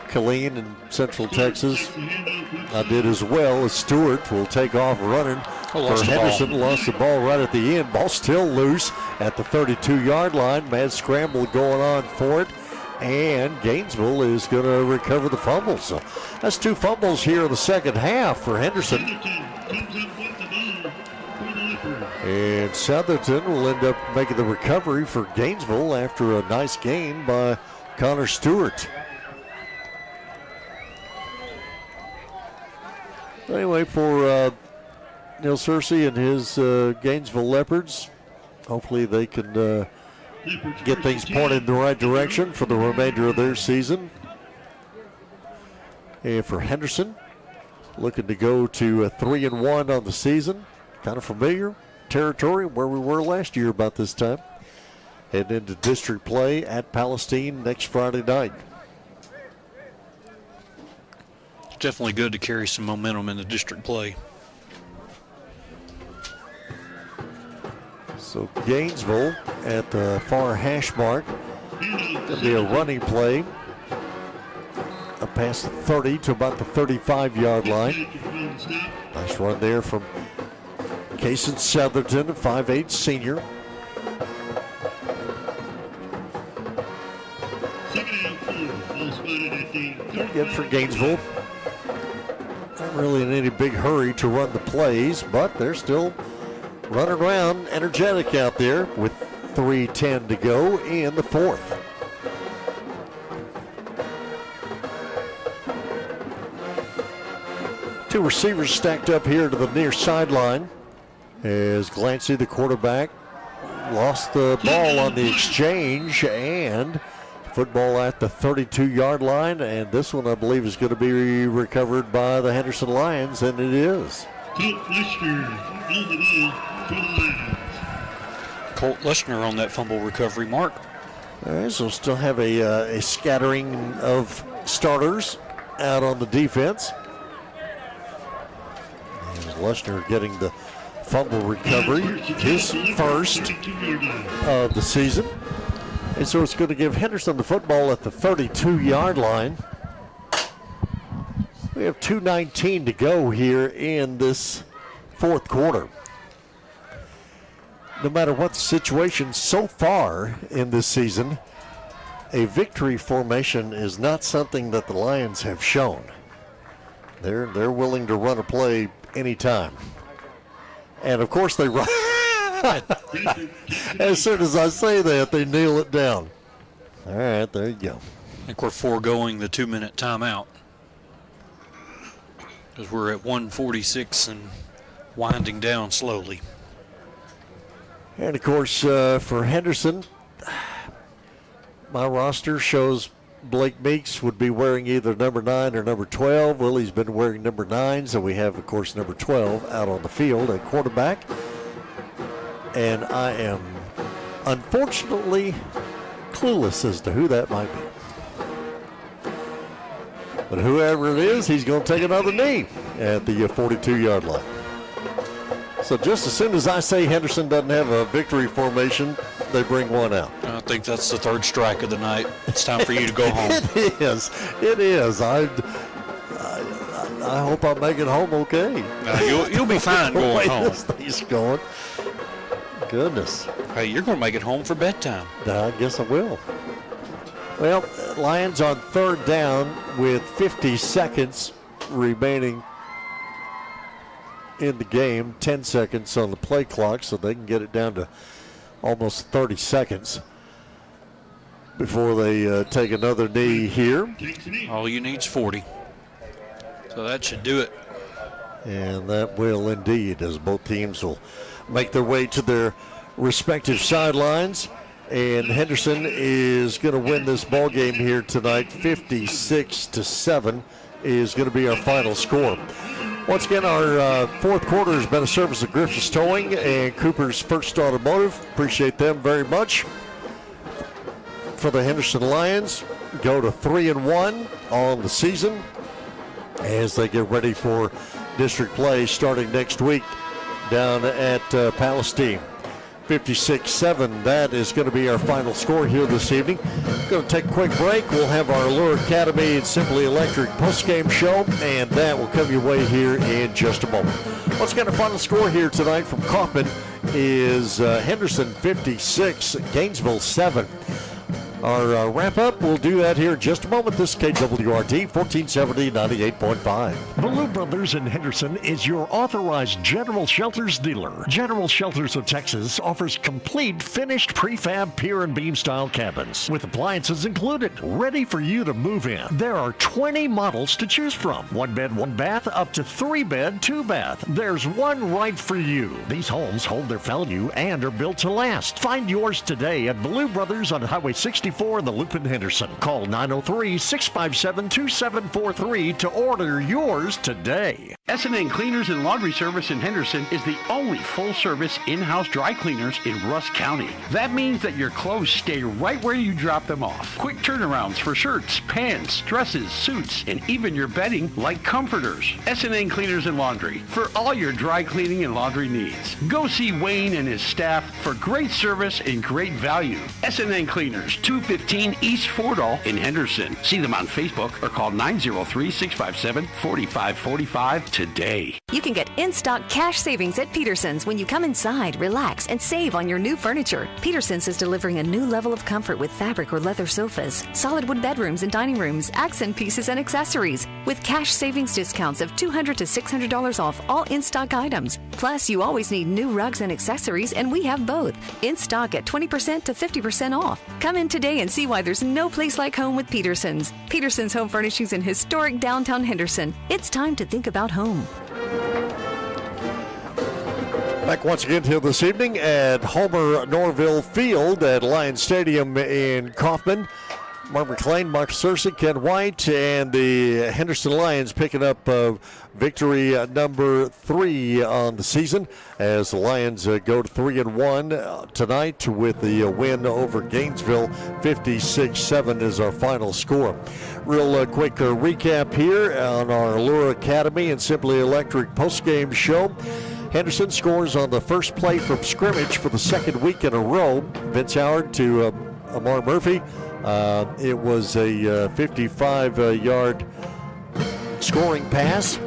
Killeen in Central Texas. I did as well as Stewart will take off running for Henderson. Lost the ball right at the end. Ball still loose at the 32-yard line. Mad scramble going on for it. And Gainesville is going to recover the fumble. So that's 2 fumbles here in the second half for Henderson. And Southerton will end up making the recovery for Gainesville after a nice gain by Connor Stewart. Anyway, for Neil Searcy and his Gainesville Leopards, hopefully they can get things pointed in the right direction for the remainder of their season. And for Henderson, looking to go to 3-1 on the season. Kind of familiar territory where we were last year about this time. Heading into district play at Palestine next Friday night. It's definitely good to carry some momentum in the district play. So Gainesville at the far hash mark. Going to be a running play. Up past the 30 to about the 35-yard line. Nice run there from Cason Southerton, a 5'8" senior. Again for Gainesville. Not really in any big hurry to run the plays, but they're still running around energetic out there with 3:10 to go in the fourth. Two receivers stacked up here to the near sideline as Glancy, the quarterback, lost the ball on the exchange, and football at the 32-yard line, and this one I believe is going to be recovered by the Henderson Lions, and it is. Colt Leshner on that fumble recovery, Mark. All right, so still have a scattering of starters out on the defense. And Leshner getting the fumble recovery, his first of the season. And so it's going to give Henderson the football at the 32-yard line. We have 2:19 to go here in this fourth quarter. No matter what the situation so far in this season, a victory formation is not something that the Lions have shown. They're willing to run a play anytime. And, of course, they run. As soon as I say that, they kneel it down. All right, there you go. I think we're foregoing the 2-minute timeout because we're at 1:46 and winding down slowly. And, of course, for Henderson, my roster shows Blake Meeks would be wearing either number 9 or number 12. Willie's been wearing number 9, so we have, of course, number 12 out on the field at quarterback. And I am, unfortunately, clueless as to who that might be. But whoever it is, he's going to take another knee at the 42-yard line. So just as soon as I say Henderson doesn't have a victory formation, they bring one out. I think that's the third strike of the night. It's time for you to go home. It is. It is. I hope I make it home okay. You'll be fine going home. This thing's going. Goodness. Hey, you're going to make it home for bedtime. I guess I will. Well, Lions on third down with 50 seconds remaining in the game, 10 seconds on the play clock, so they can get it down to almost 30 seconds before they take another knee here. All you need is 40. So that should do it. And that will indeed, as both teams will make their way to their respective sidelines. And Henderson is going to win this ball game here tonight. 56-7 is going to be our final score. Once again, our fourth quarter has been a service of Griffiths Towing and Cooper's First Automotive. Appreciate them very much. For the Henderson Lions, go to 3-1 on the season as they get ready for district play starting next week down at Palestine. 56-7, that is going to be our final score here this evening. Going to take a quick break. We'll have our Allure Academy and Simply Electric postgame show, and that will come your way here in just a moment. Once again, the final score here tonight from Kaufman is Henderson 56, Gainesville 7. Our wrap-up, we'll do that here in just a moment. This is KWRT 1470 98.5. Blue Brothers in Henderson is your authorized General Shelters dealer. General Shelters of Texas offers complete finished prefab pier and beam style cabins with appliances included, ready for you to move in. There are 20 models to choose from. 1 bed, 1 bath, up to 3 bed, 2 bath. There's one right for you. These homes hold their value and are built to last. Find yours today at Blue Brothers on Highway 64 in the Loop in Henderson. Call 903-657-2743 to order yours today. S&N Cleaners and Laundry Service in Henderson is the only full-service in-house dry cleaners in Rusk County. That means that your clothes stay right where you drop them off. Quick turnarounds for shirts, pants, dresses, suits, and even your bedding like comforters. S&N Cleaners and Laundry for all your dry cleaning and laundry needs. Go see Wayne and his staff for great service and great value. S&N Cleaners, 215 East Fordall in Henderson. See them on Facebook or call 903-657-4545 today. You can get in-stock cash savings at Peterson's when you come inside, relax, and save on your new furniture. Peterson's is delivering a new level of comfort with fabric or leather sofas, solid wood bedrooms and dining rooms, accent pieces and accessories, with cash savings discounts of $200 to $600 off all in-stock items. Plus, you always need new rugs and accessories, and we have both. In stock at 20% to 50% off. Come in today and see why there's no place like home with Peterson's. Peterson's Home Furnishings in historic downtown Henderson. It's time to think about home. Back once again here this evening at Homer Norville Field at Lions Stadium in Kaufman. Mark McClain, Mark Searcy, Ken White, and the Henderson Lions picking up victory number 3 on the season as the Lions go to 3-1 tonight with the win over Gainesville. 56-7 is our final score. Real quick recap here on our Allure Academy and Simply Electric postgame show. Henderson scores on the first play from scrimmage for the second week in a row. Vince Howard to Amar Murphy. It was a 55-yard scoring pass.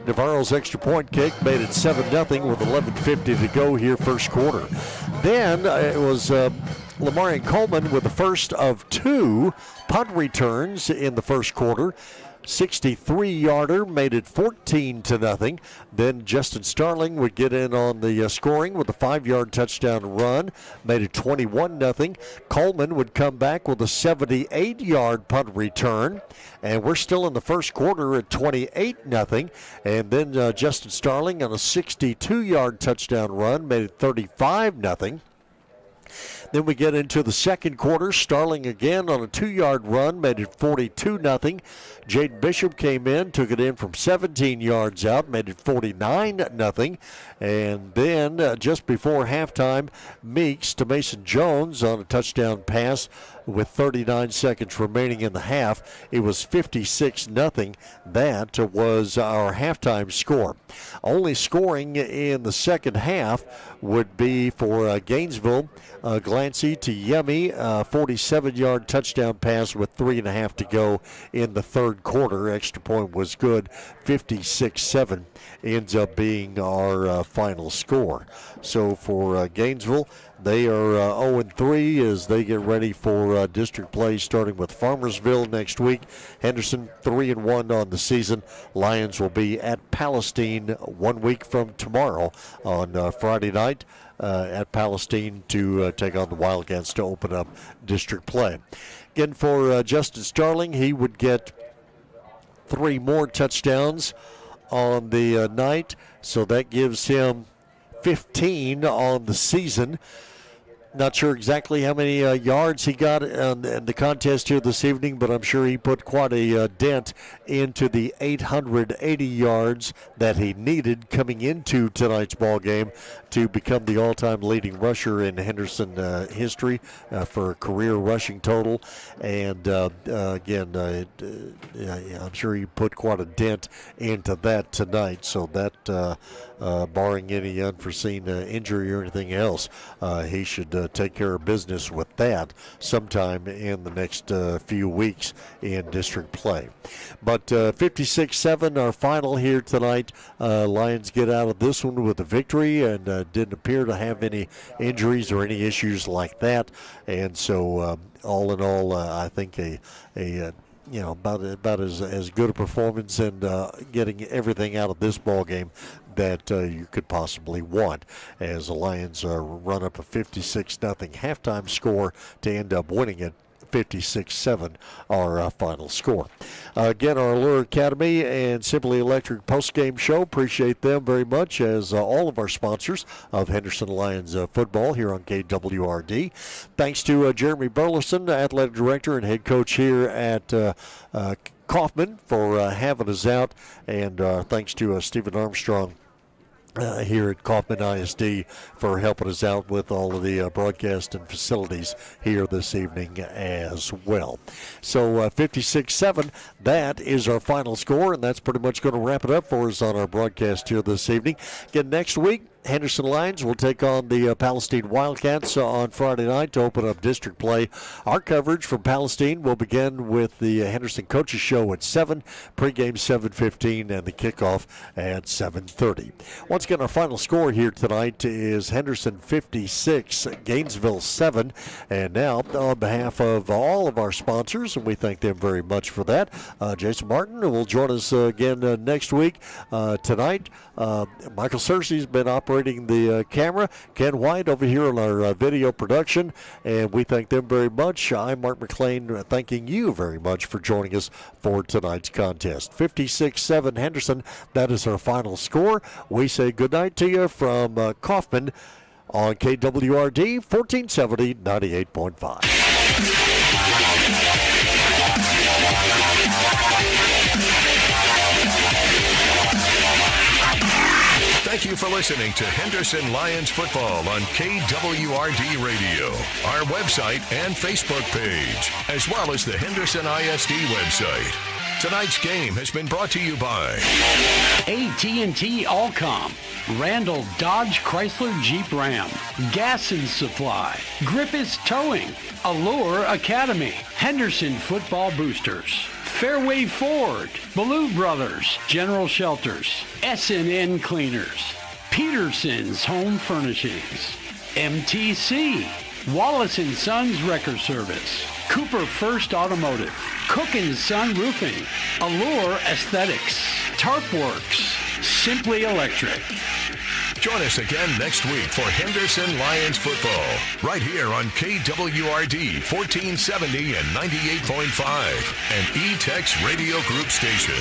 Navarro's extra point kick made it 7-0 with 11:50 to go here first quarter. Then it was Lamarian Coleman with the first of 2 punt returns in the first quarter. 63-yarder, made it 14-0. Then Justin Starling would get in on the scoring with a 5-yard touchdown run, made it 21-0. Coleman would come back with a 78-yard punt return, and we're still in the first quarter at 28-0. And then Justin Starling on a 62-yard touchdown run, made it 35-0. Then we get into the second quarter. Starling again on a 2-yard run, made it 42-0. Jaden Bishop came in, took it in from 17 yards out, made it 49-0. And then just before halftime, Meeks to Mason Jones on a touchdown pass with 39 seconds remaining in the half. It was 56-0. That was our halftime score. Only scoring in the second half would be for Gainesville. Glancy to Yemi, 47-yard touchdown pass with 3.5 to go in the third quarter. Extra point was good. 56-7 ends up being our final score. So for Gainesville, they are 0-3 as they get ready for district play starting with Farmersville next week. Henderson 3-1 on the season. Lions will be at Palestine 1 week from tomorrow on Friday night at Palestine to take on the Wildcats to open up district play. Again, for Justin Starling, he would get 3 more touchdowns on the night, so that gives him 15 on the season. Not sure exactly how many yards he got in the contest here this evening, but I'm sure he put quite a dent into the 880 yards that he needed coming into tonight's ball game to become the all-time leading rusher in Henderson history for a career rushing total. And again, I'm sure he put quite a dent into that tonight. So that, barring any unforeseen injury or anything else, he should take care of business with that sometime in the next few weeks in district play. But 56-7, our final here tonight. Lions get out of this one with a victory and didn't appear to have any injuries or any issues like that. And so all in all, I think about as good a performance and getting everything out of this ball game that you could possibly want, as the Lions run up a 56-0 halftime score to end up winning it 56-7, our final score. Again, our Allure Academy and Simply Electric postgame show. Appreciate them very much, as all of our sponsors of Henderson Lions football here on KWRD. Thanks to Jeremy Burleson, athletic director and head coach here at Kaufman, for having us out, and thanks to Stephen Armstrong here at Kaufman ISD for helping us out with all of the broadcast and facilities here this evening as well. So 56-7, that is our final score, and that's pretty much going to wrap it up for us on our broadcast here this evening. Again, next week, Henderson Lions will take on the Palestine Wildcats on Friday night to open up district play. Our coverage from Palestine will begin with the Henderson Coaches Show at 7, pregame 7:15, and the kickoff at 7:30. Once again, our final score here tonight is Henderson 56, Gainesville 7. And now, on behalf of all of our sponsors, and we thank them very much for that, Jason Martin will join us again next week. Tonight, Michael Searcy's been operating the camera. Ken White over here on our video production, and we thank them very much. I'm Mark McLean, thanking you very much for joining us for tonight's contest. 56-7 Henderson, that is our final score. We say goodnight to you from Kaufman on KWRD 1470 98.5. Thank you for listening to Henderson Lions football on KWRD Radio, our website and Facebook page, as well as the Henderson ISD website. Tonight's game has been brought to you by AT&T Allcom, Randall Dodge Chrysler Jeep Ram, Gas and Supply, Griffiths Towing, Allure Academy, Henderson Football Boosters, Fairway Ford, Ballou Brothers, General Shelters, S&N Cleaners, Peterson's Home Furnishings, MTC, Wallace & Sons Wrecker Service, Cooper First Automotive, Cook & Son Roofing, Allure Aesthetics, Tarpworks, Simply Electric. Join us again next week for Henderson Lions football, right here on KWRD 1470 and 98.5, and E-Tex Radio Group Station.